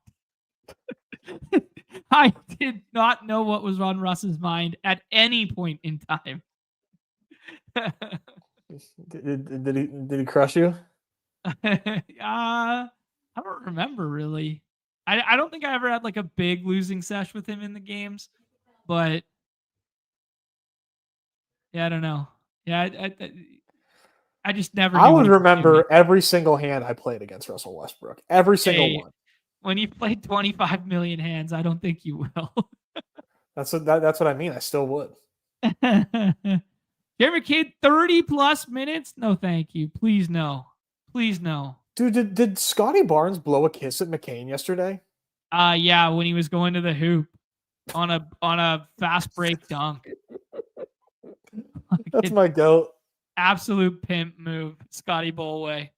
I did not know what was on Russ's mind at any point in time. Did he crush you? I don't remember really. I don't think I ever had like a big losing sesh with him in the games, but yeah, I don't know. Yeah, I just never. I would remember every single hand I played against Russell Westbrook. Every single one. When you played 25 million hands, I don't think you will. That's what I mean. I still would. Jeremy Kidd, 30 plus minutes? No, thank you. Please no. Please no. Dude, did Scotty Barnes blow a kiss at McCain yesterday? Yeah, when he was going to the hoop on a fast break dunk. That's my goat. Absolute pimp move, Scotty Bolway.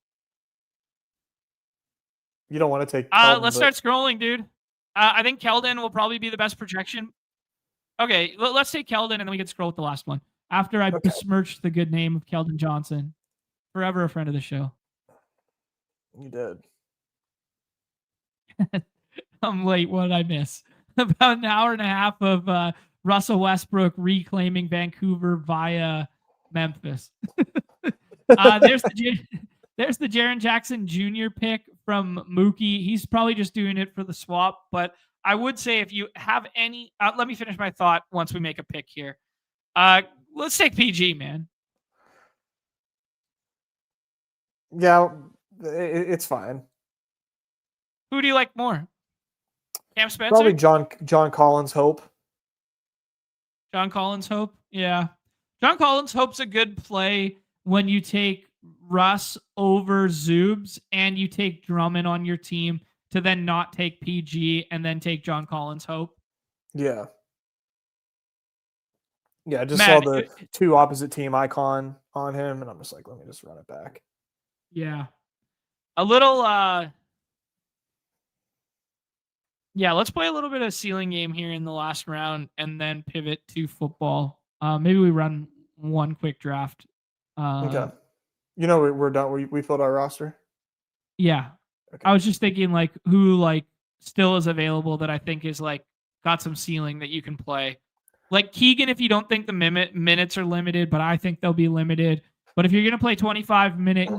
You don't want to take. Let's start scrolling, dude. I think Keldon will probably be the best projection. Okay, let's take Keldon, and then we can scroll with the last one. After I besmirched the good name of Keldon Johnson, forever a friend of the show. You did. I'm late. What did I miss? About an hour and a half of Russell Westbrook reclaiming Vancouver via Memphis. There's the Jaren Jackson Jr. pick from Mookie. He's probably just doing it for the swap, but I would say if you have any, let me finish my thought once we make a pick here. Let's take PG, man. Yeah, it's fine. Who do you like more? Cam Spencer? Probably John Collins Hope. John Collins Hope? Yeah. John Collins Hope's a good play when you take Russ over Zoobs and you take Drummond on your team to then not take PG and then take John Collins Hope. Yeah. Yeah, I just saw the two opposite team icon on him, and I'm just like, let me just run it back. Yeah. A little, let's play a little bit of ceiling game here in the last round and then pivot to football. Maybe we run one quick draft. Okay. You know, we're done. We filled our roster. Yeah. Okay. I was just thinking like who like still is available that I think is like got some ceiling that you can play. Like Keegan, if you don't think the minutes are limited, but I think they'll be limited. But if you're going to play 25-minute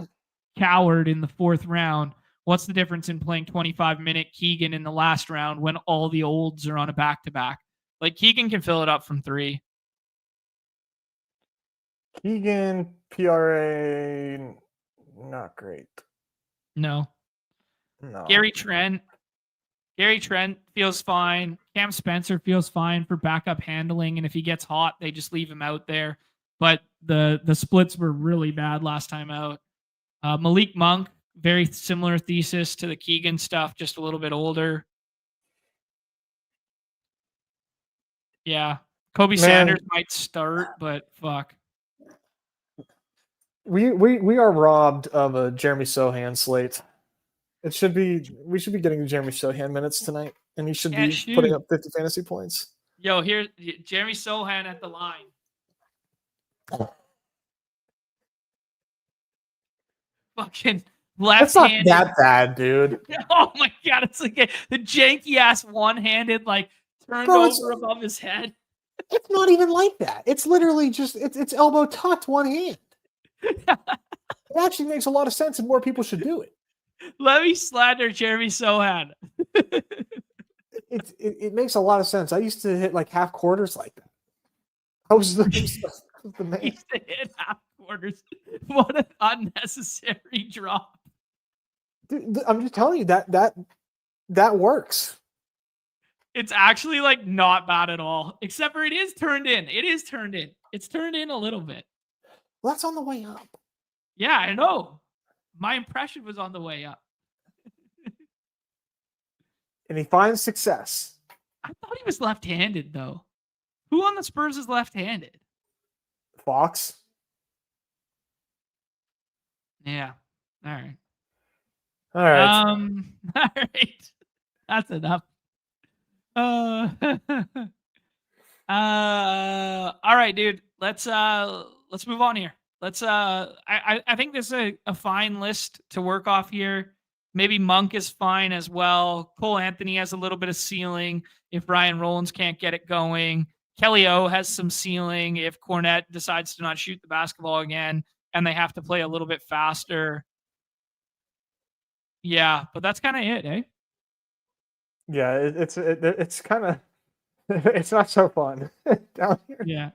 Coward in the fourth round, what's the difference in playing 25-minute Keegan in the last round when all the olds are on a back-to-back? Like Keegan can fill it up from 3. Keegan, PRA, not great. No. Gary Trent feels fine. Cam Spencer feels fine for backup handling, and if he gets hot, they just leave him out there. But the splits were really bad last time out. Malik Monk, very similar thesis to the Keegan stuff, just a little bit older. Yeah. Kobe Sanders might start, but fuck. We are robbed of a Jeremy Sohan slate. We should be getting Jeremy Sohan minutes tonight, and he should be putting up 50 fantasy points. Yo, here's Jeremy Sohan at the line. Fucking left-handed. That's not that bad, dude. Oh my god, it's like the janky ass one-handed, like turned over above his head. It's not even like that. It's literally just it's elbow tucked, one hand. It actually makes a lot of sense, and more people should do it. Let me slander Jeremy Sohan. It makes a lot of sense. I used to hit like half quarters like that. I was the man. I used to hit half quarters. What an unnecessary drop. Dude, I'm just telling you that works. It's actually like not bad at all, except for it is turned in. It's turned in a little bit. Well, that's on the way up. Yeah, I know. My impression was on the way up. And he finds success. I thought he was left-handed, though. Who on the Spurs is left-handed? Fox. Yeah. All right. All right. All right. That's enough. All right, dude. Let's move on here. I think this is a fine list to work off here. Maybe Monk is fine as well. Cole Anthony has a little bit of ceiling if Ryan Rollins can't get it going. Kelly O has some ceiling if Cornette decides to not shoot the basketball again and they have to play a little bit faster. Yeah, but that's kind of it, eh? Yeah, it's kind of it's not so fun down here. Yeah.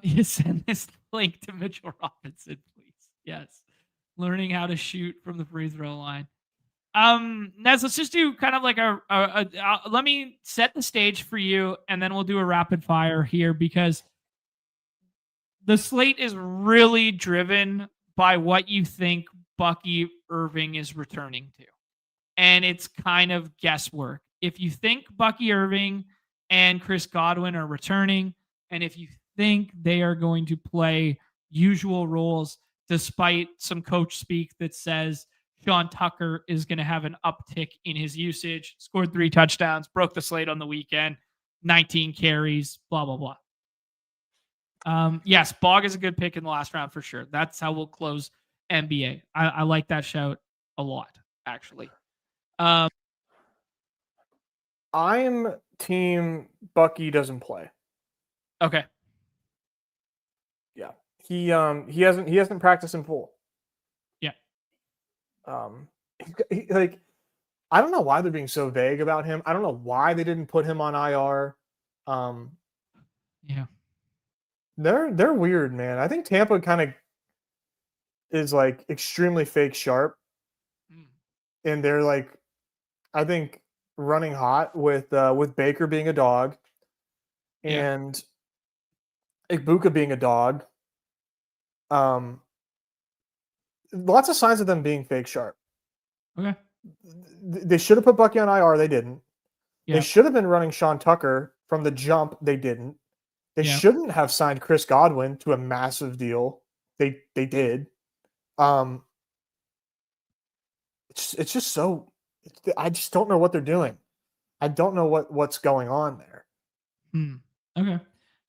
You send this link to Mitchell Robinson, please. Yes. Learning how to shoot from the free throw line. Nez, let's just do kind of like let me set the stage for you, and then we'll do a rapid fire here because the slate is really driven by what you think Bucky Irving is returning to. And it's kind of guesswork. If you think Bucky Irving and Chris Godwin are returning, and if you think they are going to play usual roles, despite some coach speak that says Sean Tucker is going to have an uptick in his usage, scored 3 touchdowns, broke the slate on the weekend. 19 carries, blah, blah, blah. Yes, Bog is a good pick in the last round for sure. That's how we'll close NBA. I like that shout a lot, actually. I'm team Bucky doesn't play. Okay. Yeah. He hasn't practiced in full. Yeah. Like, I don't know why they're being so vague about him. I don't know why they didn't put him on IR. Yeah. They're weird, man. I think Tampa kind of is like extremely fake sharp. And they're like, I think, running hot with Baker being a dog and Ibuka being a dog. Lots of signs of them being fake sharp. Okay. They should have put Bucky on IR. They didn't. Yeah. They should have been running Sean Tucker from the jump. They didn't. They shouldn't have signed Chris Godwin to a massive deal. They did. It's just so. I just don't know what they're doing. I don't know what's going on there. Okay.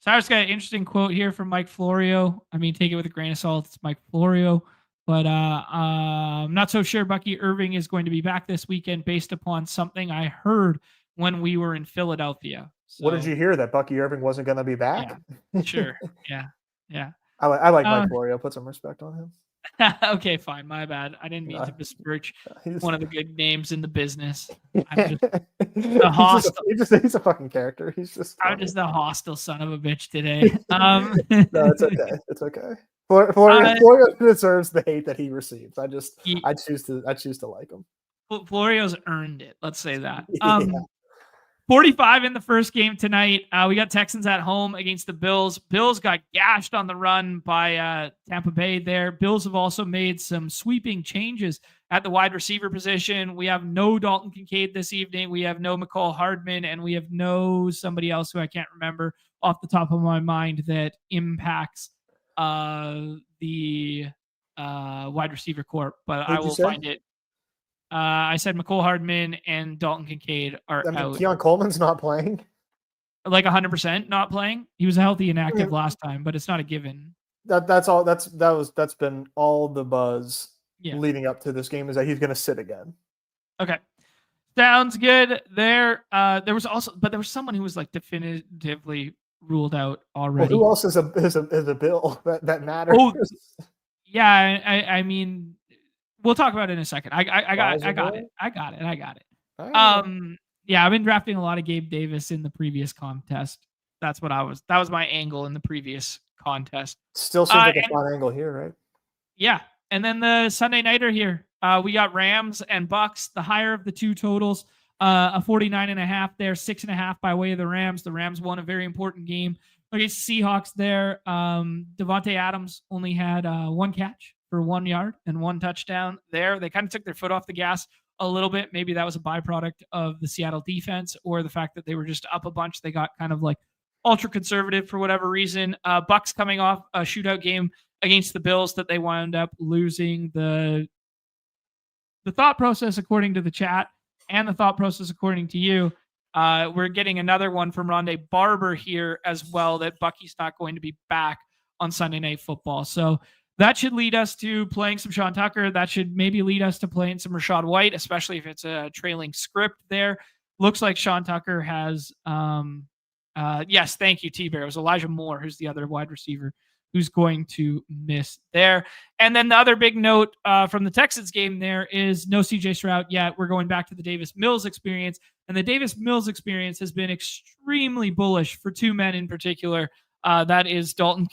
So I just got an interesting quote here from Mike Florio. I mean, take it with a grain of salt. It's Mike Florio. But I'm not so sure Bucky Irving is going to be back this weekend based upon something I heard when we were in Philadelphia. So, what did you hear? That Bucky Irving wasn't going to be back? Yeah, sure. Yeah. I like Mike Florio. Put some respect on him. Okay, fine. My bad. I didn't mean to besmirch one of the good names in the business. I'm just he's a fucking character. I'm just the hostile son of a bitch today. No, it's okay. It's okay. Florio deserves the hate that he receives. I choose to like him. Florio's earned it. Let's say that. 45 in the first game tonight. We got Texans at home against the Bills. Bills got gashed on the run by Tampa Bay there. Bills have also made some sweeping changes at the wide receiver position. We have no Dalton Kincaid this evening. We have no McCall Hardman, and we have no somebody else who I can't remember off the top of my mind that impacts the wide receiver corps. But I will find it. I said McCole Hardman and Dalton Kincaid are out. Keon Coleman's not playing? Like 100% not playing? He was healthy and active last time, but it's not a given. That's been all the buzz leading up to this game, is that he's going to sit again. Okay. Sounds good there. There was someone who was like definitively ruled out already. Well, who else is a Bill that matters? Oh, yeah, I mean, we'll talk about it in a second. I got it. Yeah, I've been drafting a lot of Gabe Davis in the previous contest. That was my angle in the previous contest. Still seems like a fun angle here, right? Yeah. And then the Sunday nighter here. We got Rams and Bucks, the higher of the two totals. A 49.5 there, 6.5 by way of the Rams. The Rams won a very important game against the Seahawks there. Devontae Adams only had one catch for 1 yard and one touchdown there. They kind of took their foot off the gas a little bit. Maybe that was a byproduct of the Seattle defense or the fact that they were just up a bunch. They got kind of like ultra conservative for whatever reason. Bucks coming off a shootout game against the Bills that they wound up losing. The thought process, according to the chat, and the thought process according to you, we're getting another one from Rondé Barber here as well, that Bucky's not going to be back on Sunday Night Football. So that should lead us to playing some Sean Tucker. That should maybe lead us to playing some Rachaad White, especially if it's a trailing script there. Looks like Sean Tucker has, yes, thank you, T-Bear. It was Elijah Moore, who's the other wide receiver, who's going to miss there. And then the other big note from the Texans game there is no CJ Stroud yet. We're going back to the Davis Mills experience. And the Davis Mills experience has been extremely bullish for two men in particular. That is Dalton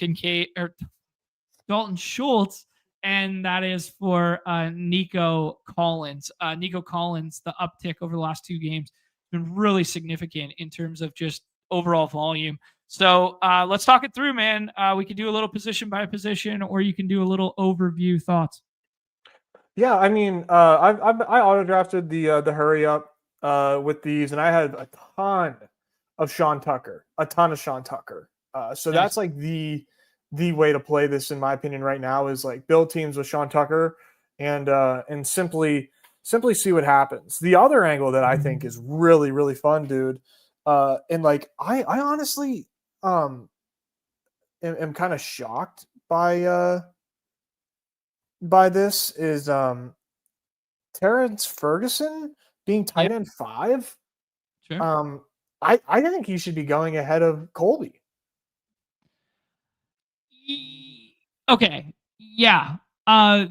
Schultz, and that is for Nico Collins. Nico Collins, the uptick over the last two games has been really significant in terms of just overall volume. So let's talk it through, man. We can do a little position by position, or you can do a little overview thoughts. Yeah, I mean, I auto drafted the hurry up with these, and I had a ton of Sean Tucker. So that's like the way to play this, in my opinion, right now, is like build teams with Sean Tucker and simply see what happens. The other angle that I think is really, really fun, dude, And like I honestly am kind of shocked by this is Terrence Ferguson being tight end 5. Sure. I think he should be going ahead of Colby. Okay. Yeah.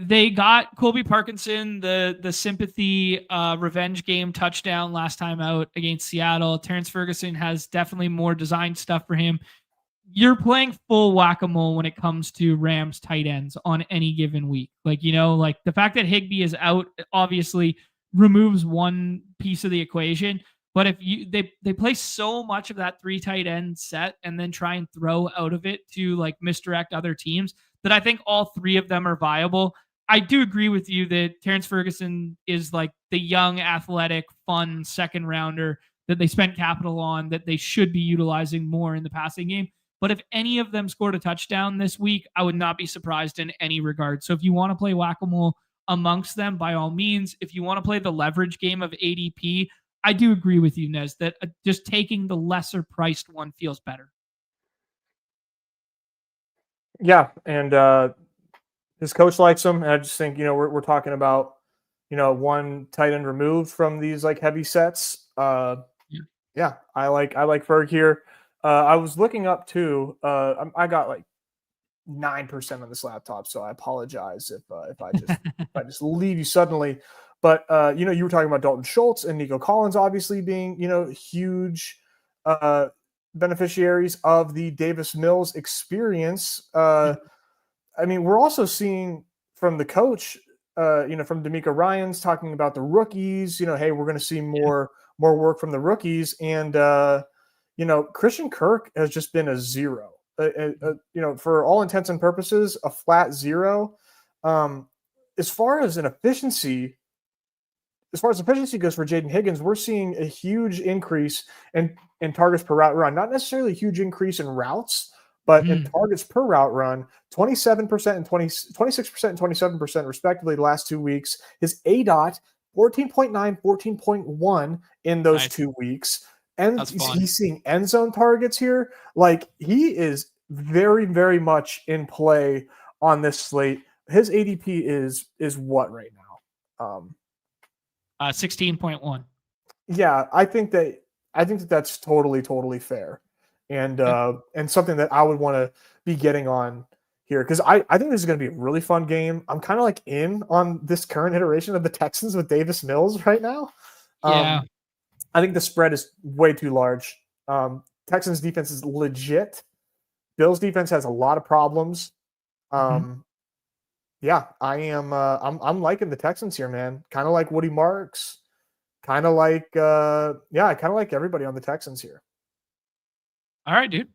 They got Colby Parkinson, the sympathy revenge game touchdown last time out against Seattle. Terrence Ferguson has definitely more design stuff for him. You're playing full whack-a-mole when it comes to Rams tight ends on any given week. Like, like the fact that Higbee is out obviously removes one piece of the equation. But if they play so much of that 3 tight end set and then try and throw out of it to like misdirect other teams, that I think all 3 of them are viable. I do agree with you that Terrence Ferguson is like the young, athletic, fun second rounder that they spent capital on that they should be utilizing more in the passing game. But if any of them scored a touchdown this week, I would not be surprised in any regard. So if you want to play whack-a-mole amongst them, by all means. If you want to play the leverage game of ADP, I do agree with you, Nez, that just taking the lesser priced one feels better. Yeah, and his coach likes him. And I just think, we're talking about, one tight end removed from these like heavy sets. Yeah, I like Ferg here. I was looking up too. I got like 9% on this laptop, so I apologize if I just leave you suddenly. But you were talking about Dalton Schultz and Nico Collins, obviously being huge beneficiaries of the Davis Mills experience. I mean, we're also seeing from the coach, from D'Amico Ryans talking about the rookies. Hey, we're going to see more work from the rookies, and Christian Kirk has just been a 0. For all intents and purposes, a flat 0. As far as efficiency goes for Jaden Higgins, we're seeing a huge increase in targets per route run. Not necessarily a huge increase in routes, but in targets per route run, 27% and 26% and 27% respectively the last 2 weeks. His ADOT, 14.9, 14.1 in those 2 weeks. And he's seeing end zone targets here. Like, he is very, very much in play on this slate. His ADP is what right now? 16.1. Yeah, I think that's totally fair, and something that I would want to be getting on here, because I think this is going to be a really fun game. I'm kind of like in on this current iteration of the Texans with Davis Mills right now. Yeah. I think the spread is way too large. Texans defense is legit. Bills defense has a lot of problems. Yeah, I am. I'm liking the Texans here, man. Kind of like Woody Marks. Kind of like, I kind of like everybody on the Texans here. All right, dude.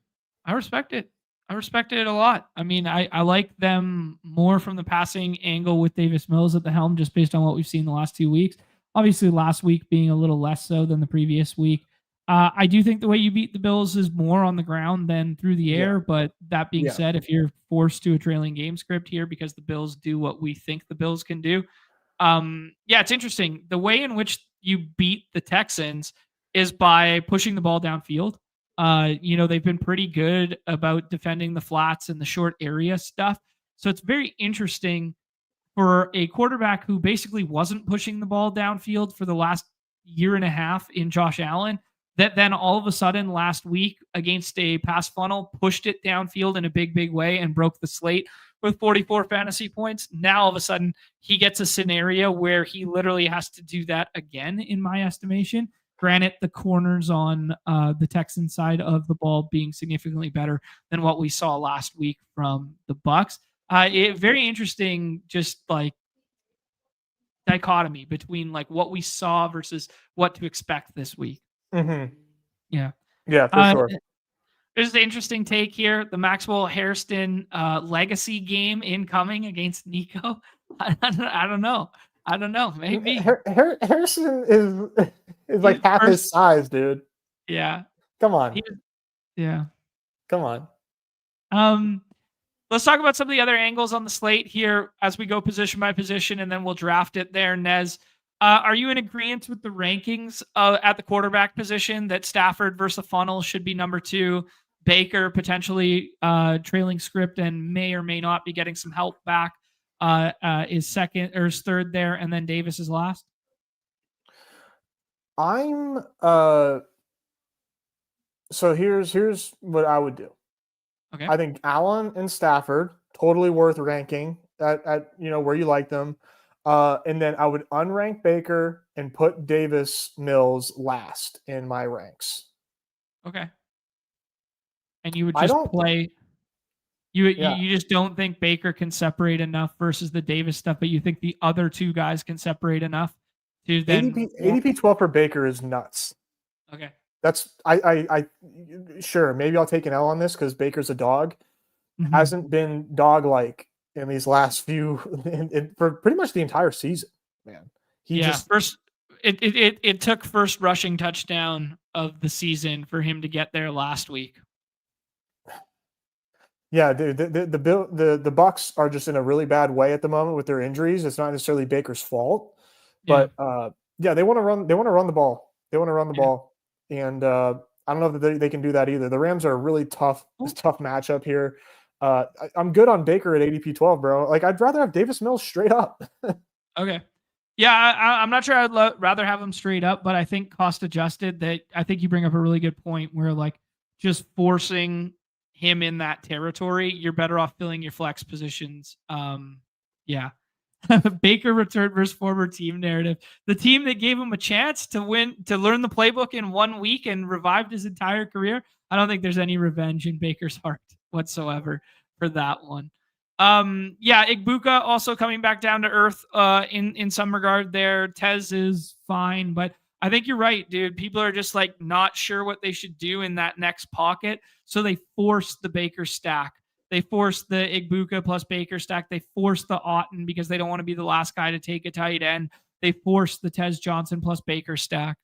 I respect it. I respect it a lot. I mean, I like them more from the passing angle with Davis Mills at the helm, just based on what we've seen the last 2 weeks. Obviously, last week being a little less so than the previous week. I do think the way you beat the Bills is more on the ground than through the air. But that being said, if you're forced to a trailing game script here because the Bills do what we think the Bills can do, it's interesting. The way in which you beat the Texans is by pushing the ball downfield. They've been pretty good about defending the flats and the short area stuff. So it's very interesting for a quarterback who basically wasn't pushing the ball downfield for the last year and a half in Josh Allen, that then all of a sudden last week against a pass funnel pushed it downfield in a big way and broke the slate with 44 fantasy points. Now all of a sudden he gets a scenario where he literally has to do that again, in my estimation. Granted, the corners on the Texan side of the ball being significantly better than what we saw last week from the Bucs. Very interesting, just like dichotomy between like what we saw versus what to expect this week. Mm-hmm. Yeah, for sure. There's the interesting take here: the Maxwell Hairston legacy game incoming against Nico. I don't know. Maybe Harrison is like half his size, dude. Yeah. Come on. Come on. Let's talk about some of the other angles on the slate here as we go position by position, and then we'll draft it there, Nez. Are you in agreement with the rankings at the quarterback position that Stafford versus Funnel should be number 2, Baker potentially trailing script and may or may not be getting some help back is second or is third there, and then Davis is last? I'm so here's what I would do. Okay. I think Allen and Stafford totally worth ranking at where you like them. And then I would unrank Baker and put Davis Mills last in my ranks. Okay. And you would just play. You just don't think Baker can separate enough versus the Davis stuff, but you think the other two guys can separate enough to then ADP 12 for Baker is nuts. Okay. That's I sure, maybe I'll take an L on this because Baker's a dog. Mm-hmm. Hasn't been dog like in these last few for pretty much the entire season, man. It took first rushing touchdown of the season for him to get there last week. Yeah, the Bucks are just in a really bad way at the moment with their injuries. It's not necessarily Baker's fault, but they want to run. They want to run the ball. They want to run the ball, and I don't know that they can do that either. The Rams are a really tough matchup here. I'm good on Baker at ADP 12, bro. Like I'd rather have Davis Mills straight up. Okay. Yeah, I'm not sure I'd rather have him straight up, but I think cost adjusted. That I think you bring up a really good point where like just forcing him in that territory, you're better off filling your flex positions. Baker returned versus former team narrative. The team that gave him a chance to win, to learn the playbook in 1 week and revived his entire career. I don't think there's any revenge in Baker's heart whatsoever for that one. Igbuka also coming back down to earth in some regard there. Tez is fine, but I think you're right, dude. People are just like not sure what they should do in that next pocket. So they force the Baker stack. They force the Igbuka plus Baker stack. They force the Otten because they don't want to be the last guy to take a tight end. They force the Tez Johnson plus Baker stack.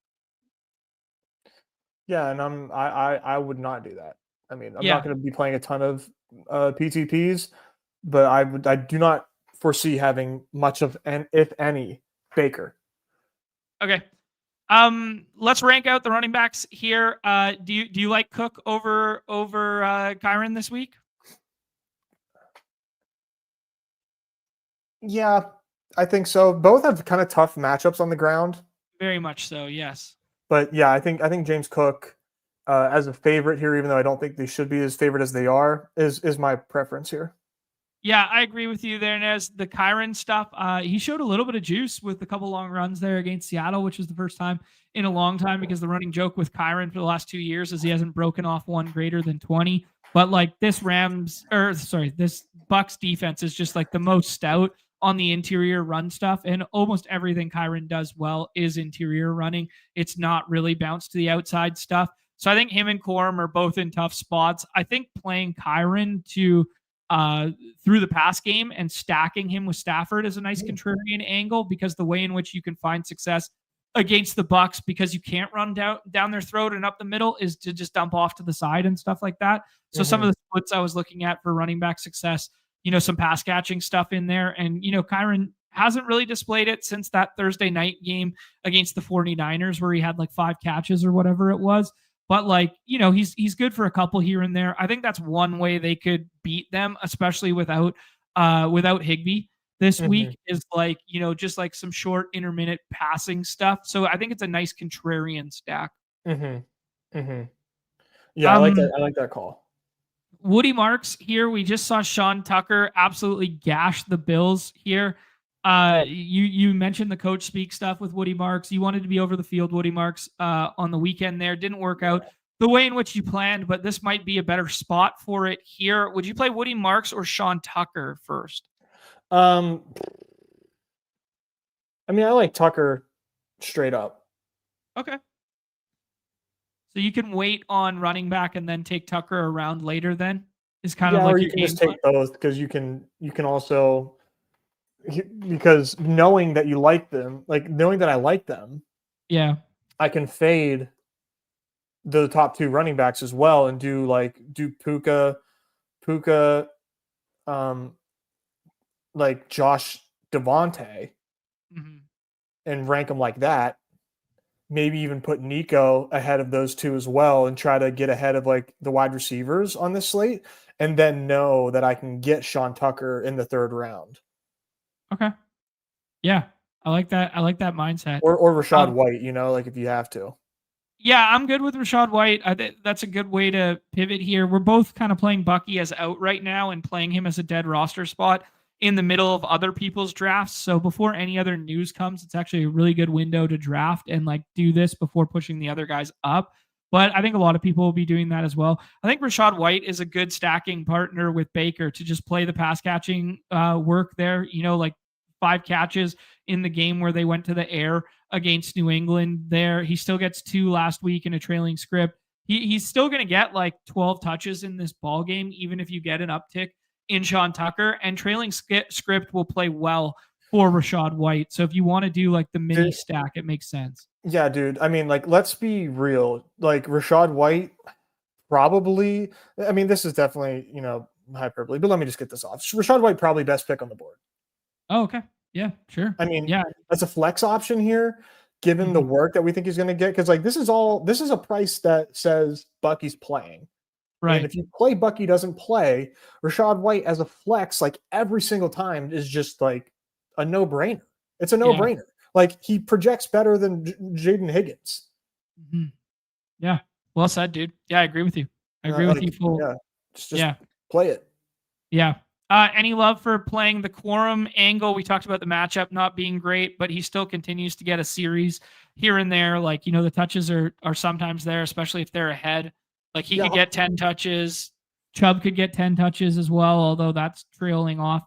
Yeah, and I would not do that. I mean, I'm not going to be playing a ton of PTPs, but I do not foresee having much of if any Baker. Okay. Let's rank out the running backs here. Do you like Cook over Kyren this week? Yeah, I think so. Both have kind of tough matchups on the ground. Very much so, yes. But yeah, I think James Cook as a favorite here, even though I don't think they should be as favorite as they are, is my preference here. Yeah, I agree with you there, Nez. The Kyren stuff, he showed a little bit of juice with a couple long runs there against Seattle, which was the first time in a long time, because the running joke with Kyren for the last 2 years is he hasn't broken off one greater than 20. But like this Bucks defense is just like the most stout on the interior run stuff, and almost everything Kyren does well is interior running. It's not really bounce to the outside stuff. So I think him and Corum are both in tough spots. I think playing Kyren to through the pass game and stacking him with Stafford is a nice contrarian angle, because the way in which you can find success against the Bucks, because you can't run down their throat and up the middle, is to just dump off to the side and stuff like that. So some of the splits I was looking at for running back success, some pass catching stuff in there. And, Kyren hasn't really displayed it since that Thursday night game against the 49ers where he had like 5 catches or whatever it was. But he's good for a couple here and there. I think that's one way they could beat them, especially without Higbee this week, is just like some short intermittent passing stuff. So I think it's a nice contrarian stack. Yeah, I like that. I like that call. Woody Marks here. We just saw Sean Tucker absolutely gash the Bills here. You mentioned the coach speak stuff with Woody Marks. You wanted to be over the field, Woody Marks, on the weekend there. Didn't work out the way in which you planned, but this might be a better spot for it here. Would you play Woody Marks or Sean Tucker first? I like Tucker straight up. Okay. So you can wait on running back and then take Tucker around later then? Is kind of like or you can just take both, because you can also, because knowing that you like them, knowing that I like them, I can fade the top 2 running backs as well and do Puka, like Josh Devontae, and rank them like that. Maybe even put Nico ahead of those two as well and try to get ahead of like the wide receivers on this slate, and then know that I can get Sean Tucker in the 3rd round. Okay. Yeah. I like that. I like that mindset. Or Rachaad White, like if you have to. Yeah, I'm good with Rachaad White. I think that's a good way to pivot here. We're both kind of playing Bucky as out right now and playing him as a dead roster spot in the middle of other people's drafts. So before any other news comes, it's actually a really good window to draft and like do this before pushing the other guys up. But I think a lot of people will be doing that as well. I think Rachaad White is a good stacking partner with Baker to just play the pass catching work there. Like 5 catches in the game where they went to the air against New England there. He still gets 2 last week in a trailing script. He's still going to get like 12 touches in this ball game, even if you get an uptick in Sean Tucker, and trailing script will play well for Rachaad White. So if you want to do like the mini stack, it makes sense. Yeah, dude. I mean, like, let's be real. Like Rachaad White probably, I mean, this is definitely, hyperbole, but let me just get this off. Rachaad White probably best pick on the board. Oh, okay. Yeah, sure. I mean, yeah, that's a flex option here, given the work that we think he's going to get. Because like this is a price that says Bucky's playing. Right. And if you play Bucky doesn't play, Rachaad White as a flex, like every single time is just like a no-brainer. It's a no-brainer. Yeah. Like he projects better than Jaden Higgins. Mm-hmm. Yeah. Well said, dude. Yeah, I agree with you. I agree with you full. Yeah. Just play it. Yeah. Any love for playing the quorum angle? We talked about the matchup not being great, but he still continues to get a series here and there. Like, the touches are sometimes there, especially if they're ahead. Like he could get 10 touches. Chubb could get 10 touches as well, although that's trailing off.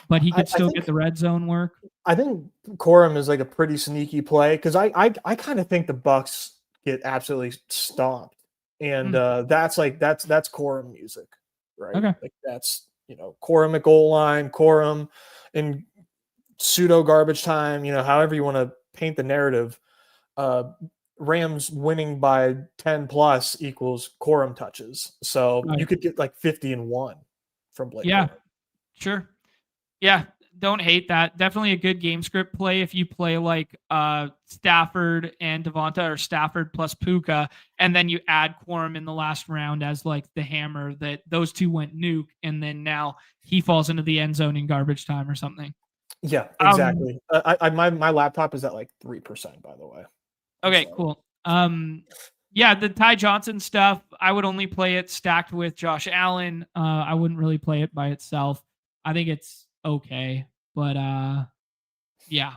But he could still get the red zone work. I think quorum is like a pretty sneaky play because I kind of think the Bucks get absolutely stomped. And that's quorum music, right? Okay. Like that's quorum at goal line, quorum in pseudo garbage time, however you want to paint the narrative. Rams winning by 10 plus equals quorum touches. So you could get like 50-1 from Blake. Yeah, sure. Yeah, don't hate that. Definitely a good game script play if you play like Stafford and Devonta or Stafford plus Puka, and then you add quorum in the last round as like the hammer that those two went nuke, and then now he falls into the end zone in garbage time or something. Yeah, exactly. My laptop is at like 3%, by the way. Okay, cool. Yeah, the Ty Johnson stuff, I would only play it stacked with Josh Allen. I wouldn't really play it by itself. I think it's okay, but yeah.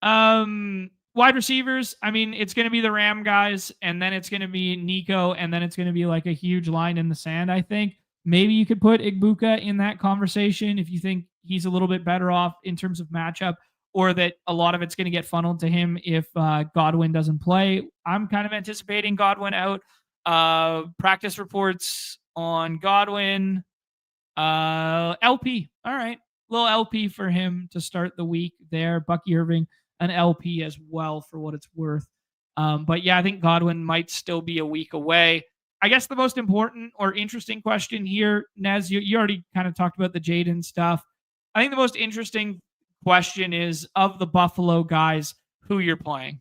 Wide receivers, I mean, it's going to be the Ram guys, and then it's going to be Nico, and then it's going to be like a huge line in the sand, I think. Maybe you could put Igbuka in that conversation if you think he's a little bit better off in terms of matchup, or that a lot of it's going to get funneled to him if Godwin doesn't play. I'm kind of anticipating Godwin out. Practice reports on Godwin. LP. All right. Little LP for him to start the week there. Bucky Irving, an LP as well for what it's worth. But yeah, I think Godwin might still be a week away. I guess the most important or interesting question here, Nez, you already kind of talked about the Jaden stuff. I think the most interesting question is, of the Buffalo guys, who you're playing.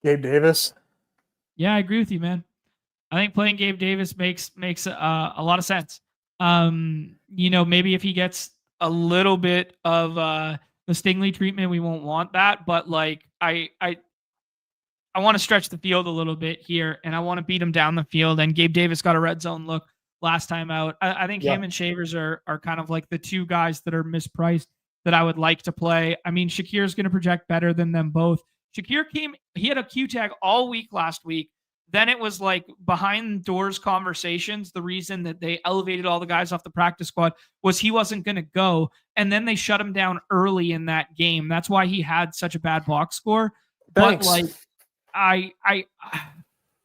Gabe Davis. Yeah, I agree with you, man. I think playing Gabe Davis makes a lot of sense. Maybe if he gets a little bit of the Stingley treatment, we won't want that. But like, I want to stretch the field a little bit here, and I want to beat him down the field. And Gabe Davis got a red zone look last time out. I think him and Shavers are kind of like the two guys that are mispriced that I would like to play. I mean, Shakir's going to project better than them both. Shakir he had a Q tag all week last week. Then it was like behind doors conversations. The reason that they elevated all the guys off the practice squad was he wasn't going to go. And then they shut him down early in that game. That's why he had such a bad box score. Thanks. But like, I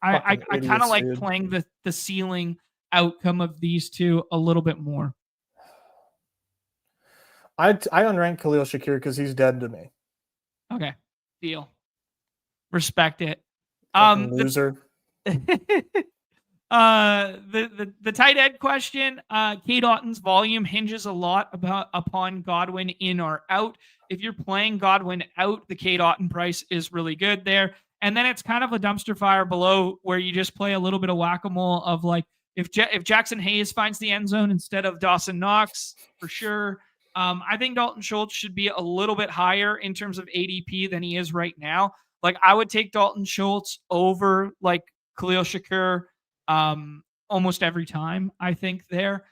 kind of like playing the ceiling outcome of these two a little bit more. I unranked Khalil Shakir because he's dead to me. Okay. Deal. Respect it. Loser. The tight end question, Cade Otton's volume hinges a lot upon Godwin in or out. If you're playing Godwin out, the Cade Otton price is really good there. And then it's kind of a dumpster fire below where you just play a little bit of whack-a-mole of like, if Jackson Hayes finds the end zone instead of Dawson Knox, for sure. I think Dalton Schultz should be a little bit higher in terms of ADP than he is right now. Like, I would take Dalton Schultz over like Khalil Shakur almost every time, I think there.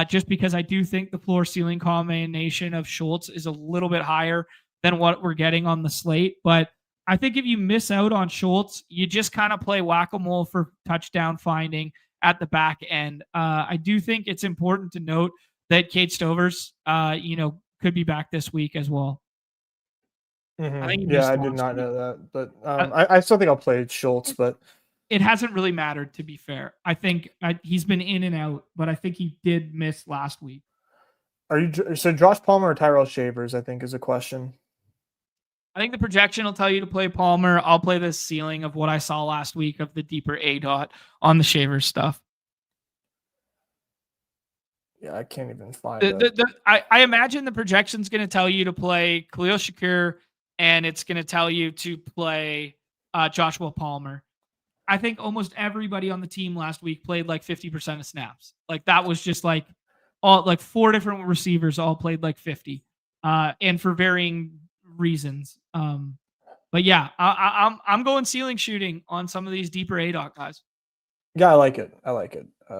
Just because I do think the floor ceiling combination of Schultz is a little bit higher than what we're getting on the slate. But I think if you miss out on Schultz, you just kind of play whack-a-mole for touchdown finding at the back end. I do think it's important to note that Cade Stovers, could be back this week as well. Mm-hmm. I did not know that, but I still think I'll play Schultz, but it hasn't really mattered, to be fair. I think he's been in and out, but I think he did miss last week. So Josh Palmer or Tyrell Shavers, I think, is a question. I think the projection will tell you to play Palmer. I'll play the ceiling of what I saw last week of the deeper ADOT on the Shavers stuff. Yeah, I can't even find it. I imagine the projection's going to tell you to play Khalil Shakur, and it's going to tell you to play Joshua Palmer. I think almost everybody on the team last week played like 50% of snaps. Like, that was just like all like 4 different receivers all played like 50, and for varying reasons. But yeah, I'm going ceiling shooting on some of these deeper ADOT guys. Yeah, I like it.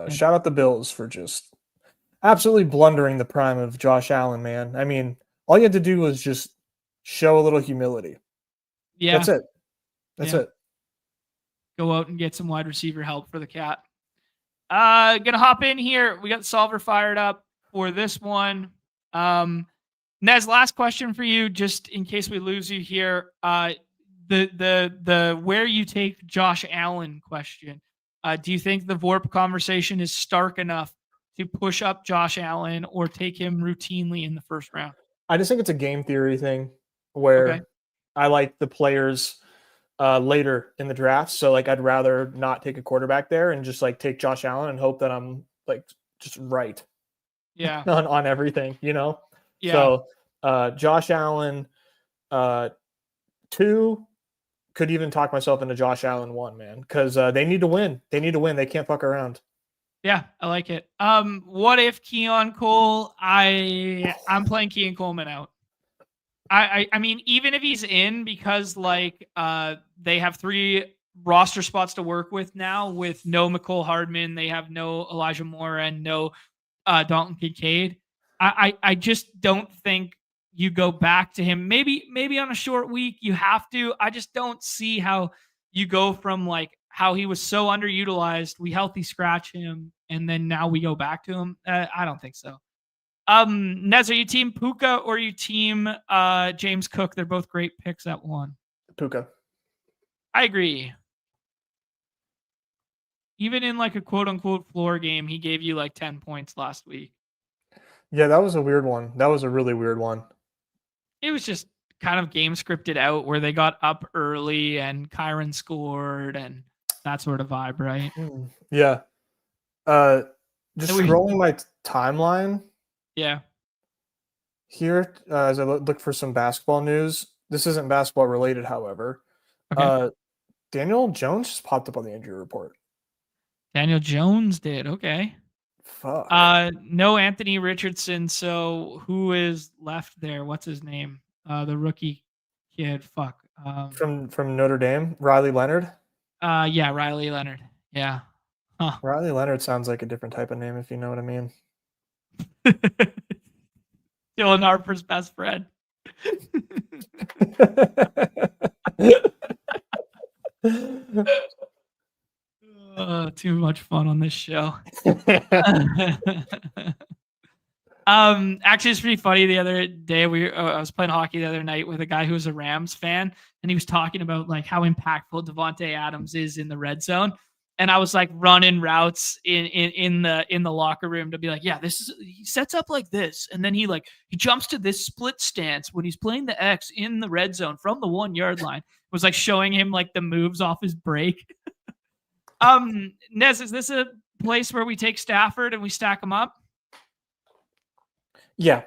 Shout out the Bills for just absolutely blundering the prime of Josh Allen, man. I mean, all you had to do was just show a little humility. Yeah. That's it. Go out and get some wide receiver help for the Cat. Gonna hop in here. We got the solver fired up for this one. Nez, last question for you, just in case we lose you here. The where you take Josh Allen question. Do you think the VORP conversation is stark enough to push up Josh Allen or take him routinely in the first round? I just think it's a game theory thing where I like the players later in the draft. So like, I'd rather not take a quarterback there and just like take Josh Allen and hope that I'm like just right. Yeah. on everything, Yeah. So Josh Allen 2, could even talk myself into Josh Allen 1, man, because they need to win. They can't fuck around. Yeah, I like it. What if Keon Cole? I'm playing Keon Coleman out. I mean, even if he's in, because like they have 3 roster spots to work with now, with no McCole Hardman, they have no Elijah Moore and no Dalton Kincaid. I just don't think you go back to him. Maybe on a short week you have to. I just don't see how you go from like how he was so underutilized, we healthy scratch him, and then now we go back to him. I don't think so. Nez, are you team Puka or are you team James Cook? They're both great picks at 1. Puka. I agree. Even in like a quote unquote floor game, he gave you like 10 points last week. Yeah, that was a weird one. That was a really weird one. It was just kind of game scripted out where they got up early and Kyron scored and that sort of vibe, right? Yeah. Just scrolling my timeline. Yeah. Here, as I look for some basketball news, this isn't basketball related, however. Okay. Daniel Jones just popped up on the injury report. Daniel Jones did. Okay. Fuck. No Anthony Richardson. So who is left there? What's his name? The rookie kid. Fuck. From Notre Dame, Riley Leonard. Yeah, Riley Leonard. Yeah. Huh. Riley Leonard sounds like a different type of name, if you know what I mean. Dylan Harper's best friend. Too much fun on this show. Actually, it's pretty funny. The other day, I was playing hockey the other night with a guy who was a Rams fan, and he was talking about like how impactful Devontae Adams is in the red zone. And I was like running routes in the locker room to be like, yeah, he sets up like this, and then he jumps to this split stance when he's playing the X in the red zone from the 1 yard line. It was like showing him like the moves off his break. Nez, is this a place where we take Stafford and we stack them up? Yeah.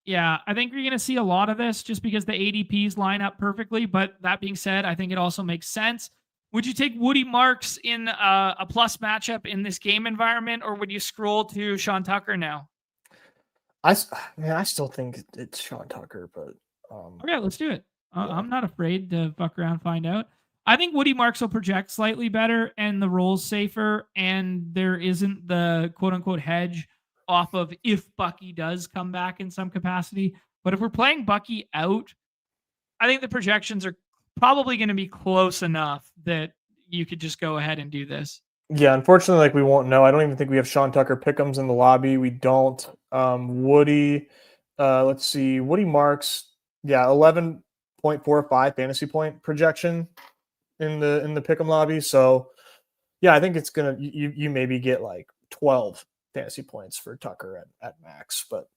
Yeah, I think you're going to see a lot of this just because the ADPs line up perfectly. But that being said, I think it also makes sense. Would you take Woody Marks in a plus matchup in this game environment, or would you scroll to Sean Tucker now? I still think it's Sean Tucker, but okay, let's do it. Yeah. I'm not afraid to fuck around, find out. I think Woody Marks will project slightly better and the roll's safer, and there isn't the quote unquote hedge off of if Bucky does come back in some capacity. But if we're playing Bucky out, I think the projections are probably going to be close enough that you could just go ahead and do this. Yeah, unfortunately, like we won't know. I don't even think we have Sean Tucker pick'ems in the lobby. We don't. Woody, let's see, Woody Marks, 11.45 fantasy point projection in the pick'em lobby. So yeah, I think it's gonna you maybe get like 12 fantasy points for Tucker at max, but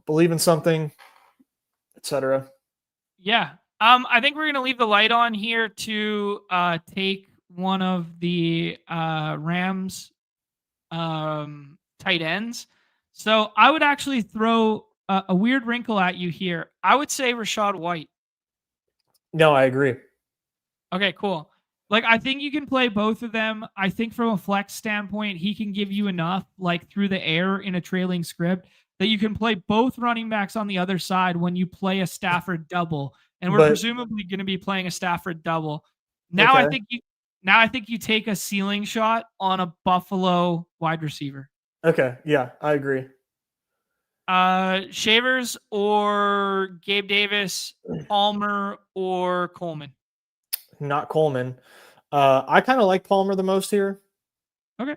believe in something, etc. Yeah. I think we're going to leave the light on here to take one of the Rams tight ends. So I would actually throw a weird wrinkle at you here. I would say Rachaad White. No, I agree. Okay, cool. Like, I think you can play both of them. I think from a flex standpoint, he can give you enough, like through the air in a trailing script, that you can play both running backs on the other side when you play a Stafford double. And we're presumably going to be playing a Stafford double. Now Okay. I think you take a ceiling shot on a Buffalo wide receiver. Okay, yeah, I agree. Shavers or Gabe Davis, Palmer or Coleman. Not Coleman. I kind of like Palmer the most here. Okay.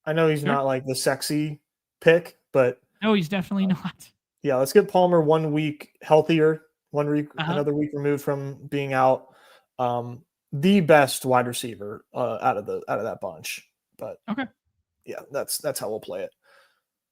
I know he's not like the sexy pick, but no, he's definitely not. Yeah, let's get Palmer 1 week healthier, 1 week, another week removed from being out. The best wide receiver out of that bunch. But okay, yeah, that's how we'll play it.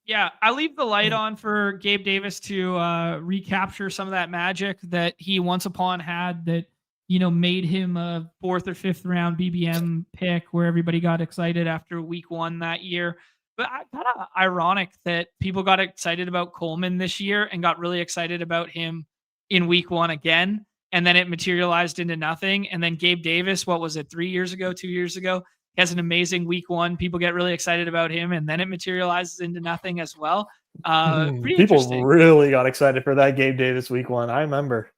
Yeah, I leave the light on for Gabe Davis to recapture some of that magic that he once upon had that, made him a 4th or 5th round BBM pick where everybody got excited after week 1 that year. But kind of ironic that people got excited about Coleman this year and got really excited about him in week 1 again. And then it materialized into nothing. And then Gabe Davis, what was it, 2 years ago, he has an amazing week 1. People get really excited about him, and then it materializes into nothing as well. People really got excited for that Gabe Davis week 1. I remember.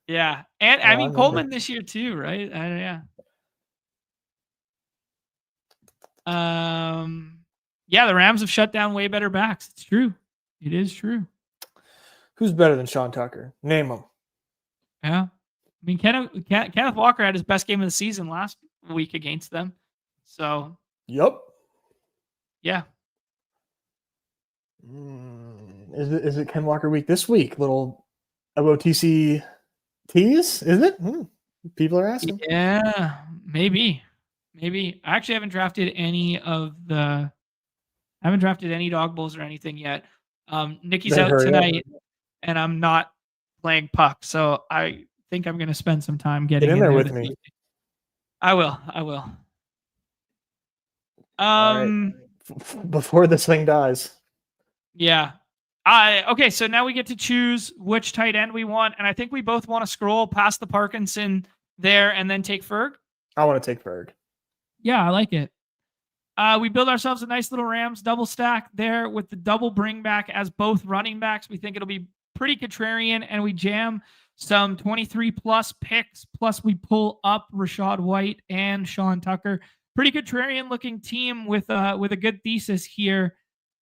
Yeah. And I mean, Coleman this year too, right? Yeah. Yeah, the Rams have shut down way better backs. It's true. It is true. Who's better than Sean Tucker? Name him. Yeah. I mean, Kenneth Walker had his best game of the season last week against them. So. Yep. Yeah. Is it Ken Walker week this week? Little OTC tease, is it? People are asking. Yeah, maybe. I actually haven't drafted any dog bowls or anything yet. Nikki's out tonight, and I'm not playing puck, so I think I'm going to spend some time getting in there with me. I will. Right. Before this thing dies. Yeah. Okay, so now we get to choose which tight end we want, and I think we both want to scroll past the Parkinson there and then take Ferg. I want to take Ferg. Yeah, I like it. We build ourselves a nice little Rams double stack there with the double bring back as both running backs. We think it'll be pretty contrarian, and we jam some 23 plus picks, plus we pull up Rachaad White and Sean Tucker. Pretty contrarian looking team with a good thesis here.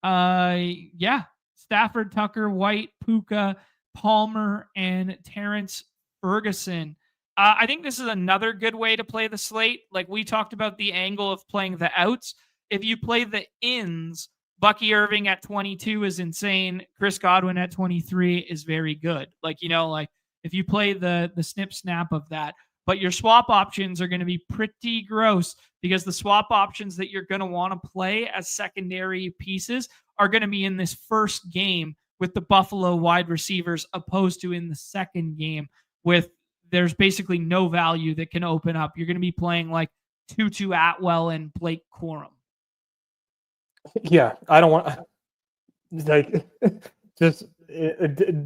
Yeah. Stafford, Tucker, White, Puka, Palmer, and Terrence Ferguson. I think this is another good way to play the slate. Like we talked about the angle of playing the outs. If you play the ins, Bucky Irving at 22 is insane. Chris Godwin at 23 is very good. Like if you play the snip snap of that, but your swap options are going to be pretty gross because the swap options that you're going to want to play as secondary pieces are going to be in this first game with the Buffalo wide receivers opposed to in the second game with there's basically no value that can open up. You're going to be playing like Tutu Atwell and Blake Corum. Yeah, I don't want like just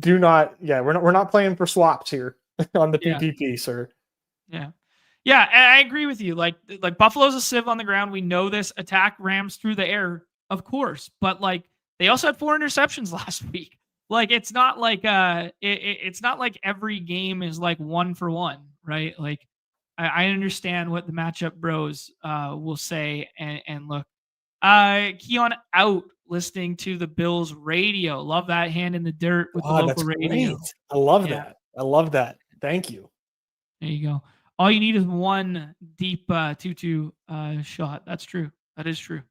do not. Yeah, we're not playing for swaps here on the PPP, sir. Yeah. Yeah, and I agree with you. Like Buffalo's a sieve on the ground. We know this. Attack Rams through the air, of course. But like they also had 4 interceptions last week. Like it's not like it's not like every game is like 1 for 1, right? Like I understand what the matchup bros will say and look. Keon out listening to the Bills radio. Love that hand in the dirt with the local radio. Great. I love that. I love that. Thank you. There you go. All you need is one deep Tutu shot. That's true. That is true.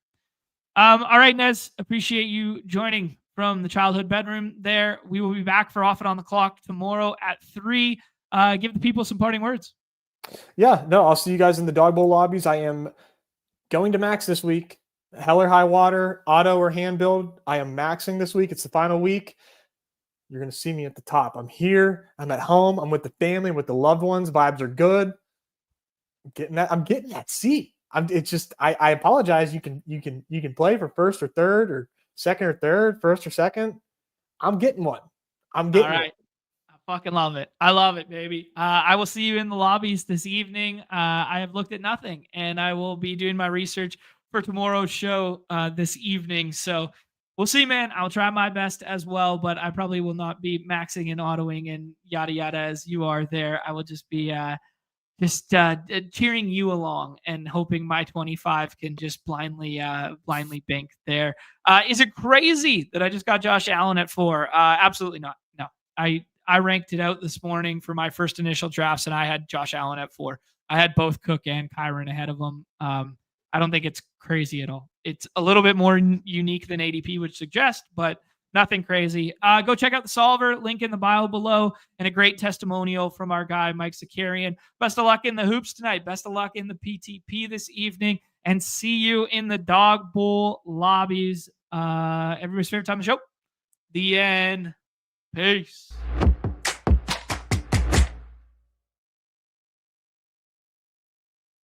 All right, Nez, appreciate you joining from the childhood bedroom there. We will be back for Off It on the Clock tomorrow at 3. Give the people some parting words. Yeah, no, I'll see you guys in the Dog Bowl lobbies. I am going to max this week. Hell or high water, auto or hand build. I am maxing this week. It's the final week. You're going to see me at the top. I'm here. I'm at home. I'm with the family, with the loved ones. Vibes are good. I'm getting that seat. I apologize. You can play for first or third or second or third, first or second. I'm getting one. I'm getting All right. I fucking love it. I love it, baby. I will see you in the lobbies this evening. I have looked at nothing, and I will be doing my research for tomorrow's show this evening. So we'll see, man. I'll try my best as well, but I probably will not be maxing and autoing and yada yada as you are there. I will just be cheering you along and hoping my 25 can just blindly bank there. Is it crazy that I just got Josh Allen at 4? Absolutely not. No, I ranked it out this morning for my first initial drafts, and I had Josh Allen at 4. I had both Cook and Kyron ahead of him. I don't think it's crazy at all. It's a little bit more unique than ADP would suggest, but nothing crazy. Go check out the solver, link in the bio below, and a great testimonial from our guy, Mike Zakarian. Best of luck in the hoops tonight. Best of luck in the PTP this evening, and see you in the Dog Bowl lobbies. Everybody's favorite time of the show. The end. Peace.